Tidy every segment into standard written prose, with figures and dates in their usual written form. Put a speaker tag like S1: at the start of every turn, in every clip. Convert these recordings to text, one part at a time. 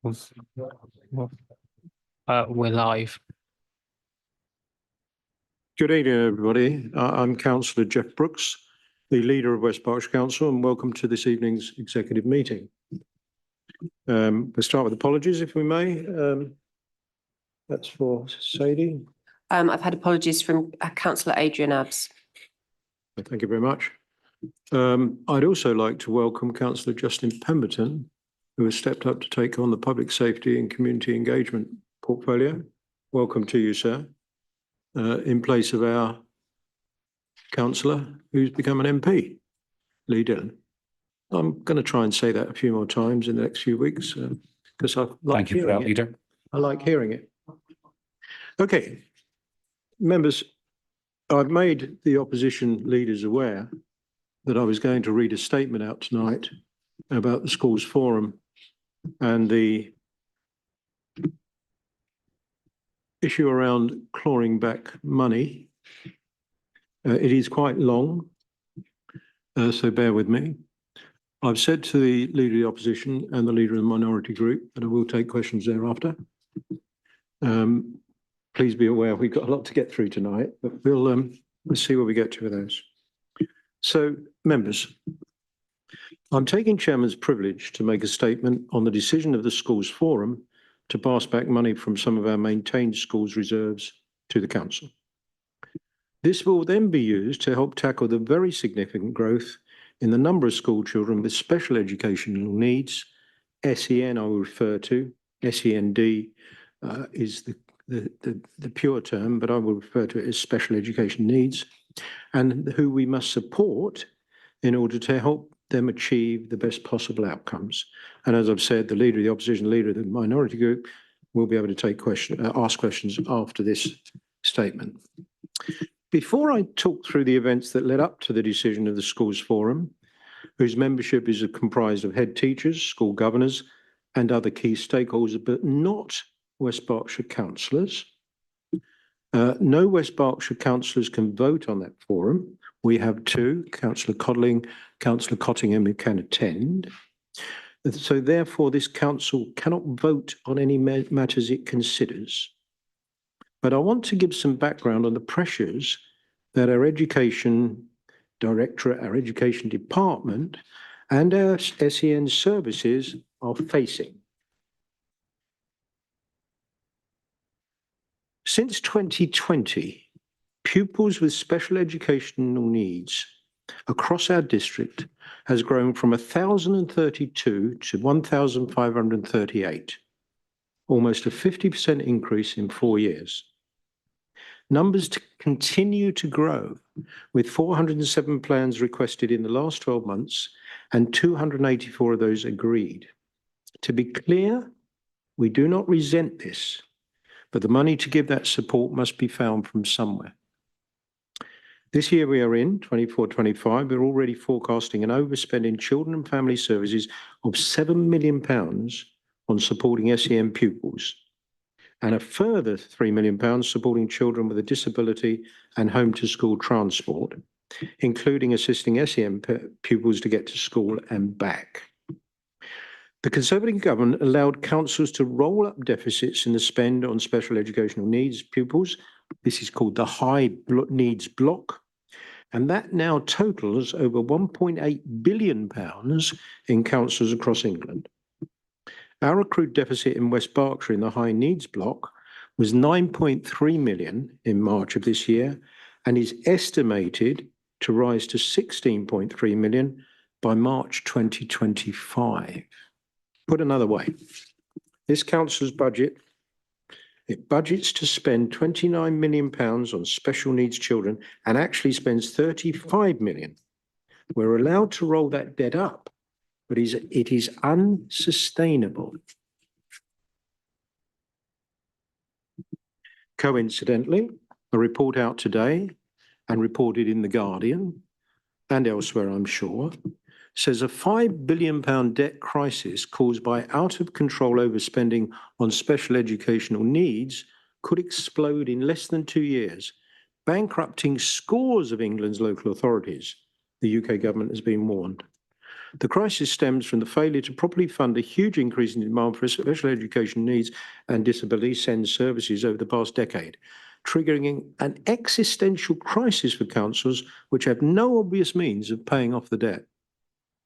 S1: We're live.
S2: Good evening, everybody. I'm Councillor Jeff Brooks, the leader of West Berkshire Council, and welcome to this evening's executive meeting. We'll start with apologies, if we may. That's for Sadie.
S3: I've had apologies from Councillor Adrian Abbs.
S2: Thank you very much. I'd also like to welcome Councillor Justin Pemberton, who has stepped up to take on the public safety and community engagement portfolio. Welcome to you, sir. In place of our councillor who's become an MP, Lee Dillon. I'm going to try and say that a few more times in the next few weeks because I like
S4: Thank you for that, Leader.
S2: I like hearing it. Okay, members, I've made the opposition leaders aware that I was going to read a statement out tonight about the schools forum and the issue around clawing back money. It is quite long, so bear with me. I've said to the leader of the opposition and the leader of the minority group that I will take questions thereafter. Please be aware we've got a lot to get through tonight, but we'll see where we get to with those. So, members, I'm taking Chairman's privilege to make a statement on the decision of the schools forum to pass back money from some of our maintained schools reserves to the council. This will then be used to help tackle the very significant growth in the number of school children with special educational needs. SEN I will refer to, SEND is the pure term, but I will refer to it as special education needs, and who we must support in order to help them achieve the best possible outcomes. And as I've said, the leader of the opposition, leader of the minority group, will be able to take ask questions after this statement. Before I talk through the events that led up to the decision of the schools forum, whose membership is comprised of head teachers, school governors, and other key stakeholders, but not West Berkshire councillors. No West Berkshire councillors can vote on that forum. We have two, Councillor Codling, Councillor Cottingham, who can attend. So therefore, this council cannot vote on any matters it considers. But I want to give some background on the pressures that our education directorate, our education department, and our SEN services are facing. Since 2020, pupils with special educational needs across our district has grown from 1,032 to 1,538, almost a 50% increase in 4 years. Numbers continue to grow, with 407 plans requested in the last 12 months and 284 of those agreed. To be clear, we do not resent this, but the money to give that support must be found from somewhere. This year we are in, 24-25, we're already forecasting an overspend in children and family services of £7 million on supporting SEN pupils, and a further £3 million supporting children with a disability and home to school transport, including assisting SEN pupils to get to school and back. The Conservative government allowed councils to roll up deficits in the spend on special educational needs pupils. This is called the high needs block, and that now totals over £1.8 billion in councils across England. Our accrued deficit in West Berkshire in the high needs block was 9.3 million in March of this year and is estimated to rise to 16.3 million by March 2025. Put another way, this council's budget, it budgets to spend £29 million on special needs children and actually spends 35 million. We're allowed to roll that debt up, but it is unsustainable. Coincidentally, a report out today and reported in The Guardian and elsewhere, I'm sure, says a £5 billion debt crisis caused by out of control overspending on special educational needs could explode in less than 2 years, bankrupting scores of England's local authorities. The UK government has been warned. The crisis stems from the failure to properly fund a huge increase in demand for special education needs and disability SEND services over the past decade, triggering an existential crisis for councils which have no obvious means of paying off the debt.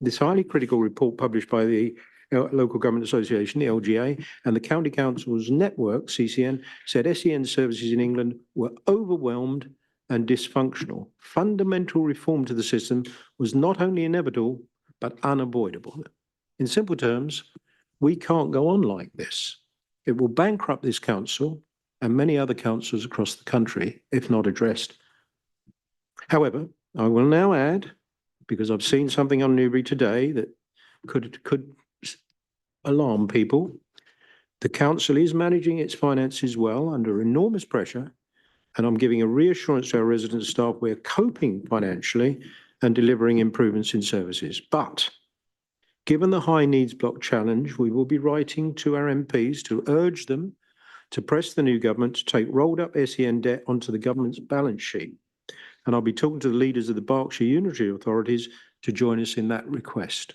S2: This highly critical report published by the Local Government Association, the LGA, and the County Councils Network, CCN, said SEN services in England were overwhelmed and dysfunctional. Fundamental reform to the system was not only inevitable, but unavoidable. In simple terms, we can't go on like this. It will bankrupt this council and many other councils across the country if not addressed. However, I will now add, because I've seen something on Newbury today that could alarm people, the council is managing its finances well under enormous pressure, and I'm giving a reassurance to our resident staff we're coping financially and delivering improvements in services. But given the high needs block challenge, we will be writing to our MPs to urge them to press the new government to take rolled up SEN debt onto the government's balance sheet. And I'll be talking to the leaders of the Berkshire unitary authorities to join us in that request.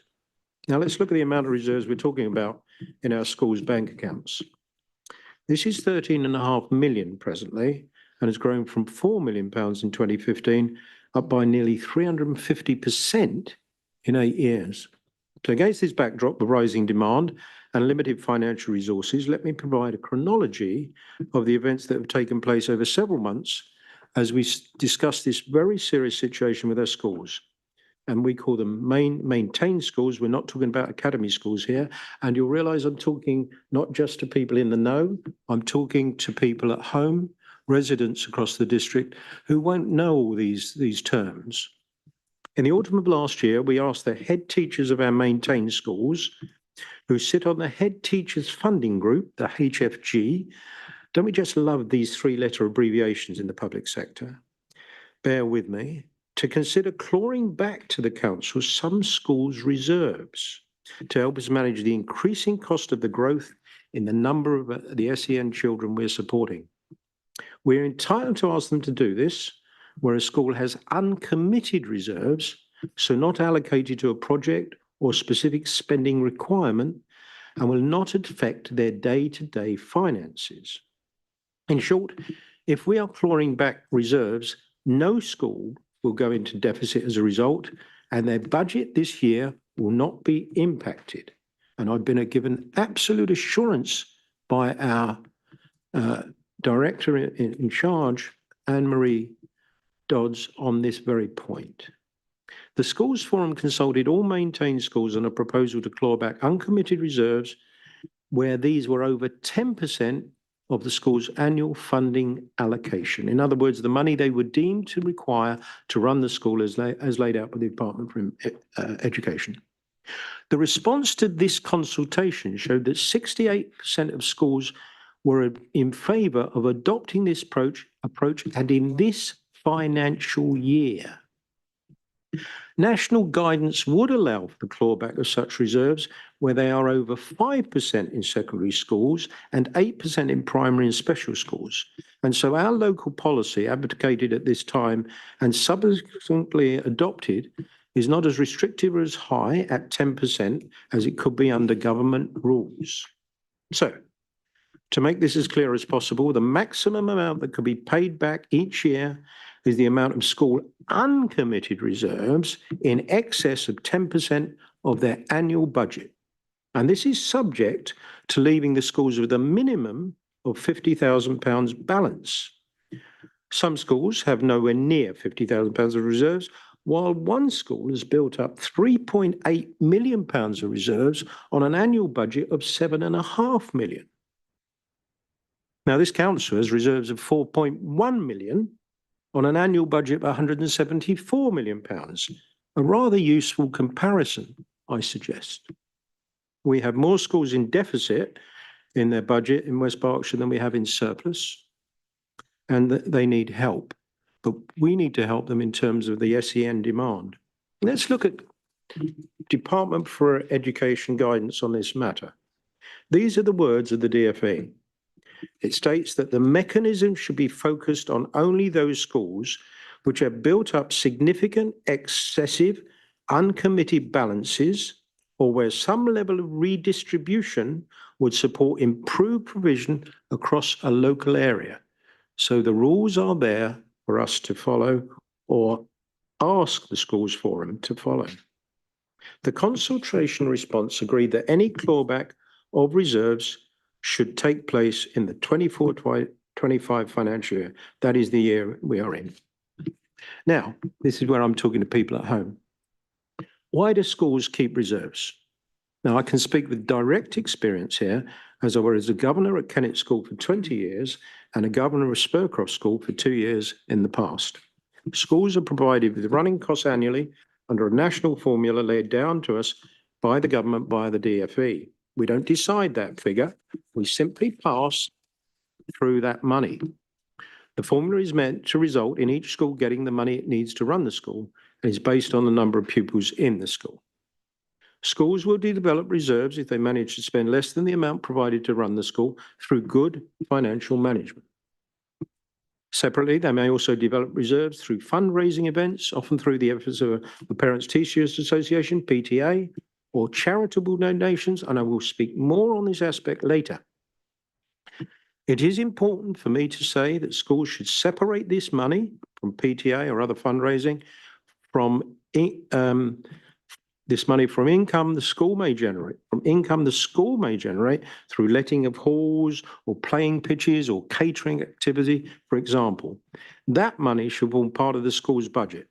S2: Now let's look at the amount of reserves we're talking about in our schools' bank accounts. This is 13.5 million presently, and has grown from £4 million in 2015, up by nearly 350% in 8 years. So against this backdrop of rising demand and limited financial resources, let me provide a chronology of the events that have taken place over several months as we discuss this very serious situation with our schools. And we call them maintained schools. We're not talking about academy schools here. And you'll realize I'm talking not just to people in the know, I'm talking to people at home, residents across the district who won't know all these terms. In the autumn of last year, we asked the head teachers of our maintained schools, who sit on the head teachers funding group, the HFG. Don't we just love these 3-letter abbreviations in the public sector? Bear with me. To consider clawing back to the council some schools' reserves to help us manage the increasing cost of the growth in the number of the SEN children we're supporting. We're entitled to ask them to do this where a school has uncommitted reserves, so not allocated to a project or specific spending requirement, and will not affect their day-to-day finances. In short, if we are clawing back reserves, no school will go into deficit as a result, and their budget this year will not be impacted. And I've been given absolute assurance by our director in charge, Anne-Marie Dodds, on this very point. The Schools Forum consulted all maintained schools on a proposal to claw back uncommitted reserves where these were over 10% of the school's annual funding allocation. In other words, the money they were deemed to require to run the school as laid out by the Department for Education. The response to this consultation showed that 68% of schools were in favour of adopting this approach and in this financial year. National guidance would allow for the clawback of such reserves where they are over 5% in secondary schools and 8% in primary and special schools. And so our local policy advocated at this time and subsequently adopted is not as restrictive or as high at 10% as it could be under government rules. So, to make this as clear as possible, the maximum amount that could be paid back each year is the amount of school uncommitted reserves in excess of 10% of their annual budget. And this is subject to leaving the schools with a minimum of £50,000 balance. Some schools have nowhere near £50,000 of reserves, while one school has built up £3.8 million of reserves on an annual budget of £7.5 million. Now, this council has reserves of £4.1 million on an annual budget of £174 million. A rather useful comparison, I suggest. We have more schools in deficit in their budget in West Berkshire than we have in surplus, and they need help. But we need to help them in terms of the SEN demand. Let's look at Department for Education guidance on this matter. These are the words of the DFE. It states that the mechanism should be focused on only those schools which have built up significant, excessive, uncommitted balances, or where some level of redistribution would support improved provision across a local area. So the rules are there for us to follow or ask the schools forum to follow. The consultation response agreed that any clawback of reserves should take place in the 24-25 financial year. That is the year we are in. Now, this is where I'm talking to people at home. Why do schools keep reserves? Now, I can speak with direct experience here, as I was a governor at Kennet School for 20 years and a governor of Spurcroft School for 2 years in the past. Schools are provided with running costs annually under a national formula laid down to us by the government via the DFE. We don't decide that figure. We simply pass through that money. The formula is meant to result in each school getting the money it needs to run the school and is based on the number of pupils in the school. Schools will develop reserves if they manage to spend less than the amount provided to run the school through good financial management. Separately, they may also develop reserves through fundraising events, often through the efforts of the Parents Teachers Association, PTA, or charitable donations, and I will speak more on this aspect later. It is important for me to say that schools should separate this money from PTA or other fundraising from this money from income the school may generate, through letting of halls or playing pitches or catering activity, for example. That money should form part of the school's budget.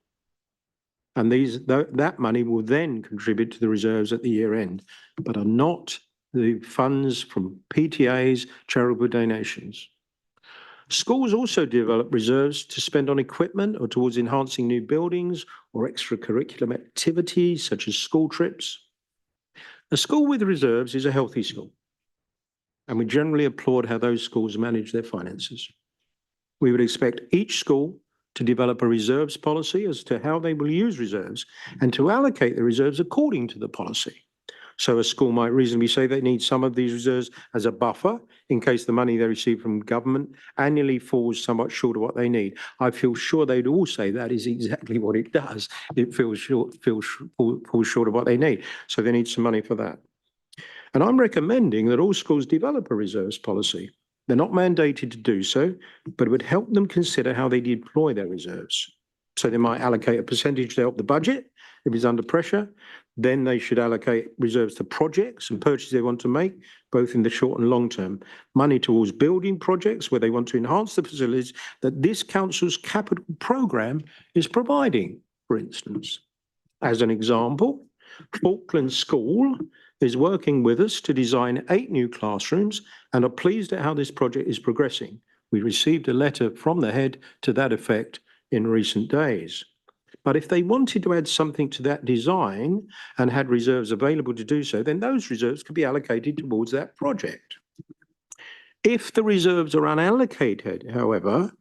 S2: And that money will then contribute to the reserves at the year end, but are not the funds from PTAs, charitable donations. Schools also develop reserves to spend on equipment or towards enhancing new buildings or extracurricular activities such as school trips. A school with reserves is a healthy school, and we generally applaud how those schools manage their finances. We would expect each school to develop a reserves policy as to how they will use reserves and to allocate the reserves according to the policy. So a school might reasonably say they need some of these reserves as a buffer in case the money they receive from government annually falls somewhat short of what they need. I feel sure they'd all say that is exactly what it does. It falls short of what they need. So they need some money for that. And I'm recommending that all schools develop a reserves policy. They're not mandated to do so, but it would help them consider how they deploy their reserves. So they might allocate a percentage to help the budget if it's under pressure. Then they should allocate reserves to projects and purchases they want to make, both in the short and long term. Money towards building projects where they want to enhance the facilities that this council's capital programme is providing, for instance. As an example, Falkland School is working with us to design 8 new classrooms and are pleased at how this project is progressing. We received a letter from the head to that effect in recent days. But if they wanted to add something to that design and had reserves available to do so, then those reserves could be allocated towards that project. If the reserves are unallocated, however,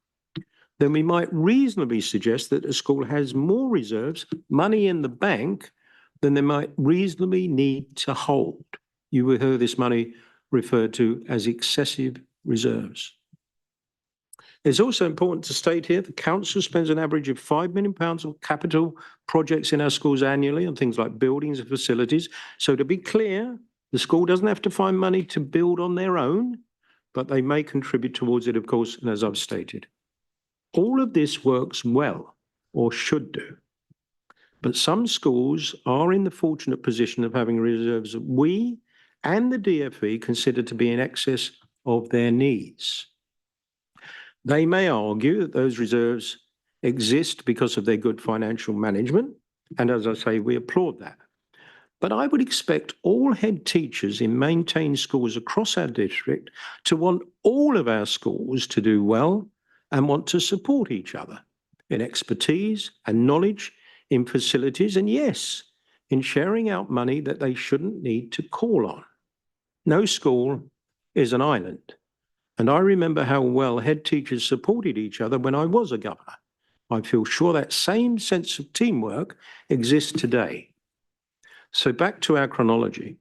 S2: then we might reasonably suggest that a school has more reserves, money in the bank, than they might reasonably need to hold. You will hear this money referred to as excessive reserves. It's also important to state here the council spends an average of £5 million on capital projects in our schools annually on things like buildings and facilities. So to be clear, the school doesn't have to find money to build on their own, but they may contribute towards it, of course, and as I've stated. All of this works well, or should do. But some schools are in the fortunate position of having reserves that we and the DFE consider to be in excess of their needs. They may argue that those reserves exist because of their good financial management, and as I say, we applaud that. But I would expect all head teachers in maintained schools across our district to want all of our schools to do well and want to support each other in expertise and knowledge, in facilities, and yes, in sharing out money that they shouldn't need to call on. No school is an island. And I remember how well head teachers supported each other when I was a governor. I feel sure that same sense of teamwork exists today. So back to our chronology.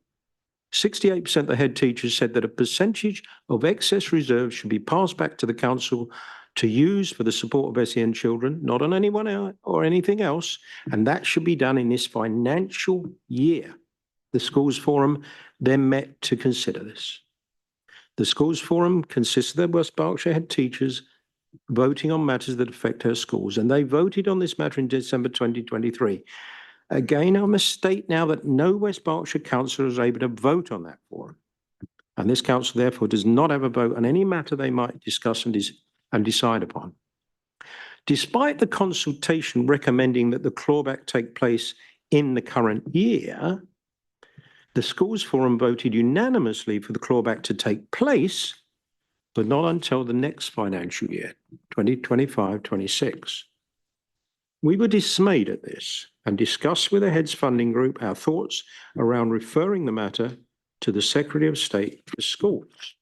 S2: 68% of the head teachers said that a percentage of excess reserves should be passed back to the council to use for the support of SEN children, not on anyone else or anything else, and that should be done in this financial year. The Schools Forum then met to consider this. The Schools Forum consisted of West Berkshire head teachers voting on matters that affect her schools, and they voted on this matter in December 2023. Again, I must state now that no West Berkshire councillor is able to vote on that forum, and this council therefore does not have a vote on any matter they might discuss and decide upon. Despite the consultation recommending that the clawback take place in the current year, the Schools Forum voted unanimously for the clawback to take place, but not until the next financial year, 2025-26. We were dismayed at this and discussed with the Heads Funding Group our thoughts around referring the matter to the Secretary of State for Schools.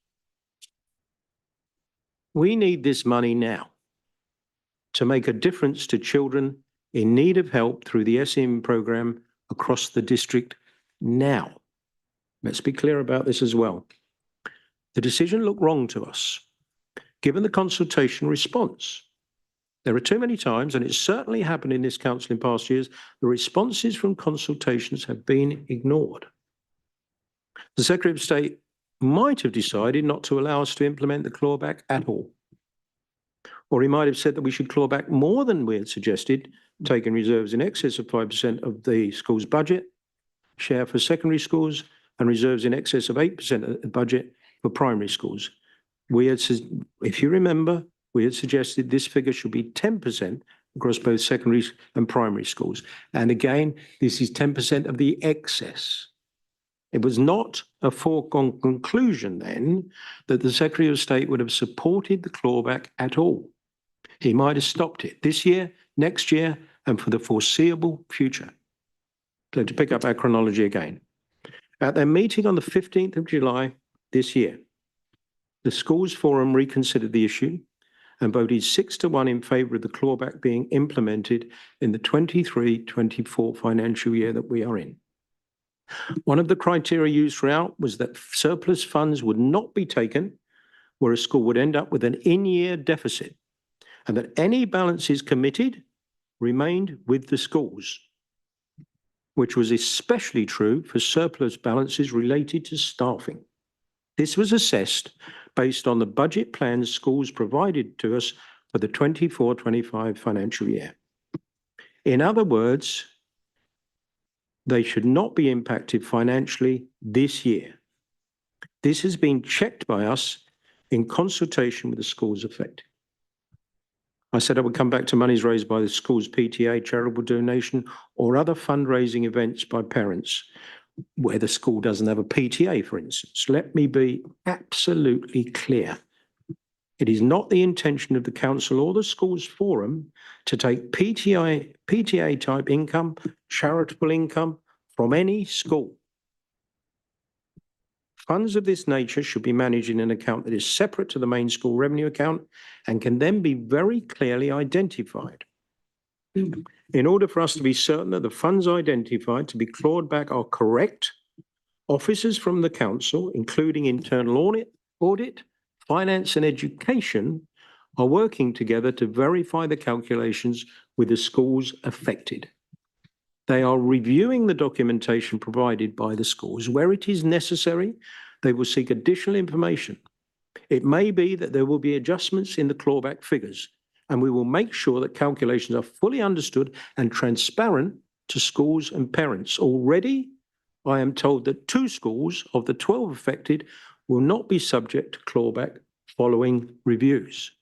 S2: We need this money now to make a difference to children in need of help through the SEN program across the district now. Let's be clear about this as well. The decision looked wrong to us, given the consultation response. There are too many times, and it's certainly happened in this council in past years, the responses from consultations have been ignored. The Secretary of State might have decided not to allow us to implement the clawback at all. Or he might have said that we should claw back more than we had suggested, taking reserves in excess of 5% of the school's budget, share for secondary schools, and reserves in excess of 8% of the budget for primary schools. We had, if you remember, we had suggested this figure should be 10% across both secondary and primary schools. And again, this is 10% of the excess. It was not a foregone conclusion then that the Secretary of State would have supported the clawback at all. He might have stopped it this year, next year, and for the foreseeable future. So to pick up our chronology again. At their meeting on the 15th of July this year, the Schools Forum reconsidered the issue and voted 6-1 in favour of the clawback being implemented in the 23-24 financial year that we are in. One of the criteria used throughout was that surplus funds would not be taken where a school would end up with an in-year deficit, and that any balances committed remained with the schools, which was especially true for surplus balances related to staffing. This was assessed based on the budget plans schools provided to us for the 24-25 financial year. In other words, they should not be impacted financially this year. This has been checked by us in consultation with the schools affected. I said I would come back to monies raised by the school's PTA, charitable donation, or other fundraising events by parents where the school doesn't have a PTA, for instance. Let me be absolutely clear. It is not the intention of the council or the Schools Forum to take PTA type income, charitable income from any school. Funds of this nature should be managed in an account that is separate to the main school revenue account and can then be very clearly identified. In order for us to be certain that the funds identified to be clawed back are correct, officers from the council, including internal audit, finance and education, are working together to verify the calculations with the schools affected. They are reviewing the documentation provided by the schools. Where it is necessary, they will seek additional information. It may be that there will be adjustments in the clawback figures, and we will make sure that calculations are fully understood and transparent to schools and parents. Already, I am told that 2 schools of the 12 affected will not be subject to clawback following reviews.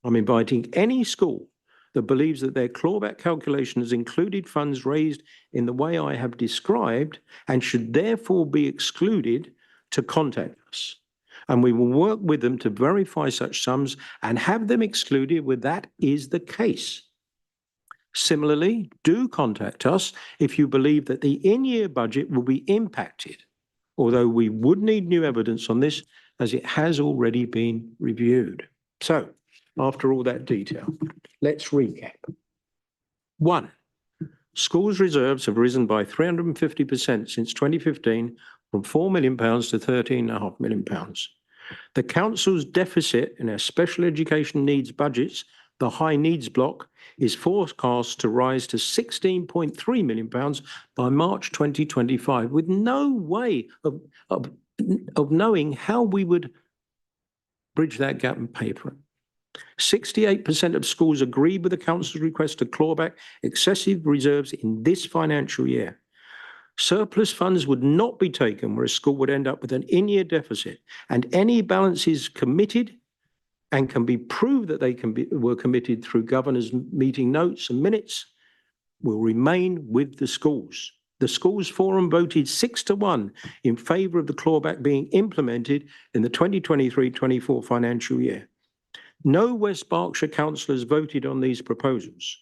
S2: I'm inviting any school that believes that their clawback calculation has included funds raised in the way I have described and should therefore be excluded to contact us. And we will work with them to verify such sums and have them excluded where that is the case. Similarly, do contact us if you believe that the in-year budget will be impacted, although we would need new evidence on this as it has already been reviewed. So, after all that detail, let's recap. 1, schools' reserves have risen by 350% since 2015 from £4 million to £13.5 million. The council's deficit in our special education needs budgets, the high needs block, is forecast to rise to £16.3 million by March 2025, with no way of knowing how we would bridge that gap and pay for it. 68% of schools agreed with the council's request to claw back excessive reserves in this financial year. Surplus funds would not be taken where a school would end up with an in-year deficit, and any balances committed and can be proved that they were committed through governor's meeting notes and minutes will remain with the schools. The schools forum voted 6-1 in favour of the clawback being implemented in the 2023-24 financial year. No West Berkshire councillors voted on these proposals.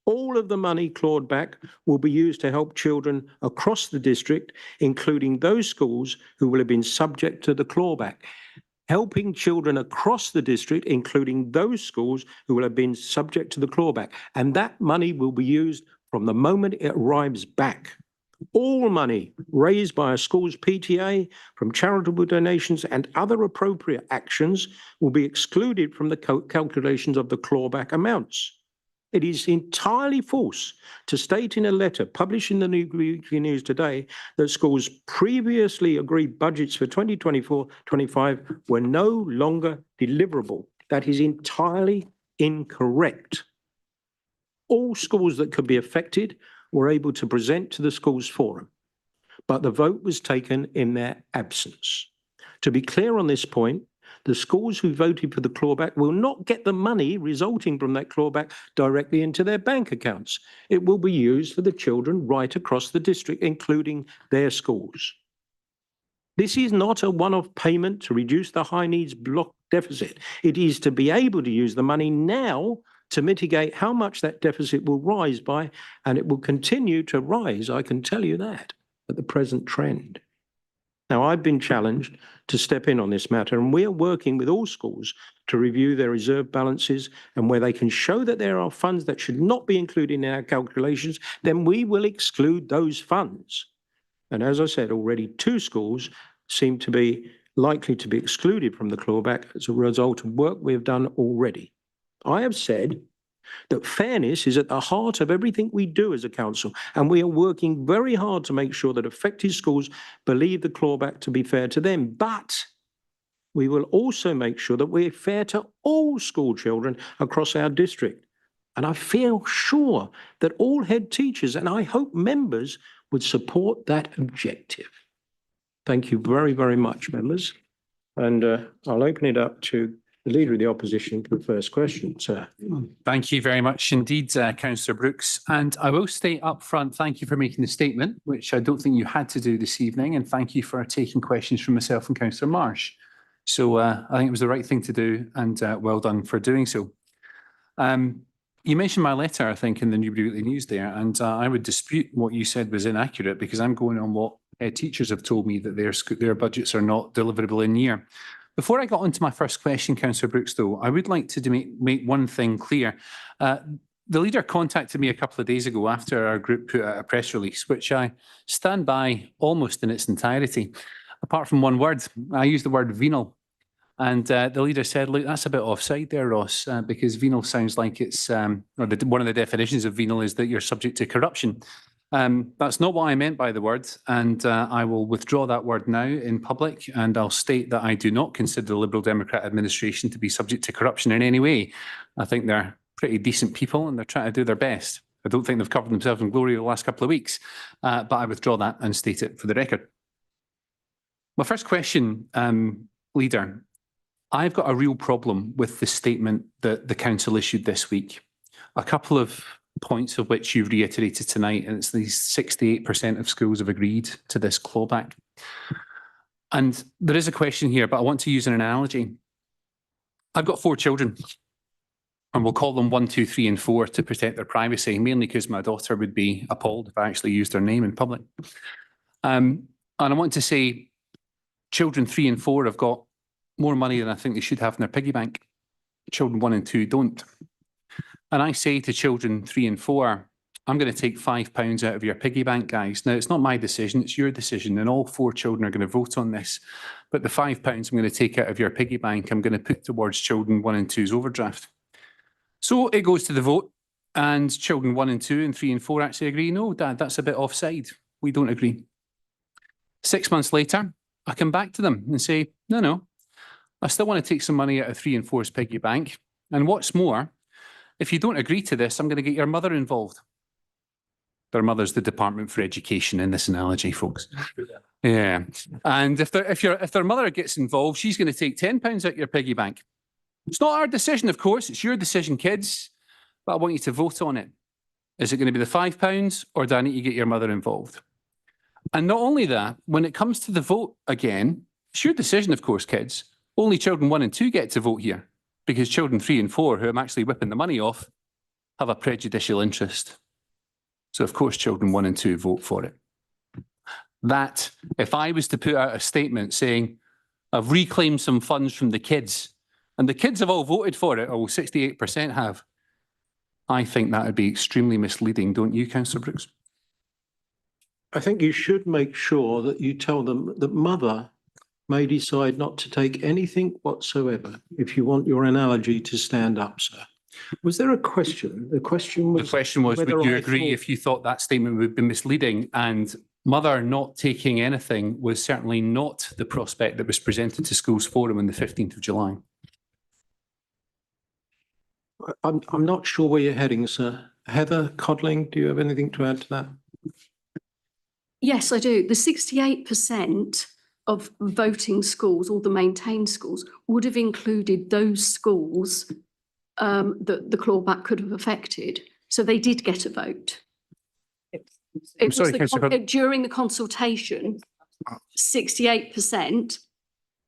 S2: All of the money clawed back will be used to help children across the district, including those schools who will have been subject to the clawback. Helping children across the district, including those schools who will have been subject to the clawback. And that money will be used from the moment it arrives back. All money raised by a school's PTA from charitable donations and other appropriate actions will be excluded from the calculations of the clawback amounts. It is entirely false to state in a letter published in the New Weekly News today that schools' previously agreed budgets for 2024-25 were no longer deliverable. That is entirely incorrect. All schools that could be affected were able to present to the schools forum, but the vote was taken in their absence. To be clear on this point, the schools who voted for the clawback will not get the money resulting from that clawback directly into their bank accounts. It will be used for the children right across the district, including their schools. This is not a one-off payment to reduce the high needs block deficit. It is to be able to use the money now to mitigate how much that deficit will rise by, and it will continue to rise, I can tell you that, at the present trend. Now, I've been challenged to step in on this matter, and we are working with all schools to review their reserve balances, and where they can show that there are funds that should not be included in our calculations, then we will exclude those funds. And as I said, already 2 schools seem to be likely to be excluded from the clawback as a result of work we have done already. I have said that fairness is at the heart of everything we do as a council, and we are working very hard to make sure that affected schools believe the clawback to be fair to them. But we will also make sure that we're fair to all school children across our district. And I feel sure that all head teachers, and I hope members, would support that objective. Thank you very, very much, members. And I'll open it up to the Leader of the Opposition for the first question, sir.
S1: Thank you very much indeed, Councillor Brooks. And I will state up front, thank you for making the statement, which I don't think you had to do this evening. And thank you for taking questions from myself and Councillor Marsh. So I think it was the right thing to do, and well done for doing so. You mentioned my letter, I think, in the New Weekly News there, and I would dispute what you said was inaccurate, because I'm going on what teachers have told me, that their budgets are not deliverable in year. Before I got on to my first question, Councillor Brooks, though, I would like to make one thing clear. The leader contacted me a couple of days ago after our group put out a press release, which I stand by almost in its entirety, apart from one word. I used the word venal. And the leader said, look, that's a bit offside there, Ross, because venal sounds like it's, one of the definitions of venal is that you're subject to corruption. That's not what I meant by the word, and I will withdraw that word now in public, and I'll state that I do not consider the Liberal Democrat administration to be subject to corruption in any way. I think they're pretty decent people, and they're trying to do their best. I don't think they've covered themselves in glory over the last couple of weeks, but I withdraw that and state it for the record. My first question, Leader, I've got a real problem with the statement that the council issued this week. A couple of points of which you've reiterated tonight, and it's these 68% of schools have agreed to this clawback. And there is a question here, but I want to use an analogy. I've got 4 children, and we'll call them 1, 2, 3, and 4 to protect their privacy, mainly because my daughter would be appalled if I actually used her name in public. And I want to say children 3 and 4 have got more money than I think they should have in their piggy bank. Children 1 and 2 don't. And I say to children 3 and 4, I'm going to take £5 out of your piggy bank, guys. Now, it's not my decision, it's your decision, and all 4 children are going to vote on this. but the £5 I'm going to take out of your piggy bank, I'm going to put towards children 1 and 2's overdraft. So it goes to the vote, and children 1 and 2 and 3 and 4 actually agree, no, Dad, that's a bit offside. We don't agree. 6 months later, I come back to them and say, no, I still want to take some money out of 3 and 4's piggy bank. And what's more, if you don't agree to this, I'm going to get your mother involved. Their mother's the Department for Education in this analogy, folks. Yeah. And if their mother gets involved, she's going to take £10 out your piggy bank. It's not our decision, of course. It's your decision, kids. But I want you to vote on it. Is it going to be the £5 or do I need to get your mother involved? And not only that, when it comes to the vote again, it's your decision, of course, kids. Only children 1 and 2 get to vote here because children 3 and 4, who I'm actually whipping the money off, have a prejudicial interest. So, of course, children 1 and 2 vote for it. That, if I was to put out a statement saying, I've reclaimed some funds from the kids, and the kids have all voted for it, or 68% have, I think that would be extremely misleading, don't you, Councillor Brooks?
S2: I think you should make sure that you tell them that mother may decide not to take anything whatsoever, if you want your analogy to stand up, sir. Was there a question? The question was,
S1: would you agree if you thought that statement would be misleading? And mother not taking anything was certainly not the prospect that was presented to Schools Forum on the 15th of July.
S2: I'm not sure where you're heading, sir. Heather Codling, do you have anything to add to that?
S4: Yes, I do. The 68% of voting schools, or the maintained schools, would have included those schools that the clawback could have affected. So they did get a vote. During the consultation, 68%.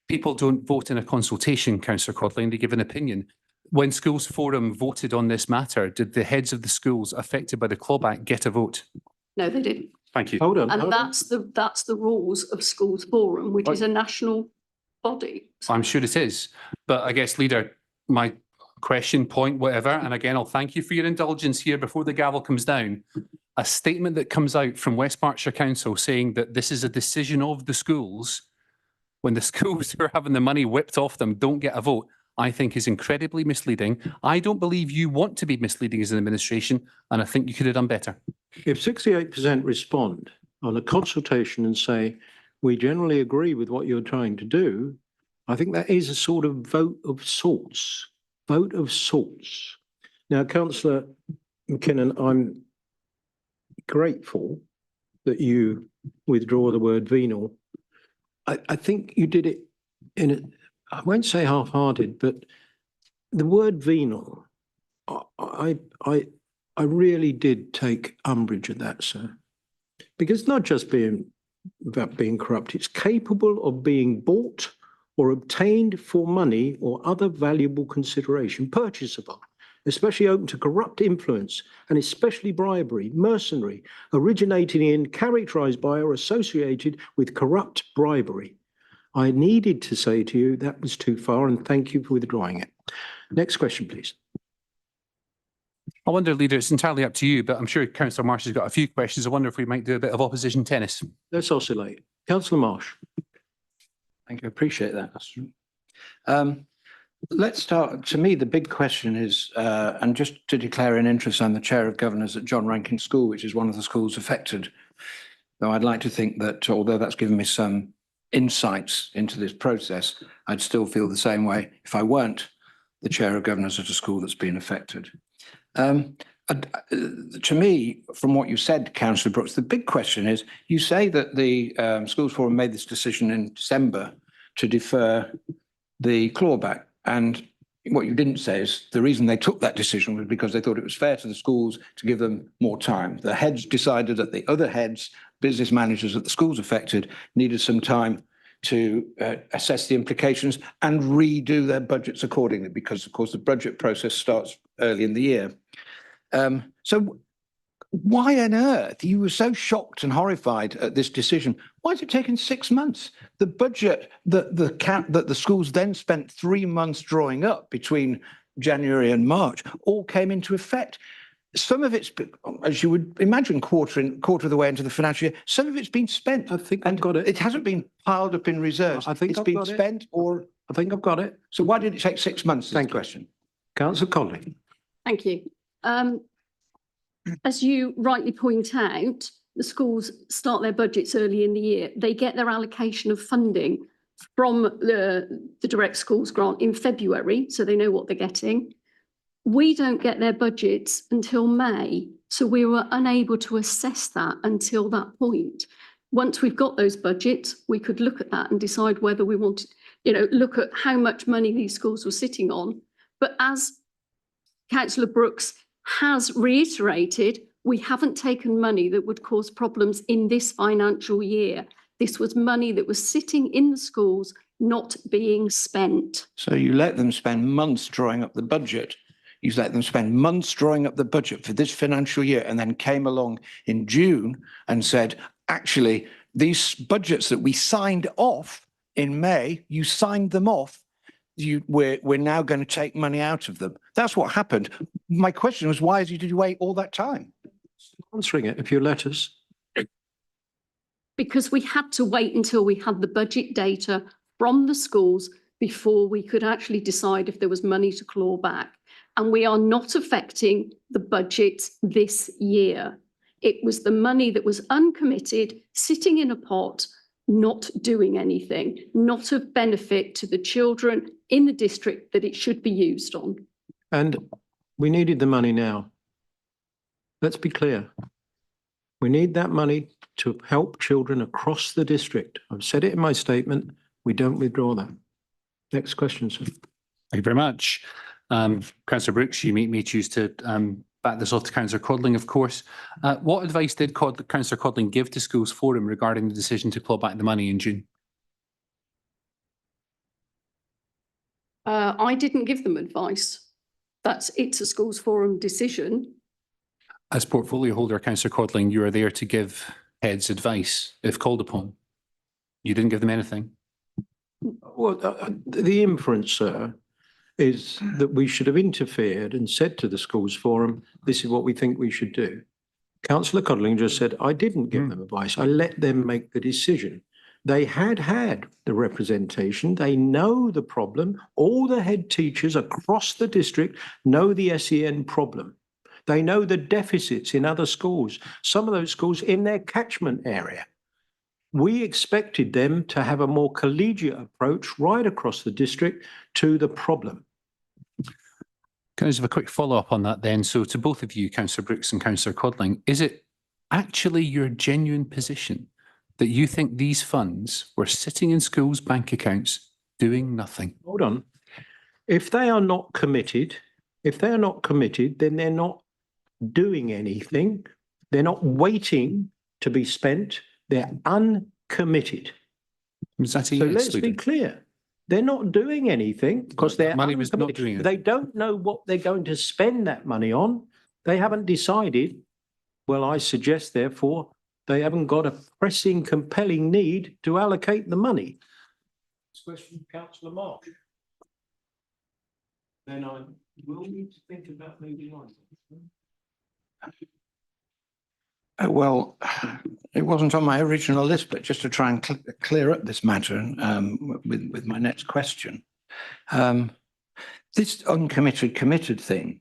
S1: People don't vote in a consultation, Councillor Codling, they give an opinion. When Schools Forum voted on this matter, did the heads of the schools affected by the clawback get a vote?
S4: No, they didn't.
S1: Thank you.
S2: Hold on.
S4: And that's the rules of Schools Forum, which is a national body.
S1: I'm sure it is. But I guess, Leader, my question, point, whatever, and again, I'll thank you for your indulgence here before the gavel comes down. A statement that comes out from West Berkshire Council saying that this is a decision of the schools, when the schools who are having the money whipped off them don't get a vote, I think is incredibly misleading. I don't believe you want to be misleading as an administration, and I think you could have done better.
S2: If 68% respond on a consultation and say, we generally agree with what you're trying to do, I think that is a sort of vote of sorts. Vote of sorts. Now, Councillor McKinnon, I'm grateful that you withdraw the word venal. I think you did it in a, I won't say half-hearted, but the word venal, I really did take umbrage at that, sir. Because it's not just about being corrupt, it's capable of being bought or obtained for money or other valuable consideration, purchasable, especially open to corrupt influence and especially bribery, mercenary, originating in, characterized by or associated with corrupt bribery. I needed to say to you that was too far, and thank you for withdrawing it. Next question, please.
S1: I wonder, Leader, it's entirely up to you, but I'm sure Councillor Marsh has got a few questions. I wonder if we might do a bit of opposition tennis.
S2: Let's oscillate. Councillor Marsh.
S5: Thank you. Appreciate that. Let's start. To me, the big question is, and just to declare an interest, I'm the Chair of Governors at John Rankin School, which is one of the schools affected. Though I'd like to think that, although that's given me some insights into this process, I'd still feel the same way if I weren't the Chair of Governors at a school that's been affected. To me, from what you said, Councillor Brooks, the big question is, you say that the Schools Forum made this decision in December to defer the clawback. And what you didn't say is the reason they took that decision was because they thought it was fair to the schools to give them more time. The heads decided that the other heads, business managers at the schools affected, needed some time to assess the implications and redo their budgets accordingly, because, of course, the budget process starts early in the year. So why on earth you were so shocked and horrified at this decision? Why has it taken 6 months? The budget that the schools then spent 3 months drawing up between January and March all came into effect. some of it's, as you would imagine, quarter of the way into the financial year, some of it's been spent.
S2: I think I've got it.
S5: It hasn't been piled up in reserves.
S2: I think
S5: it's
S2: I've
S5: been
S2: got it.
S5: spent or,
S2: I think I've got it.
S5: so why did it take 6 months? Is
S2: Thank
S5: the
S2: you.
S5: question.
S2: Councillor Conley.
S4: Thank you. As you rightly point out, the schools start their budgets early in the year. They get their allocation of funding from the Direct Schools Grant in February, so they know what they're getting. We don't get their budgets until May, so we were unable to assess that until that point. Once we've got those budgets, we could look at that and decide whether we want to, look at how much money these schools were sitting on. But as Councillor Brooks has reiterated, we haven't taken money that would cause problems in this financial year. This was money that was sitting in the schools, not being spent.
S5: So you let them spend months drawing up the budget. You let them spend months drawing up the budget for this financial year and then came along in June and said, actually, these budgets that we signed off in May, you signed them off. We're now going to take money out of them. That's what happened. My question was, why did you wait all that time?
S2: Answering it, if you let us.
S4: Because we had to wait until we had the budget data from the schools before we could actually decide if there was money to claw back. And we are not affecting the budget this year. It was the money that was uncommitted, sitting in a pot, not doing anything, not of benefit to the children in the district that it should be used on.
S2: And we needed the money now. Let's be clear. We need that money to help children across the district. I've said it in my statement. We don't withdraw that. Next question, sir.
S1: Thank you very much. Councillor Brooks, you may choose to back this off to Councillor Codling, of course. What advice did Councillor Codling give to Schools Forum regarding the decision to claw back the money in June?
S4: I didn't give them advice. It's a Schools Forum decision.
S1: As portfolio holder, Councillor Codling, you are there to give heads advice if called upon. You didn't give them anything.
S2: Well, the inference, sir, is that we should have interfered and said to the Schools Forum, this is what we think we should do. Councillor Codling just said, I didn't give them advice. I let them make the decision. They had the representation. They know the problem. All the head teachers across the district know the SEN problem. They know the deficits in other schools, some of those schools in their catchment area. We expected them to have a more collegiate approach right across the district to the problem.
S1: Can I just have a quick follow-up on that then? So to both of you, Councillor Brooks and Councillor Codling, is it actually your genuine position that you think these funds were sitting in schools' bank accounts doing nothing?
S2: Hold on. If they are not committed, then they're not doing anything. They're not waiting to be spent. They're uncommitted.
S1: Was that
S2: So let's be clear. They're not doing anything because they're
S1: money was not
S2: uncommitted.
S1: doing it.
S2: They don't know what they're going to spend that money on. They haven't decided. Well, I suggest, therefore, they haven't got a pressing, compelling need to allocate the money. Next question, Councillor Marsh. Then I will need to think about moving on.
S5: Well, it wasn't on my original list, but just to try and clear up this matter with my next question. This uncommitted, committed thing,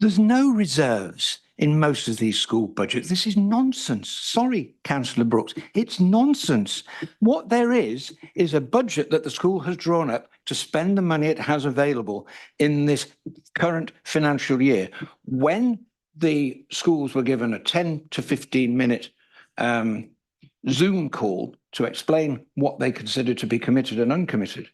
S5: there's no reserves in most of these school budgets. This is nonsense. Sorry, Councillor Brooks, it's nonsense. What there is a budget that the school has drawn up to spend the money it has available in this current financial year. When the schools were given a 10 to 15 minute Zoom call to explain what they considered to be committed and uncommitted,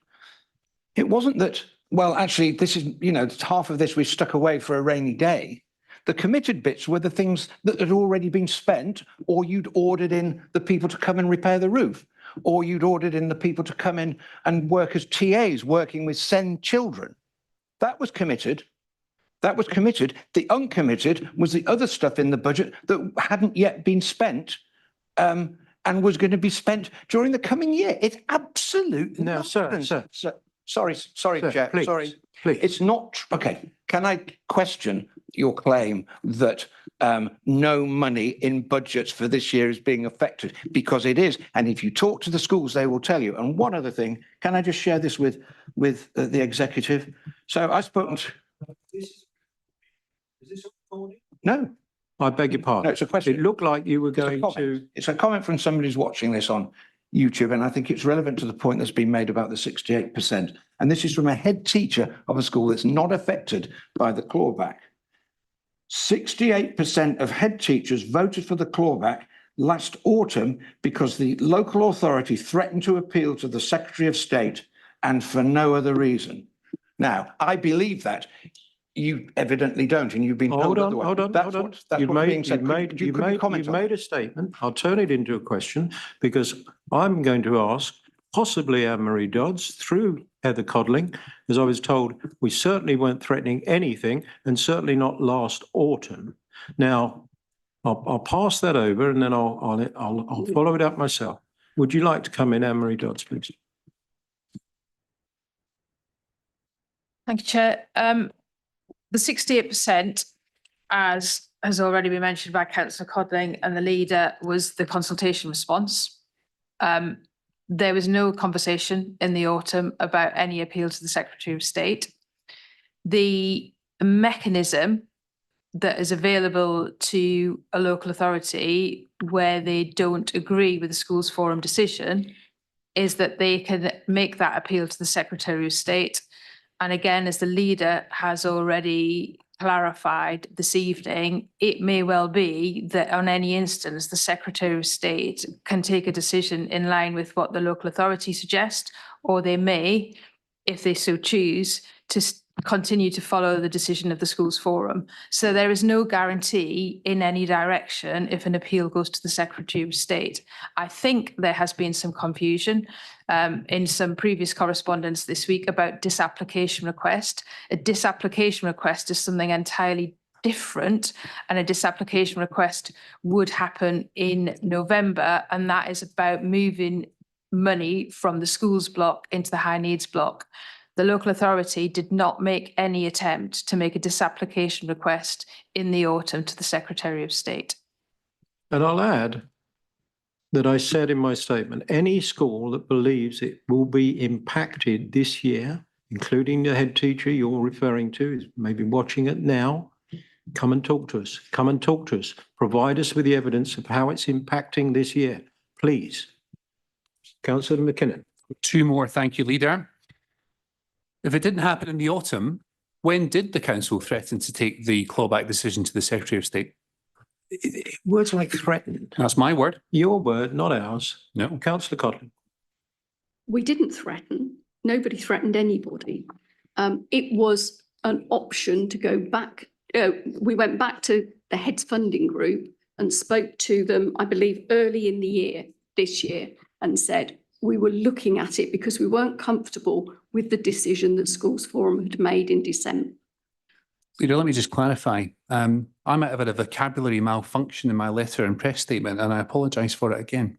S5: it wasn't that, well, actually, this is, half of this we stuck away for a rainy day. The committed bits were the things that had already been spent, or you'd ordered in the people to come and repair the roof, or you'd ordered in the people to come in and work as TAs working with SEN children. That was committed. That was committed. The uncommitted was the other stuff in the budget that hadn't yet been spent and was going to be spent during the coming year. It's absolute
S2: Now,
S5: nonsense.
S2: sir,
S5: Sorry,
S2: Sir,
S5: Chair,
S2: please,
S5: sorry.
S2: Please.
S5: It's not, okay, can I question your claim that no money in budgets for this year is being affected? Because it is. And if you talk to the schools, they will tell you. And one other thing, can I just share this with the executive? So I've spoken to. Is this recording? No,
S2: I beg your
S5: no,
S2: pardon.
S5: it's a question.
S2: It looked like you were
S5: It's a
S2: going
S5: comment.
S2: to.
S5: It's a comment from somebody who's watching this on YouTube, and I think it's relevant to the point that's been made about the 68%. And this is from a head teacher of a school that's not affected by the clawback. 68% of head teachers voted for the clawback last autumn because the local authority threatened to appeal to the Secretary of State and for no other reason. Now, I believe that. You evidently don't, and you've been told
S2: Hold on,
S5: otherwise.
S2: hold on,
S5: That's
S2: hold on.
S5: what- that's
S2: You've
S5: what's being
S2: made,
S5: said.
S2: you've made,
S5: Could
S2: you've
S5: you
S2: made,
S5: comment
S2: you've
S5: on that?
S2: made a statement. I'll turn it into a question because I'm going to ask possibly Anne-Marie Dodds through Heather Codling, as I was told, we certainly weren't threatening anything and certainly not last autumn. Now, I'll pass that over and then I'll follow it up myself. Would you like to come in, Anne-Marie Dodds, please?
S6: Thank you, Chair. The 68%, as has already been mentioned by Councillor Codling and the leader, was the consultation response. There was no conversation in the autumn about any appeal to the Secretary of State. The mechanism that is available to a local authority where they don't agree with the schools forum decision is that they can make that appeal to the Secretary of State. And again, as the leader has already clarified this evening, it may well be that on any instance, the Secretary of State can take a decision in line with what the local authority suggests, or they may, if they so choose, to continue to follow the decision of the schools forum. So there is no guarantee in any direction if an appeal goes to the Secretary of State. I think there has been some confusion in some previous correspondence this week about disapplication request. A disapplication request is something entirely different, and a disapplication request would happen in November, and that is about moving money from the schools block into the high needs block. The local authority did not make any attempt to make a disapplication request in the autumn to the Secretary of State.
S2: And I'll add that I said in my statement, any school that believes it will be impacted this year, including the head teacher you're referring to, is maybe watching it now, come and talk to us. Come and talk to us. Provide us with the evidence of how it's impacting this year, please. Councillor McKinnon.
S1: Two more, thank you, Leader. If it didn't happen in the autumn, when did the council threaten to take the clawback decision to the Secretary of State?
S2: Words like threatened.
S1: That's my word.
S2: Your word, not ours.
S1: No.
S2: Councillor Codling.
S4: We didn't threaten. Nobody threatened anybody. It was an option to go back. We went back to the heads funding group and spoke to them, I believe, early in the year, this year, and said we were looking at it because we weren't comfortable with the decision that Schools Forum had made in December.
S1: Leader, let me just clarify. I might have had a vocabulary malfunction in my letter and press statement, and I apologise for it again.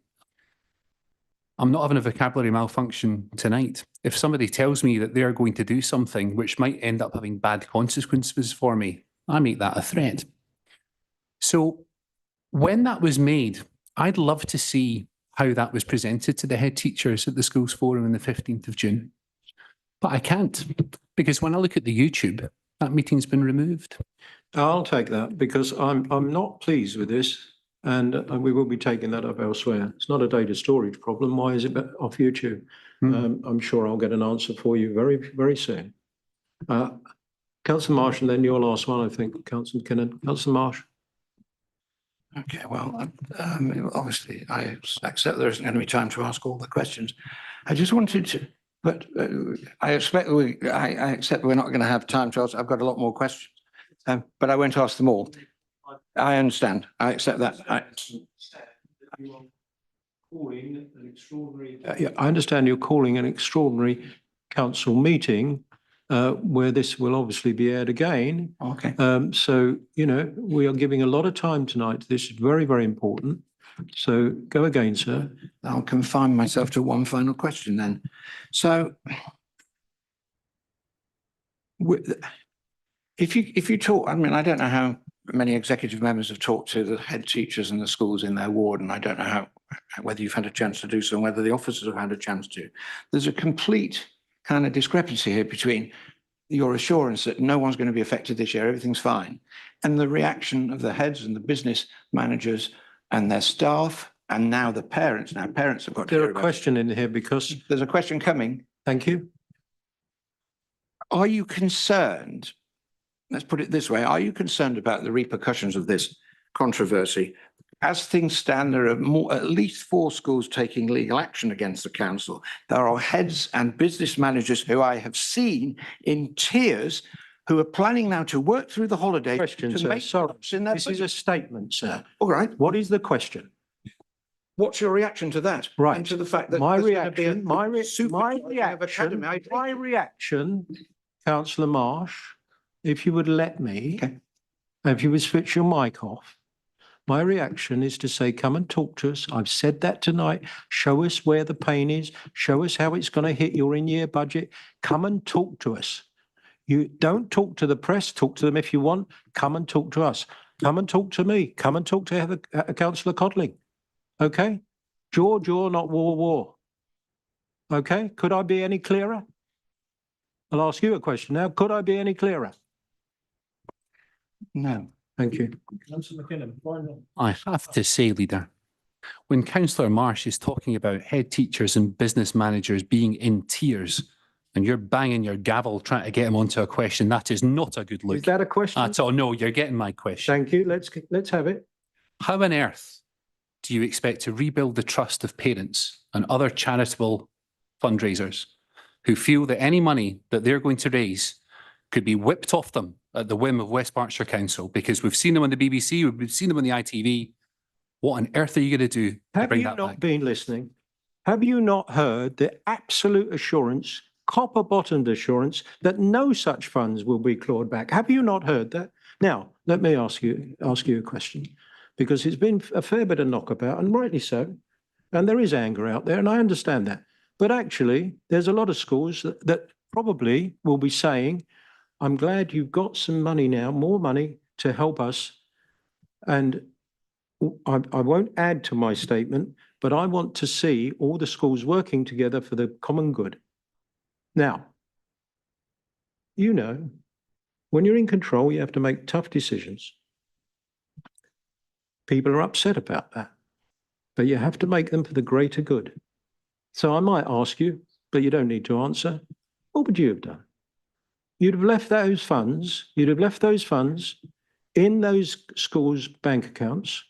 S1: I'm not having a vocabulary malfunction tonight. If somebody tells me that they're going to do something which might end up having bad consequences for me, I make that a threat. So when that was made, I'd love to see how that was presented to the head teachers at the Schools Forum on the 15th of June. But I can't, because when I look at the YouTube, that meeting's been removed.
S2: I'll take that because I'm not pleased with this, and we will be taking that up elsewhere. It's not a data storage problem. Why is it off YouTube? I'm sure I'll get an answer for you very, very soon. Councillor Marsh, and then your last one, I think, Councillor McKinnon. Councillor Marsh.
S5: Okay, well, obviously, I accept there isn't going to be time to ask all the questions. I just wanted to, but I accept we're not going to have time to ask. I've got a lot more questions, but I won't ask them all. I understand. I accept that.
S2: Yeah, I understand you're calling an extraordinary council meeting where this will obviously be aired again.
S5: Okay.
S2: So, you know, we are giving a lot of time tonight. This is very, very important. So go again, sir.
S5: I'll confine myself to one final question then. So If you talk, I mean, I don't know how many executive members have talked to the head teachers in the schools in their ward, and I don't know whether you've had a chance to do so and whether the officers have had a chance to. There's a complete kind of discrepancy here between your assurance that no one's going to be affected this year, everything's fine, and the reaction of the heads and the business managers and their staff, and now the parents. Now, parents have got to
S2: There's
S5: hear
S2: a
S5: about it.
S2: question in here because,
S5: There's a question coming.
S2: thank you.
S5: Are you concerned? Let's put it this way. Are you concerned about the repercussions of this controversy? As things stand, there are at least 4 schools taking legal action against the council. There are heads and business managers who I have seen in tears who are planning now to work through the holidays
S2: Question,
S5: to
S2: sir.
S5: make
S2: Sorry.
S5: cuts in their
S2: This is a
S5: budget.
S2: statement, sir.
S5: All right.
S2: What is the question?
S5: What's your reaction to that?
S2: Right.
S5: And to the fact that
S2: My
S5: there's gonna be a
S2: reaction, my
S5: super of academy.
S2: reaction, councillor Marsh, if you would let me,
S5: Okay.
S2: if you would switch your mic off, my reaction is to say, come and talk to us. I've said that tonight. Show us where the pain is. Show us how it's going to hit your in-year budget. Come and talk to us. You don't talk to the press. Talk to them if you want. Come and talk to us. Come and talk to me. Come and talk to Councillor Codling. Okay? Jaw, not war. Okay? Could I be any clearer? I'll ask you a question now. Could I be any clearer?
S5: No.
S2: Thank you.
S1: I have to say, Leader, when Councillor Marsh is talking about head teachers and business managers being in tears and you're banging your gavel trying to get him onto a question, that is not a good
S2: Is
S1: look
S2: that a question?
S1: at all. No, you're getting my question.
S2: Thank you. Let's have it.
S1: How on earth do you expect to rebuild the trust of parents and other charitable fundraisers who feel that any money that they're going to raise could be whipped off them at the whim of West Berkshire Council? Because we've seen them on the BBC, we've seen them on the ITV. What on earth are you going to do to
S2: Have
S1: bring
S2: you
S1: that
S2: not
S1: back?
S2: been listening? Have you not heard the absolute assurance, copper-bottomed assurance, that no such funds will be clawed back? Have you not heard that? Now, let me ask you a question, because it's been a fair bit of knockabout, and rightly so, and there is anger out there, and I understand that. But actually, there's a lot of schools that probably will be saying, I'm glad you've got some money now, more money to help us. And I won't add to my statement, but I want to see all the schools working together for the common good. Now, you know, when you're in control, you have to make tough decisions. People are upset about that, but you have to make them for the greater good. So I might ask you, but you don't need to answer. What would you have done? You'd have left those funds in those schools' bank accounts,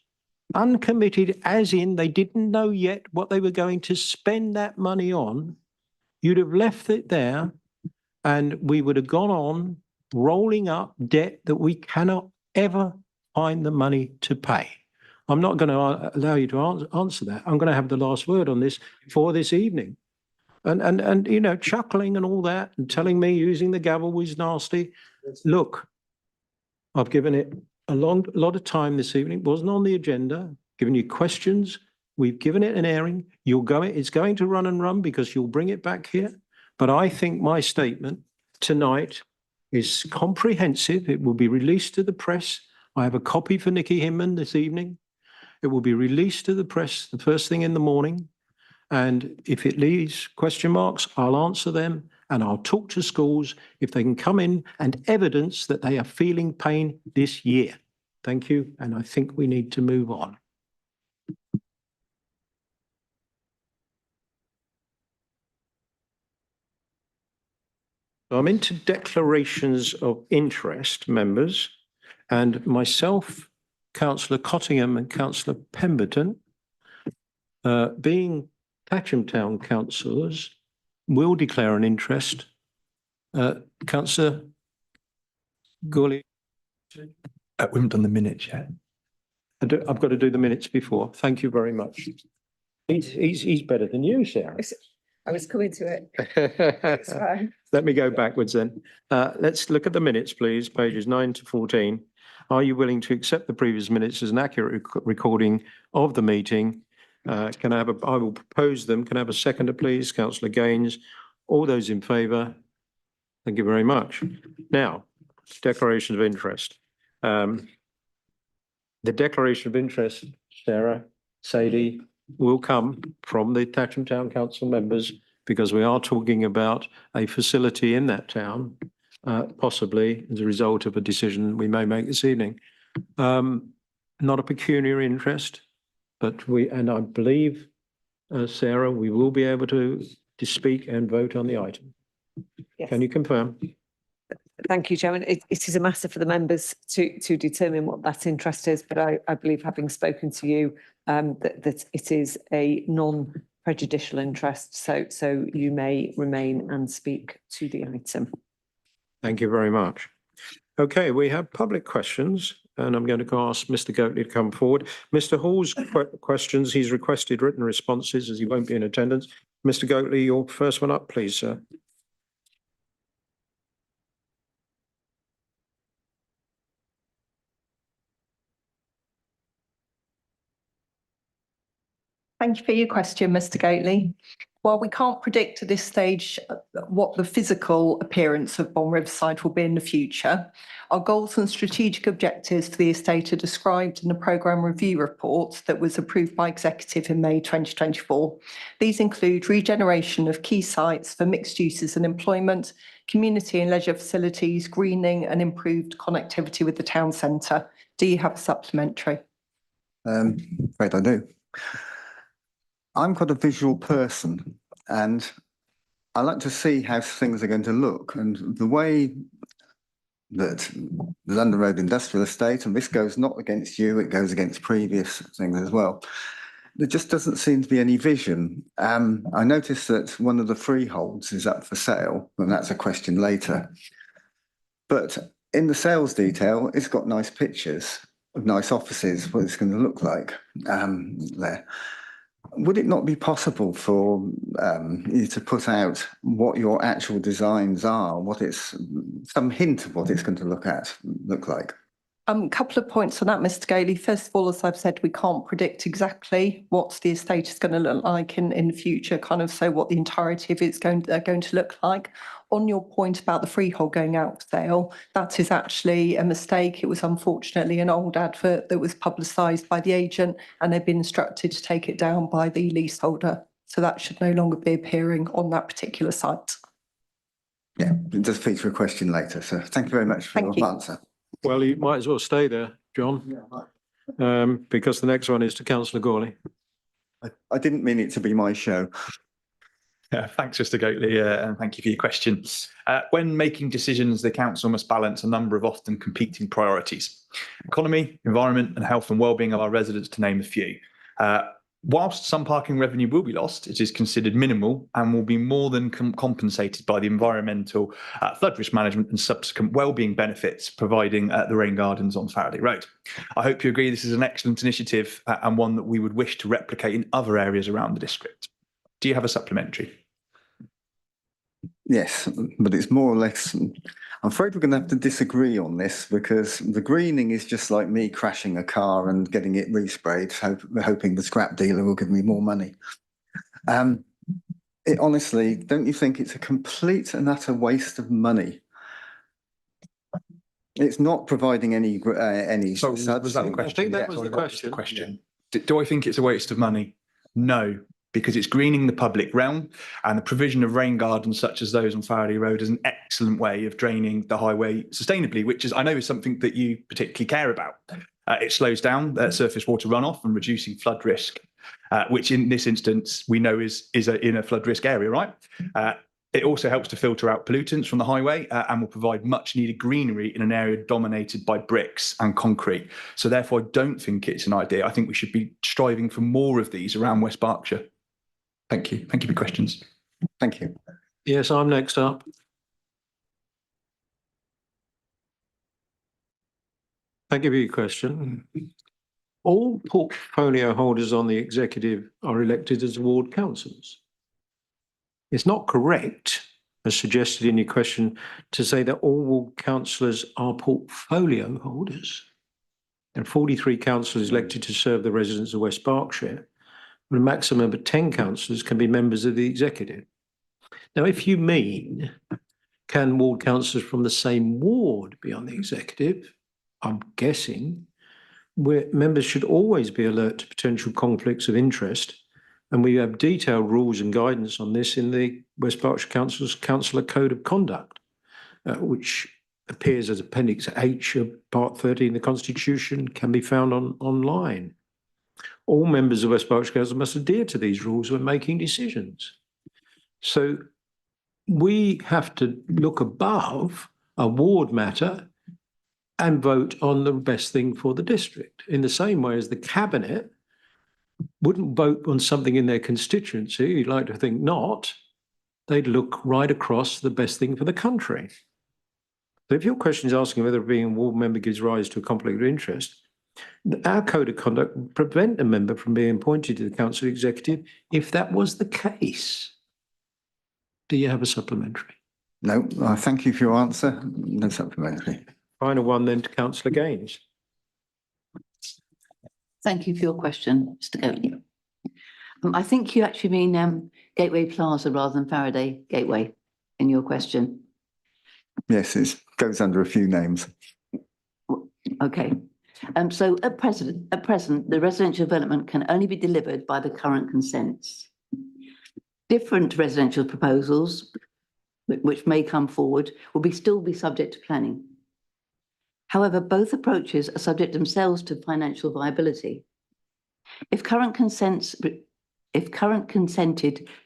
S2: uncommitted, as in they didn't know yet what they were going to spend that money on. You'd have left it there, and we would have gone on rolling up debt that we cannot ever find the money to pay. I'm not going to allow you to answer that. I'm going to have the last word on this for this evening. And you know, chuckling and all that and telling me using the gavel was nasty. Look, I've given it a lot of time this evening. It wasn't on the agenda. Given you questions. We've given it an airing. It's going to run and run because you'll bring it back here. But I think my statement tonight is comprehensive. It will be released to the press. I have a copy for Nikki Hinman this evening. It will be released to the press the first thing in the morning. And if it leaves question marks, I'll answer them and I'll talk to schools if they can come in and evidence that they are feeling pain this year. Thank you. And I think we need to move on. I'm into declarations of interest, members, and myself, Councillor Cottingham and Councillor Pemberton, being Thatcham Town councillors, will declare an interest. Councillor Gawley.
S7: We haven't done the minutes yet.
S2: I've got to do the minutes before. Thank you very much. He's better than you, Sarah.
S3: I was coming to it. It's fine.
S2: Let me go backwards then. Let's look at the minutes, please, pages 9 to 14. Are you willing to accept the previous minutes as an accurate recording of the meeting? I will propose them. Can I have a seconder, please? Councillor Gaines. All those in favour? Thank you very much. Now, declaration of interest. The declaration of interest, Sarah, Sadie, will come from the Thatcham Town Council members because we are talking about a facility in that town, possibly as a result of a decision we may make this evening. Not a pecuniary interest, but and I believe, Sarah, we will be able to speak and vote on the item.
S8: Yes.
S2: Can you confirm?
S8: Thank you, Chairman. It is a matter for the members to determine what that interest is, but I believe, having spoken to you, that it is a non-prejudicial interest. So you may remain and speak to the item.
S2: Thank you very much. Okay, we have public questions, and I'm going to ask Mr. Goatley to come forward. Mr. Hall's questions, he's requested written responses as he won't be in attendance. Mr. Goatley, your first one up, please, sir.
S9: Thank you for your question, Mr. Gately. While we can't predict at this stage what the physical appearance of Bond Riverside will be in the future, our goals and strategic objectives for the estate are described in the programme review report that was approved by Executive in May 2024. These include regeneration of key sites for mixed uses and employment, community and leisure facilities, greening and improved connectivity with the town centre. Do you have a supplementary?
S10: Afraid I do. I'm quite a visual person and I like to see how things are going to look, and the way that the London Road Industrial Estate, and this goes not against you, it goes against previous things as well. There just doesn't seem to be any vision. I noticed that one of the freeholds is up for sale, and that's a question later. But in the sales detail, it's got nice pictures of nice offices, what it's going to look like there. Would it not be possible for you to put out what your actual designs are, some hint of what it's going to look like?
S9: A couple of points on that, Mr. Gately. First of all, as I've said, we can't predict exactly what the estate is going to look like in the future, kind of say what the entirety of it's going to look like. On your point about the freehold going out for sale, that is actually a mistake. It was unfortunately an old advert that was publicised by the agent, and they've been instructed to take it down by the leaseholder. So that should no longer be appearing on that particular site.
S10: Yeah, it does feature a question later. So thank you very much for your answer.
S2: Well, you might as well stay there, John, because the next one is to Councillor Gawley.
S10: I didn't mean it to be my show.
S7: Thanks, Mr. Goatley, and thank you for your question. When making decisions, the council must balance a number of often competing priorities: economy, environment, and health and well-being of our residents, to name a few. Whilst some parking revenue will be lost, it is considered minimal and will be more than compensated by the environmental, flood risk management and subsequent wellbeing benefits providing the rain gardens on Faraday Road. I hope you agree this is an excellent initiative and one that we would wish to replicate in other areas around the district. Do you have a supplementary?
S10: Yes, but it's more or less, I'm afraid we're going to have to disagree on this, because the greening is just like me crashing a car and getting it resprayed, hoping the scrap dealer will give me more money. Honestly, don't you think it's a complete and utter waste of money? It's not providing any.
S7: So was that the question?
S2: I think that was the
S7: question. Do I think it's a waste of money? No, because it's greening the public realm, and the provision of rain gardens such as those on Faraday Road is an excellent way of draining the highway sustainably, which is, I know, is something that you particularly care about. It slows down surface water runoff and reducing flood risk, which in this instance we know is in a flood risk area, right? It also helps to filter out pollutants from the highway and will provide much needed greenery in an area dominated by bricks and concrete. So therefore, I don't think it's an idea. I think we should be striving for more of these around West Berkshire. Thank you. Thank you for your questions.
S10: Thank you.
S2: Yes, I'm next up. Thank you for your question. All portfolio holders on the executive are elected as ward councillors. It's not correct, as suggested in your question, to say that all ward councillors are portfolio holders. There are 43 councillors elected to serve the residents of West Berkshire, but a maximum of 10 councillors can be members of the executive. Now, if you mean Can ward councillors from the same ward be on the executive? I'm guessing. Where members should always be alert to potential conflicts of interest. And we have detailed rules and guidance on this in the West Berkshire Council's Councillor Code of Conduct, which appears as Appendix H of Part 30 in the Constitution, can be found online. All members of West Berkshire Council must adhere to these rules when making decisions. So we have to look above a ward matter and vote on the best thing for the district, in the same way as the Cabinet wouldn't vote on something in their constituency. You'd like to think not. They'd look right across the best thing for the country. So if your question is asking whether being a ward member gives rise to a conflict of interest, our code of conduct would prevent a member from being appointed to the council executive if that was the case. Do you have a supplementary?
S10: No, thank you for your answer. No supplementary.
S2: Final one then to Councillor Gaines.
S11: Thank you for your question, Mr. Goatley. I think you actually mean Gateway Plaza rather than Faraday Gateway in your question.
S10: Yes, it goes under a few names.
S11: Okay. So at present, the residential development can only be delivered by the current consents. Different residential proposals, which may come forward, will still be subject to planning. However, both approaches are subject themselves to financial viability. If current consented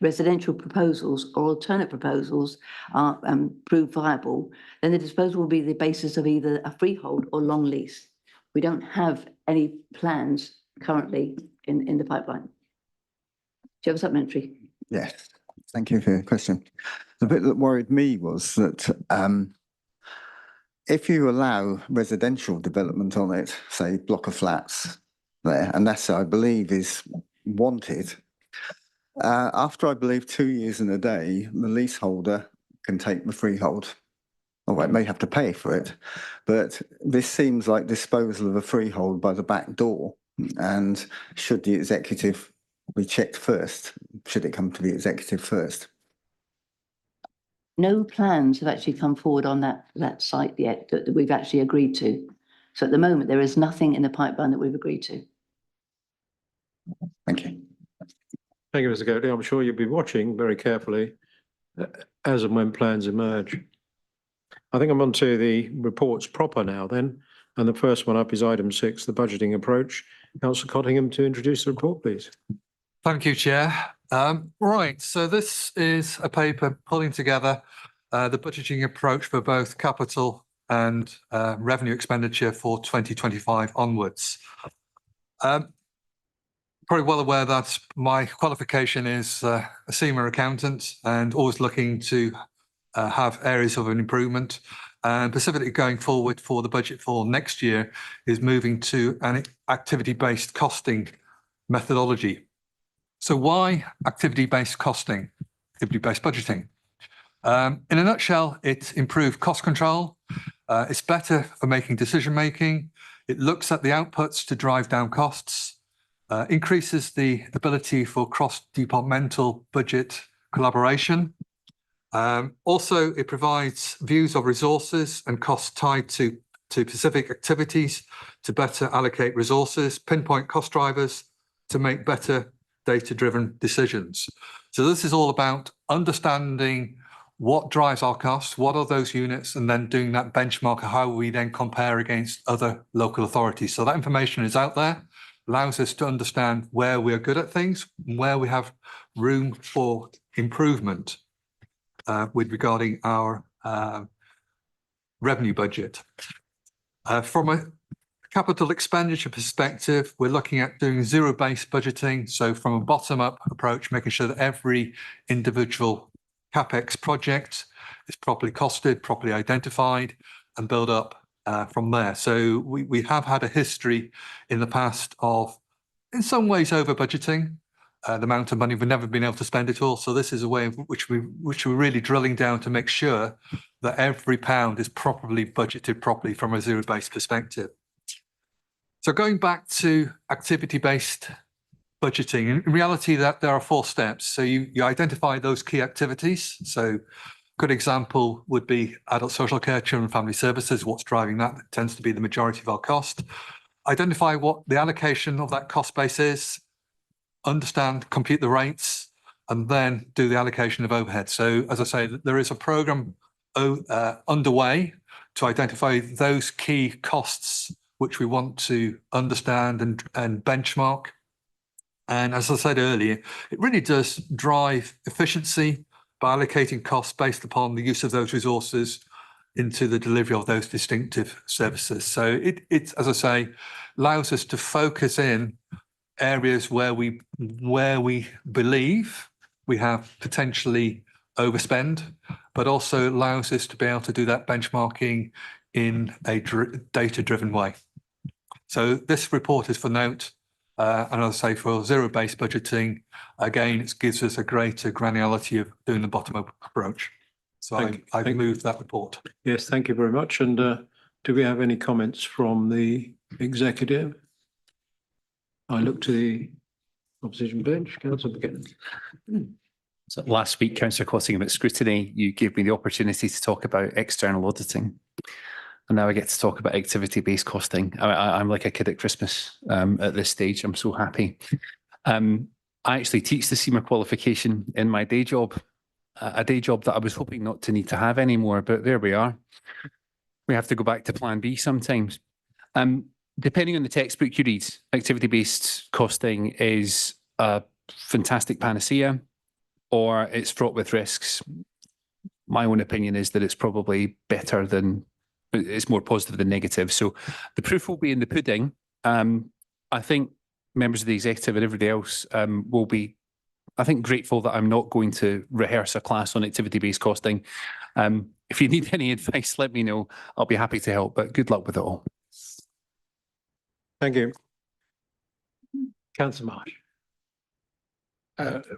S11: residential proposals or alternate proposals are proved viable, then the disposal will be the basis of either a freehold or long lease. We don't have any plans currently in the pipeline. Do you have a supplementary?
S10: Yes, thank you for your question. The bit that worried me was that if you allow residential development on it, say block of flats there, and that's, I believe, is wanted, after, I believe, 2 years and a day, the leaseholder can take the freehold. Oh, it may have to pay for it, but this seems like disposal of a freehold by the back door. And should the executive be checked first? Should it come to the executive first?
S11: No plans have actually come forward on that site yet that we've actually agreed to. So at the moment, there is nothing in the pipeline that we've agreed to.
S10: Thank you.
S2: Thank you, Mr. Goatley. I'm sure you'll be watching very carefully as and when plans emerge. I think I'm on to the reports proper now then. And the first one up is item 6, the budgeting approach. Councillor Cottingham to introduce the report, please.
S12: Thank you, Chair. Right, so this is a paper pulling together the budgeting approach for both capital and revenue expenditure for 2025 onwards. Probably well aware that my qualification is a senior accountant and always looking to have areas of an improvement. And specifically going forward for the budget for next year is moving to an activity-based costing methodology. So why activity-based costing, activity-based budgeting? In a nutshell, it's improved cost control. It's better for making decision-making. It looks at the outputs to drive down costs, increases the ability for cross-departmental budget collaboration. Also, it provides views of resources and costs tied to specific activities to better allocate resources, pinpoint cost drivers to make better data-driven decisions. So this is all about understanding what drives our costs, what are those units, and then doing that benchmark of how we then compare against other local authorities. So that information is out there, allows us to understand where we're good at things, and where we have room for improvement with regarding our revenue budget. From a capital expenditure perspective, we're looking at doing zero-based budgeting. So from a bottom-up approach, making sure that every individual CapEx project is properly costed, properly identified, and build up from there. So we have had a history in the past of, in some ways, over budgeting. The amount of money, we've never been able to spend it all. So this is a way in which we're really drilling down to make sure that every pound is properly budgeted properly from a zero-based perspective. So going back to activity-based budgeting, in reality that there are 4 steps. So you identify those key activities. So good example would be adult social care, children and family services. What's driving that? That tends to be the majority of our cost. Identify what the allocation of that cost base is, understand, compute the rates, and then do the allocation of overhead. So as I say, there is a programme underway to identify those key costs which we want to understand and benchmark. And as I said earlier, it really does drive efficiency by allocating costs based upon the use of those resources into the delivery of those distinctive services. So it, as I say, allows us to focus in areas where we believe we have potentially overspend, but also allows us to be able to do that benchmarking in a data-driven way. So this report is for note. And as I say, for zero-based budgeting, again, it gives us a greater granularity of doing the bottom-up approach. So I've moved that report.
S2: Yes, thank you very much. And do we have any comments from the executive? I look to the opposition bench. Councillor Buchanan.
S1: So last week, Councillor Cottingham, at scrutiny, you gave me the opportunity to talk about external auditing. And now I get to talk about activity-based costing. I'm like a kid at Christmas at this stage. I'm so happy. I actually teach the CIMA qualification in my day job, a day job that I was hoping not to need to have anymore, but there we are. We have to go back to plan B sometimes. Depending on the textbook you read, activity-based costing is a fantastic panacea, or it's fraught with risks. My own opinion is that it's probably better than, it's more positive than negative. So the proof will be in the pudding. I think members of the executive and everybody else will be, I think, grateful that I'm not going to rehearse a class on activity-based costing. If you need any advice, let me know. I'll be happy to help, but good luck with it all.
S2: Thank you. Councillor Marsh.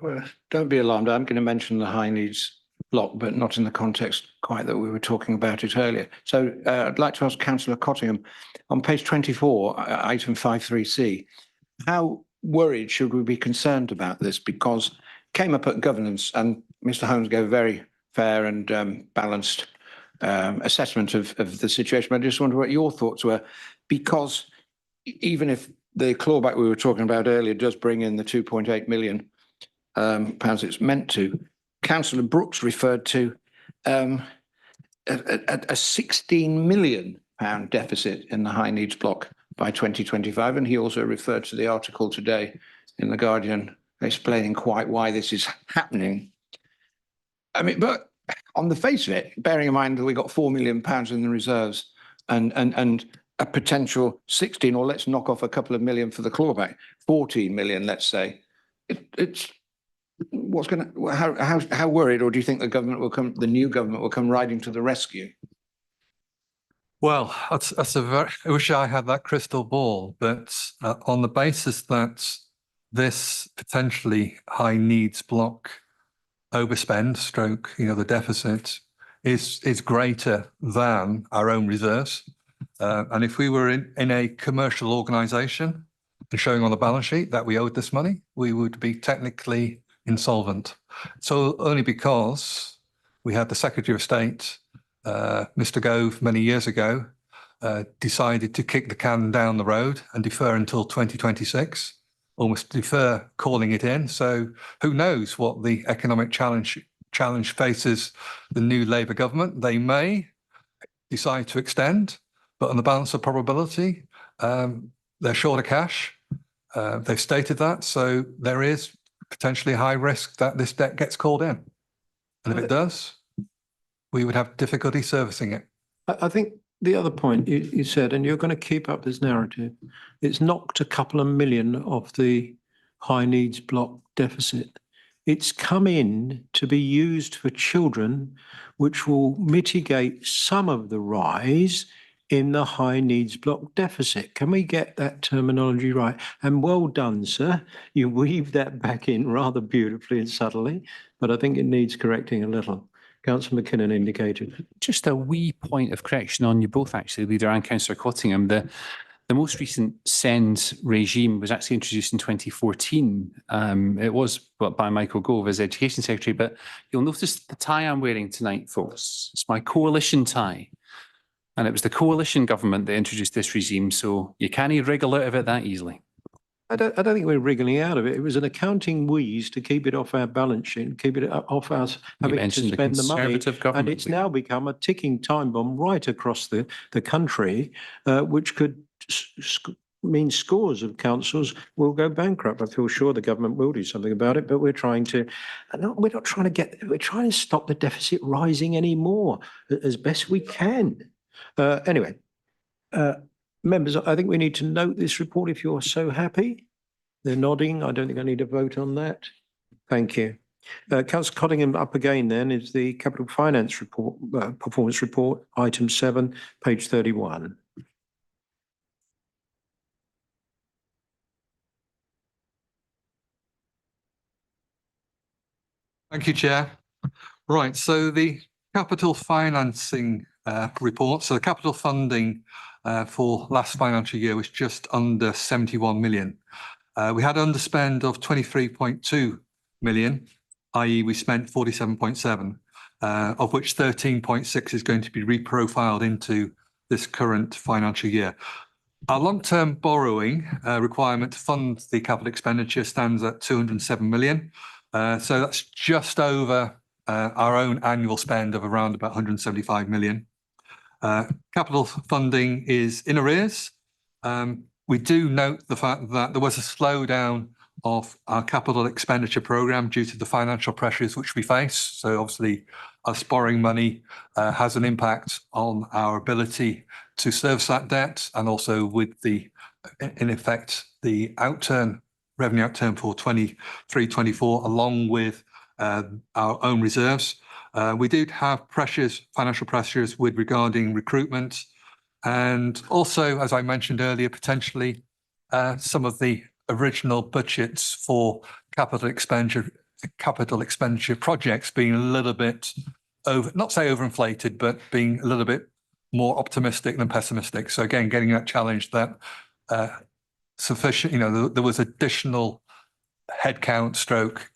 S5: Well, don't be alarmed. I'm going to mention the high needs block, but not in the context quite that we were talking about it earlier. So I'd like to ask Councillor Cottingham, on page 24, item 53C, how worried should we be concerned about this? Because it came up at governance and Mr. Holmes gave a very fair and balanced assessment of the situation. But I just wonder what your thoughts were, because even if the clawback we were talking about earlier does bring in the 2.8 million pounds it's meant to, Councillor Brooks referred to a 16 million pound deficit in the high needs block by 2025. And he also referred to the article today in The Guardian explaining quite why this is happening. I mean, but on the face of it, bearing in mind that we got 4 million pounds in the reserves and a potential 16, or let's knock off a couple of million for the clawback, 14 million, let's say, it's what's going to, how worried, or do you think the government will come, the new government will come riding to the rescue?
S12: Well, that's a very, I wish I had that crystal ball, but on the basis that this potentially high needs block overspend stroke, the deficit is greater than our own reserves. And if we were in a commercial organisation and showing on the balance sheet that we owed this money, we would be technically insolvent. So only because we had the Secretary of State, Mr. Gove, many years ago, decided to kick the can down the road and defer until 2026, almost defer calling it in. So who knows what the economic challenge faces the new Labour government. They may decide to extend, but on the balance of probability, they're short of cash. They've stated that. So there is potentially high risk that this debt gets called in. And if it does, we would have difficulty servicing it.
S2: I think the other point you said, and you're going to keep up this narrative, it's knocked a couple of million off the high needs block deficit. It's come in to be used for children, which will mitigate some of the rise in the high needs block deficit. Can we get that terminology right? And well done, sir. You weave that back in rather beautifully and subtly, but I think it needs correcting a little. Councillor McKinnon indicated.
S1: Just a wee point of correction on you both, actually, Leader and Councillor Cottingham. The most recent SEND regime was actually introduced in 2014. It was by Michael Gove as Education Secretary, but you'll notice the tie I'm wearing tonight, folks. It's my coalition tie. And it was the coalition government that introduced this regime, so you can't wriggle out of it that easily.
S2: I don't think we're wriggling out of it. It was an accounting wheeze to keep it off our balance sheet, and keep it off us having to
S1: mentioned the
S2: spend the money.
S1: Conservative government,
S2: And it's
S1: please.
S2: now become a ticking time bomb right across the country, which could mean scores of councils will go bankrupt. I feel sure the government will do something about it, but we're trying to, we're trying to stop the deficit rising anymore as best we can. Anyway, members, I think we need to note this report if you're so happy. They're nodding. I don't think I need to vote on that. Thank you. Councillor Cottingham, up again then is the Capital Finance Report, Performance Report, item 7, page 31.
S12: Thank you, Chair. Right, so the capital financing report, so the capital funding for last financial year was just under 71 million. We had underspend of 23.2 million, i.e. we spent 47.7, of which 13.6 is going to be reprofiled into this current financial year. Our long-term borrowing requirement to fund the capital expenditure stands at 207 million. So that's just over our own annual spend of around about 175 million. Capital funding is in arrears. We do note the fact that there was a slowdown of our capital expenditure programme due to the financial pressures which we face. So obviously us borrowing money has an impact on our ability to service that debt, and also with the, in effect, the revenue outturn for 23-24, along with our own reserves. We did have financial pressures with regarding recruitment, and also, as I mentioned earlier, potentially some of the original budgets for capital expenditure projects being a little bit not say overinflated, but being a little bit more optimistic than pessimistic. So again, getting that challenge that sufficient, there was additional headcount stroke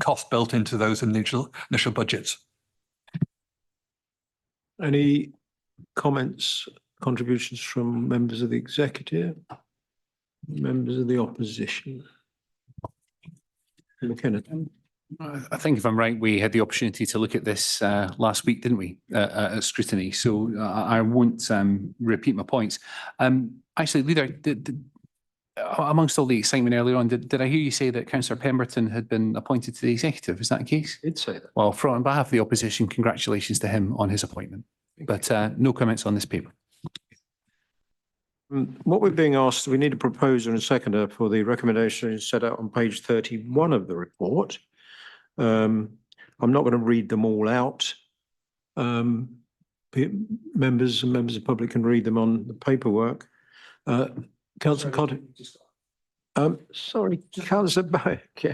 S12: cost built into those initial budgets.
S2: Any comments, contributions from members of the executive, members of the opposition? McKenna.
S1: I think if I'm right, we had the opportunity to look at this last week, didn't we, at scrutiny? So I won't repeat my points. Actually, Leader, amongst all the excitement earlier on, did I hear you say that Councillor Pemberton had been appointed to the executive? Is that the case?
S2: I did say that.
S1: Well, on behalf of the opposition, congratulations to him on his appointment. But no comments on this paper.
S2: What we're being asked, we need a proposer and seconder for the recommendation set out on page 31 of the report. I'm not going to read them all out. Members and members of the public can read them on the paperwork. Councillor Cotting. Sorry, Councillor Back. Yeah.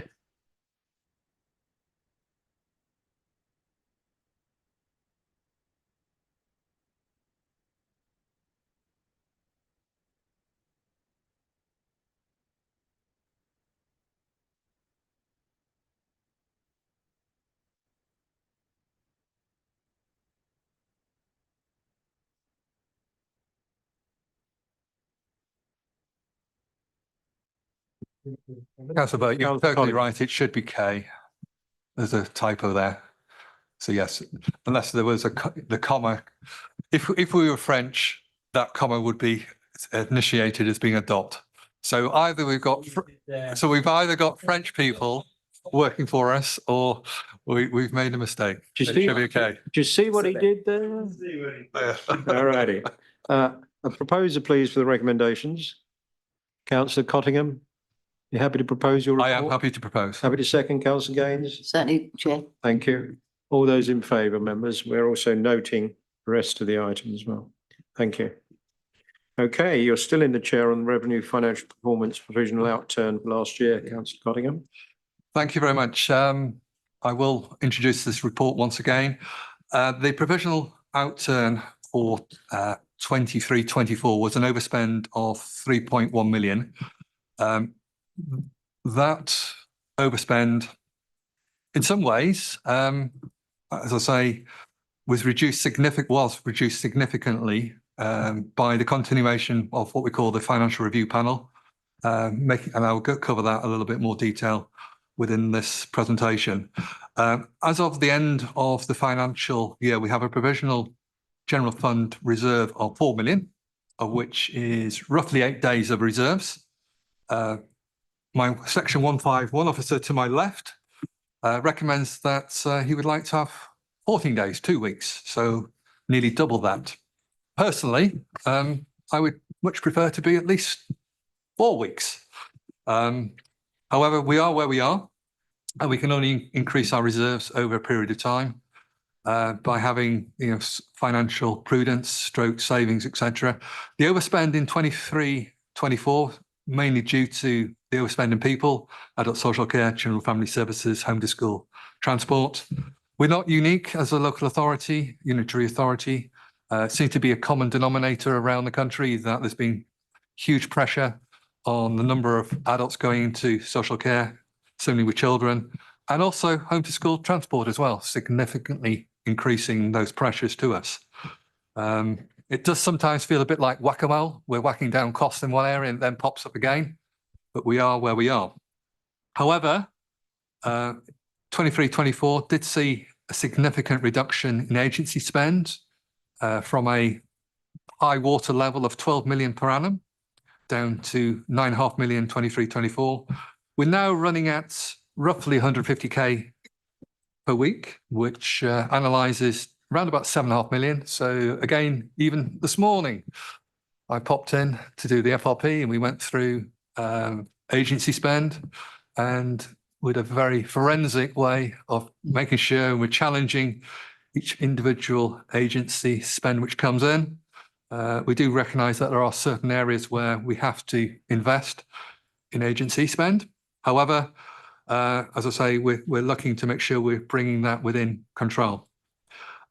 S12: Councillor Burke, you're totally right. It should be K. There's a typo there. So yes, unless there was the comma. If we were French, that comma would be initiated as being a dot. So either we've either got French people working for us, or we've made a mistake. It should be okay.
S2: Do you see what he did there? All righty. A proposer, please, for the recommendations. Councillor Cottingham, you happy to propose your report?
S12: I am happy to propose.
S2: Happy to second, Councillor Gaines?
S11: Certainly, Chair.
S2: Thank you. All those in favour, members? We're also noting the rest of the item as well. Thank you. Okay, you're still in the chair on revenue financial performance provisional outturn for last year, Councillor Cottingham.
S12: Thank you very much. I will introduce this report once again. The provisional outturn for 23-24 was an overspend of 3.1 million. That overspend, in some ways, as I say, was reduced significantly by the continuation of what we call the financial review panel. And I'll cover that a little bit more detail within this presentation. As of the end of the financial year, we have a provisional general fund reserve of 4 million, of which is roughly 8 days of reserves. My section 151 officer to my left recommends that he would like to have 14 days, 2 weeks, so nearly double that. Personally, I would much prefer to be at least 4 weeks. However, we are where we are, and we can only increase our reserves over a period of time by having, financial prudence, stroke savings, etc. The overspend in 23-24, mainly due to the overspend in people, adult social care, general family services, home to school, transport. We're not unique as a local authority, unitary authority. Seems to be a common denominator around the country that there's been huge pressure on the number of adults going into social care, certainly with children, and also home to school transport as well, significantly increasing those pressures to us. It does sometimes feel a bit like whack-a-mole. We're whacking down costs in one area and then pops up again, but we are where we are. However, 23-24 did see a significant reduction in agency spend from a high water level of 12 million per annum down to 9.5 million 23-24. We're now running at roughly 150k per week, which analyzes around about 7.5 million. So again, even this morning, I popped in to do the FRP and we went through agency spend, and with a very forensic way of making sure we're challenging each individual agency spend which comes in. We do recognise that there are certain areas where we have to invest in agency spend. However, as I say, we're looking to make sure we're bringing that within control.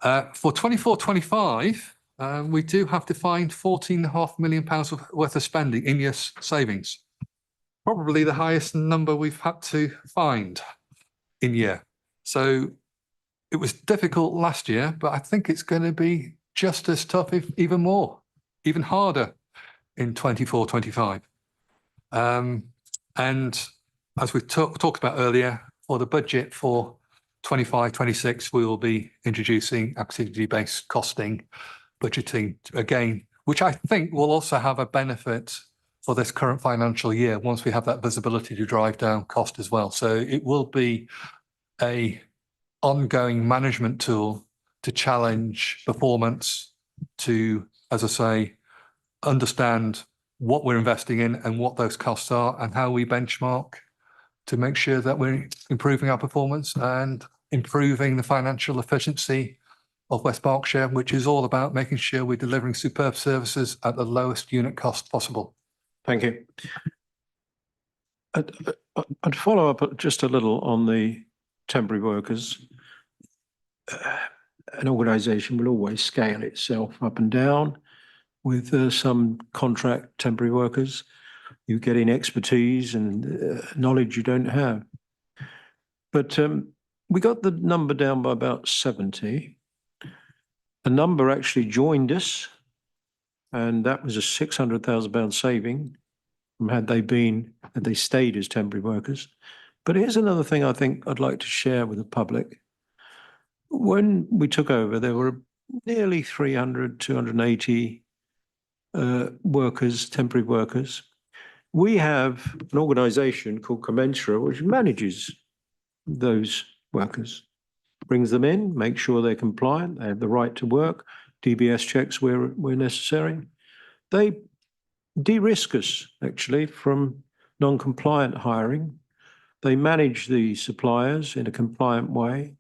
S12: For 24-25, we do have to find £14.5 million worth of spending in year savings. Probably the highest number we've had to find in year. So it was difficult last year, but I think it's going to be just as tough, if even more, even harder in 24-25. And as we talked about earlier, for the budget for 25-26, we will be introducing activity-based costing, budgeting again, which I think will also have a benefit for this current financial year once we have that visibility to drive down cost as well. So it will be a ongoing management tool to challenge performance, to, as I say, understand what we're investing in and what those costs are and how we benchmark to make sure that we're improving our performance and improving the financial efficiency of West Berkshire, which is all about making sure we're delivering superb services at the lowest unit cost possible.
S2: Thank you. I'd follow up just a little on the temporary workers. An organisation will always scale itself up and down with some contract temporary workers. You get in expertise and knowledge you don't have. But we got the number down by about 70. A number actually joined us, and that was a £600,000 saving from had they stayed as temporary workers. But here's another thing I think I'd like to share with the public. When we took over, there were nearly 300, 280 workers, temporary workers. We have an organisation called Commensurate, which manages those workers, brings them in, makes sure they're compliant, they have the right to work, DBS checks where necessary. They de-risk us, actually, from non-compliant hiring. They manage the suppliers in a compliant way.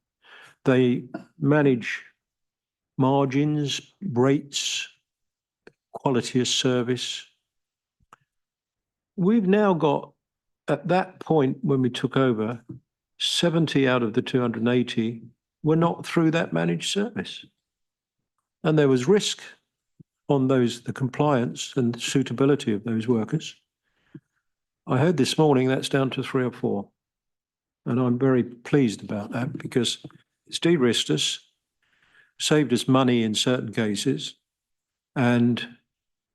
S2: They manage margins, rates, quality of service. We've now got, at that point when we took over, 70 out of the 280 were not through that managed service. And there was risk on the compliance and suitability of those workers. I heard this morning that's down to 3 or 4. And I'm very pleased about that because it's de-risked us, saved us money in certain cases, and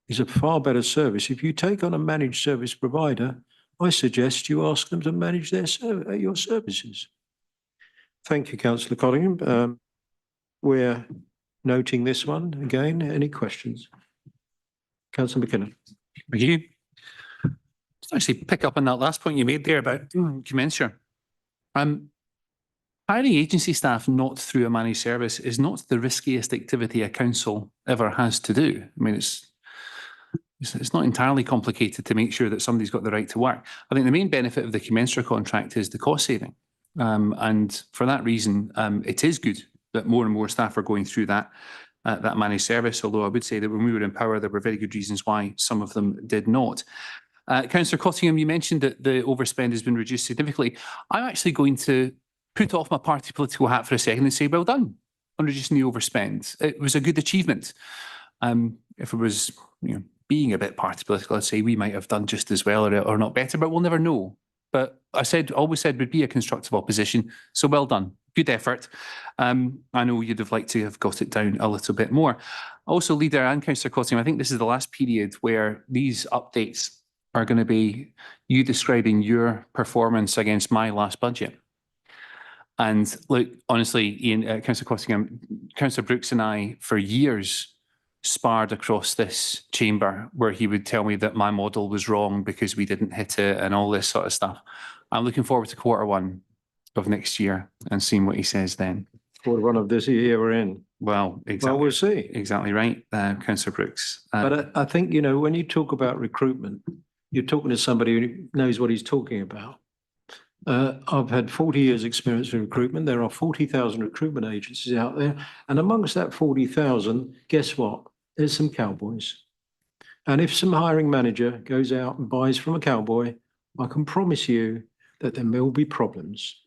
S2: is a far better service. If you take on a managed service provider, I suggest you ask them to manage your services. Thank you, Councillor Cottingham. We're noting this one again. Any questions? Councillor McKinnon.
S1: Thank you. Just actually pick up on that last point you made there about commensurate. Hiring agency staff not through a managed service is not the riskiest activity a council ever has to do. I mean, it's not entirely complicated to make sure that somebody's got the right to work. I think the main benefit of the commensurate contract is the cost saving. And for that reason, it is good that more and more staff are going through that managed service, although I would say that when we were in power, there were very good reasons why some of them did not. Councillor Cottingham, you mentioned that the overspend has been reduced significantly. I'm actually going to put off my party political hat for a second and say, well done on reducing the overspend. It was a good achievement. If it was, being a bit party political, I'd say we might have done just as well or not better, but we'll never know. But I always said would be a constructive opposition. So well done. Good effort. I know you'd have liked to have got it down a little bit more. Also, Leader and Councillor Cottingham, I think this is the last period where these updates are going to be you describing your performance against my last budget. And look, honestly, Ian, Councillor Cottingham, Councillor Brooks and I, for years, sparred across this chamber where he would tell me that my model was wrong because we didn't hit it and all this sort of stuff. I'm looking forward to Q1 of next year and seeing what he says then.
S2: Q1 of this year we're in.
S1: Well, exactly.
S2: Well, we'll see.
S1: Exactly right, Councillor Brooks.
S2: But I think, when you talk about recruitment, you're talking to somebody who knows what he's talking about. I've had 40 years experience in recruitment. There are 40,000 recruitment agencies out there. And amongst that 40,000, guess what? There's some cowboys. And if some hiring manager goes out and buys from a cowboy, I can promise you that there will be problems.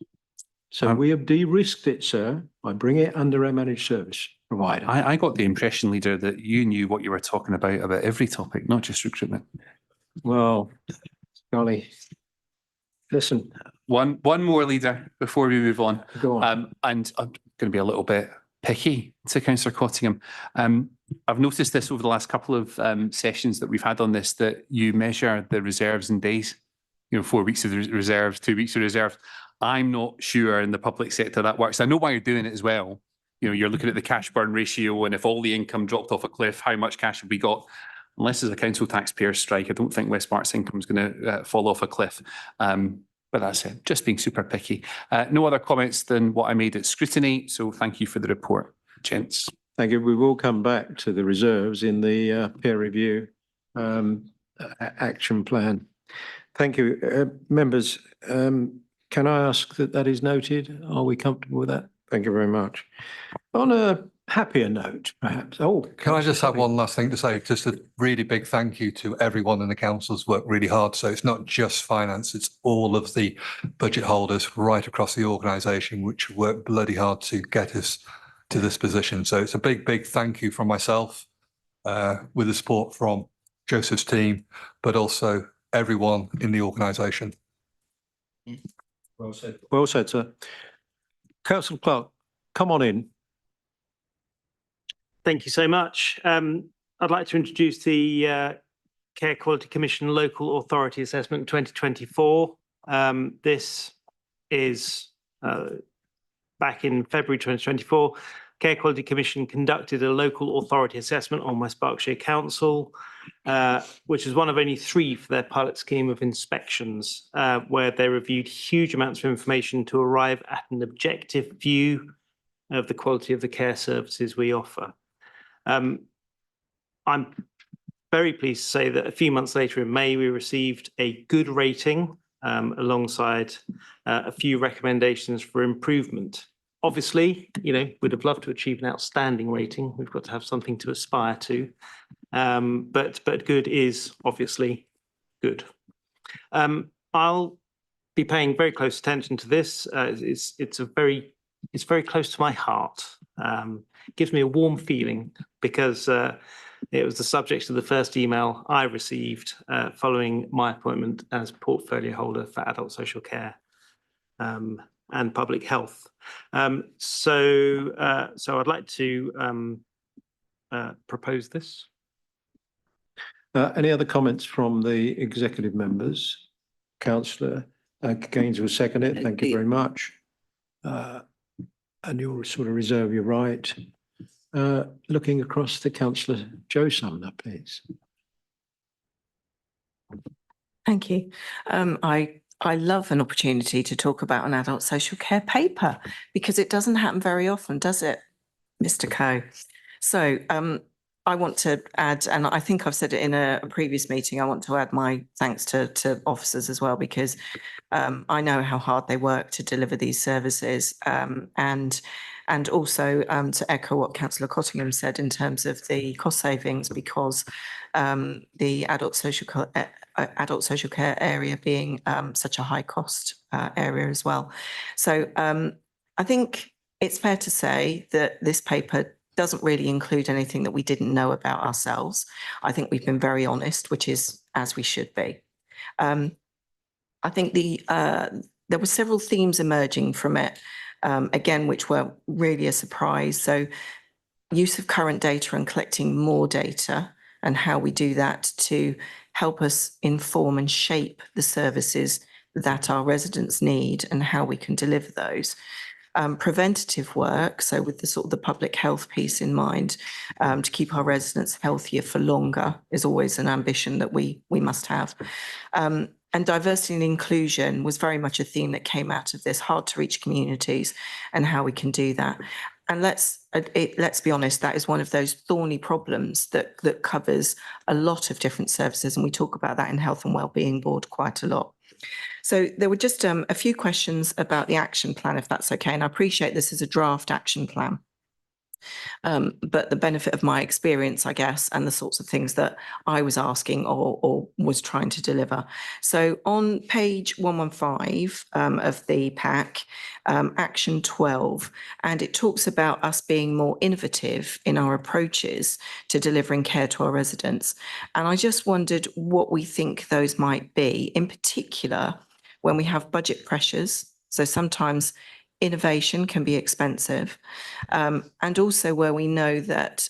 S2: So we have de-risked it, sir, by bringing it under a managed service provider.
S1: I got the impression, Leader, that you knew what you were talking about every topic, not just recruitment.
S2: Well, golly, listen.
S1: One more, Leader, before we move on.
S2: Go on.
S1: And I'm going to be a little bit picky to Councillor Cottingham. I've noticed this over the last couple of sessions that we've had on this, that you measure the reserves in days. 4 weeks of reserves, 2 weeks of reserves. I'm not sure in the public sector that works. I know why you're doing it as well. You're looking at the cash burn ratio, and if all the income dropped off a cliff, how much cash have we got? Unless there's a council taxpayer strike, I don't think Westpark's income is going to fall off a cliff. But that's it, just being super picky. No other comments than what I made at scrutiny, so thank you for the report, gents.
S2: Thank you. We will come back to the reserves in the peer review action plan. Thank you. Members, can I ask that is noted? Are we comfortable with that? Thank you very much. On a happier note, perhaps. Oh,
S12: can I just have one last thing to say? Just a really big thank you to everyone in the council's worked really hard. So it's not just finance, it's all of the budget holders right across the organisation, which worked bloody hard to get us to this position. So it's a big thank you from myself, with the support from Joseph's team, but also everyone in the organisation.
S2: Well said. Well said, sir. Councillor Clark, come on in.
S13: Thank you so much. I'd like to introduce the Care Quality Commission Local Authority Assessment 2024. This is back in February 2024. Care Quality Commission conducted a local authority assessment on West Berkshire Council, which is one of only 3 for their pilot scheme of inspections, where they reviewed huge amounts of information to arrive at an objective view of the quality of the care services we offer. I'm very pleased to say that a few months later in May, we received a good rating alongside a few recommendations for improvement. Obviously, we'd have loved to achieve an outstanding rating. We've got to have something to aspire to. But good is obviously good. I'll be paying very close attention to this. It's very close to my heart. It gives me a warm feeling because It was the subject of the first email I received following my appointment as portfolio holder for adult social care and public health. So I'd like to propose this.
S2: Any other comments from the executive members? Councillor Gaines will second it. Thank you very much. And you'll sort of reserve your right. Looking across to Councillor Joe Sumner, please.
S14: Thank you. I love an opportunity to talk about an adult social care paper because it doesn't happen very often, does it, Mr. Coe? So I want to add, and I think I've said it in a previous meeting, I want to add my thanks to officers as well, because I know how hard they work to deliver these services, and also to echo what Councillor Cottingham said in terms of the cost savings, because the adult social care area being such a high cost area as well. So I think it's fair to say that this paper doesn't really include anything that we didn't know about ourselves. I think we've been very honest, which is as we should be. I think there were several themes emerging from it, again, which were really a surprise. So use of current data and collecting more data, and how we do that to help us inform and shape the services that our residents need and how we can deliver those. Preventative work, so with the sort of the public health piece in mind, to keep our residents healthier for longer is always an ambition that we must have. And diversity and inclusion was very much a theme that came out of this, hard to reach communities and how we can do that. And let's be honest, that is one of those thorny problems that covers a lot of different services, and we talk about that in Health and Wellbeing Board quite a lot. So there were just a few questions about the action plan, if that's okay, and I appreciate this is a draft action plan. But the benefit of my experience, I guess, and the sorts of things that I was asking or was trying to deliver. So on page 115 of the pack, action 12, and it talks about us being more innovative in our approaches to delivering care to our residents. And I just wondered what we think those might be, in particular, when we have budget pressures. So sometimes innovation can be expensive, and also where we know that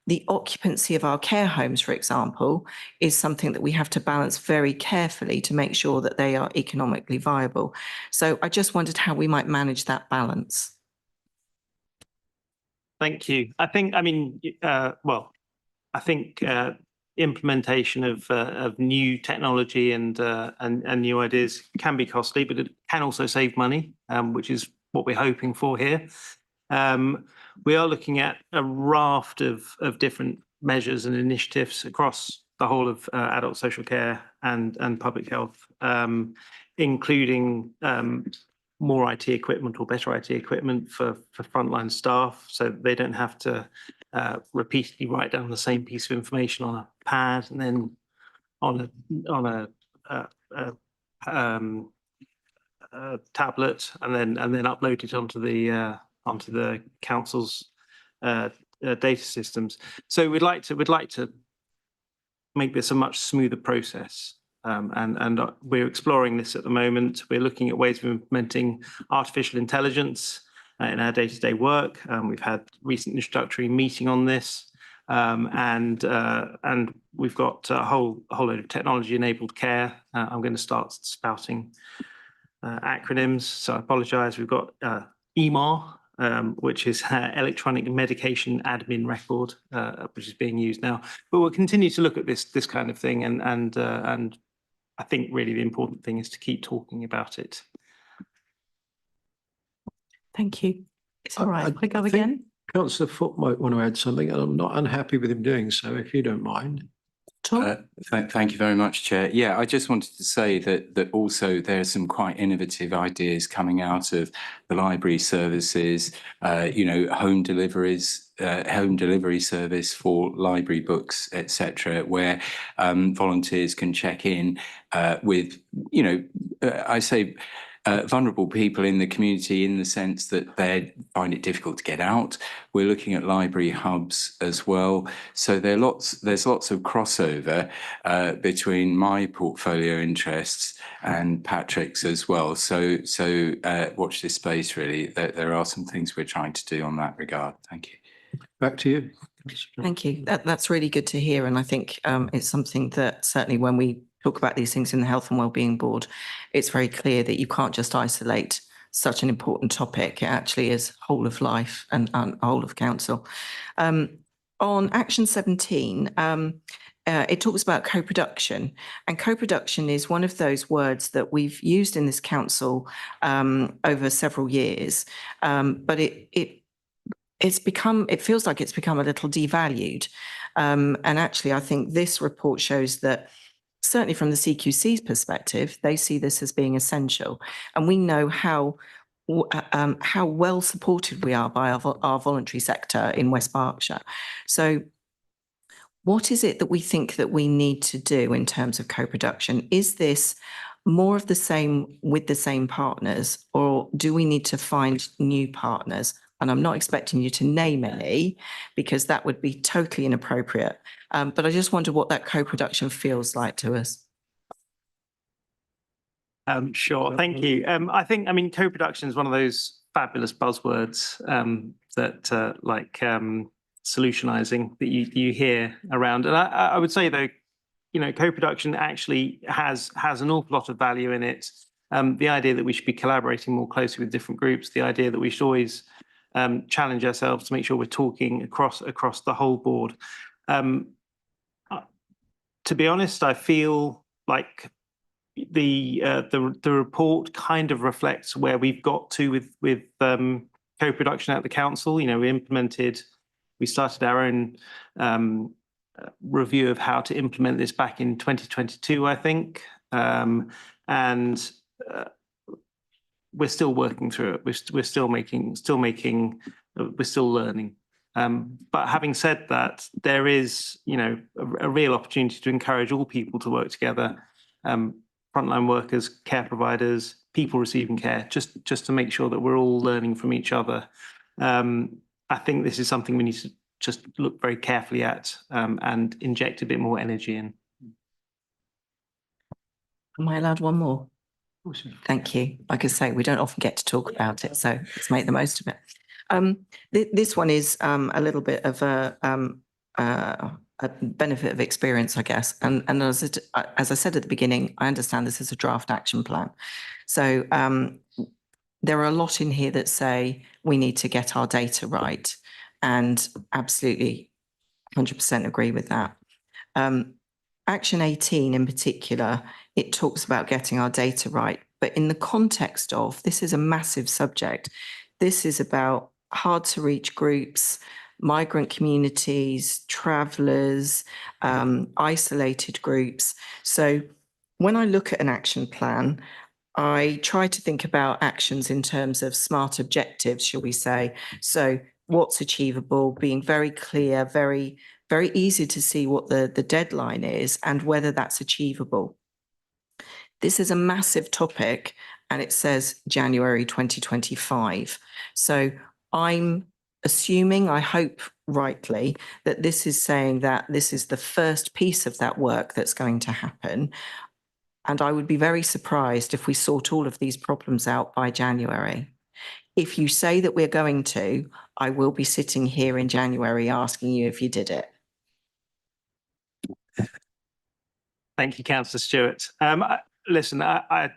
S14: the occupancy of our care homes, for example, is something that we have to balance very carefully to make sure that they are economically viable. So I just wondered how we might manage that balance.
S13: Thank you. I think implementation of new technology and new ideas can be costly, but it can also save money, which is what we're hoping for here. We are looking at a raft of different measures and initiatives across the whole of adult social care and public health, including more IT equipment or better IT equipment for frontline staff, so they don't have to repeatedly write down the same piece of information on a pad and then on a tablet and then upload it onto the council's data systems. So we'd like to make this a much smoother process. And we're exploring this at the moment. We're looking at ways of implementing artificial intelligence in our day-to-day work. We've had recent introductory meeting on this, and we've got a whole load of technology-enabled care. I'm going to start spouting acronyms, so I apologise. We've got EMAR, which is electronic medication admin record, which is being used now. But we'll continue to look at this kind of thing, and I think really the important thing is to keep talking about it.
S14: Thank you. It's all right. I go again.
S2: Councillor Foote might want to add something, and I'm not unhappy with him doing so, if you don't mind.
S15: Thank you very much, Chair. Yeah, I just wanted to say that also there are some quite innovative ideas coming out of the library services, home delivery service for library books, etc., where volunteers can check in with, I say, vulnerable people in the community in the sense that they find it difficult to get out. We're looking at library hubs as well. So there's lots of crossover between my portfolio interests and Patrick's as well. So watch this space, really. There are some things we're trying to do on that regard. Thank you.
S2: Back to you.
S14: Thank you. That's really good to hear. And I think it's something that certainly when we talk about these things in the Health and Wellbeing Board, it's very clear that you can't just isolate such an important topic. It actually is whole of life and whole of council. On Action 17, it talks about co-production, and co-production is one of those words that we've used in this council over several years, but it feels like it's become a little devalued. And actually, I think this report shows that certainly from the CQC's perspective, they see this as being essential. And we know how well supported we are by our voluntary sector in West Berkshire. So what is it that we think that we need to do in terms of co-production? Is this more of the same with the same partners, or do we need to find new partners? And I'm not expecting you to name any, because that would be totally inappropriate. But I just wonder what that co-production feels like to us.
S13: Sure, thank you. I mean, co-production is one of those fabulous buzzwords that like solutionizing that you hear around. And I would say, though, co-production actually has an awful lot of value in it. The idea that we should be collaborating more closely with different groups, the idea that we should always challenge ourselves to make sure we're talking across the whole board. To be honest, I feel like the report kind of reflects where we've got to with co-production at the council. We started our own review of how to implement this back in 2022, I think, and we're still working through it. We're still learning. But having said that, there is, a real opportunity to encourage all people to work together, frontline workers, care providers, people receiving care, just to make sure that we're all learning from each other. I think this is something we need to just look very carefully at and inject a bit more energy in.
S14: Am I allowed one more? Thank you. Like I say, we don't often get to talk about it, so let's make the most of it. This one is a little bit of a benefit of experience, I guess. And as I said at the beginning, I understand this is a draft action plan. So there are a lot in here that say we need to get our data right, and absolutely 100% agree with that. Action 18 in particular, it talks about getting our data right, but in the context of, this is a massive subject. This is about hard to reach groups, migrant communities, travellers, isolated groups. So when I look at an action plan, I try to think about actions in terms of smart objectives, shall we say. So what's achievable, being very clear, very easy to see what the deadline is and whether that's achievable. This is a massive topic, and it says January 2025. So I'm assuming, I hope rightly, that this is saying that this is the first piece of that work that's going to happen. And I would be very surprised if we sort all of these problems out by January. If you say that we're going to, I will be sitting here in January asking you if you did it.
S13: Thank you, Councillor Stewart. Listen, I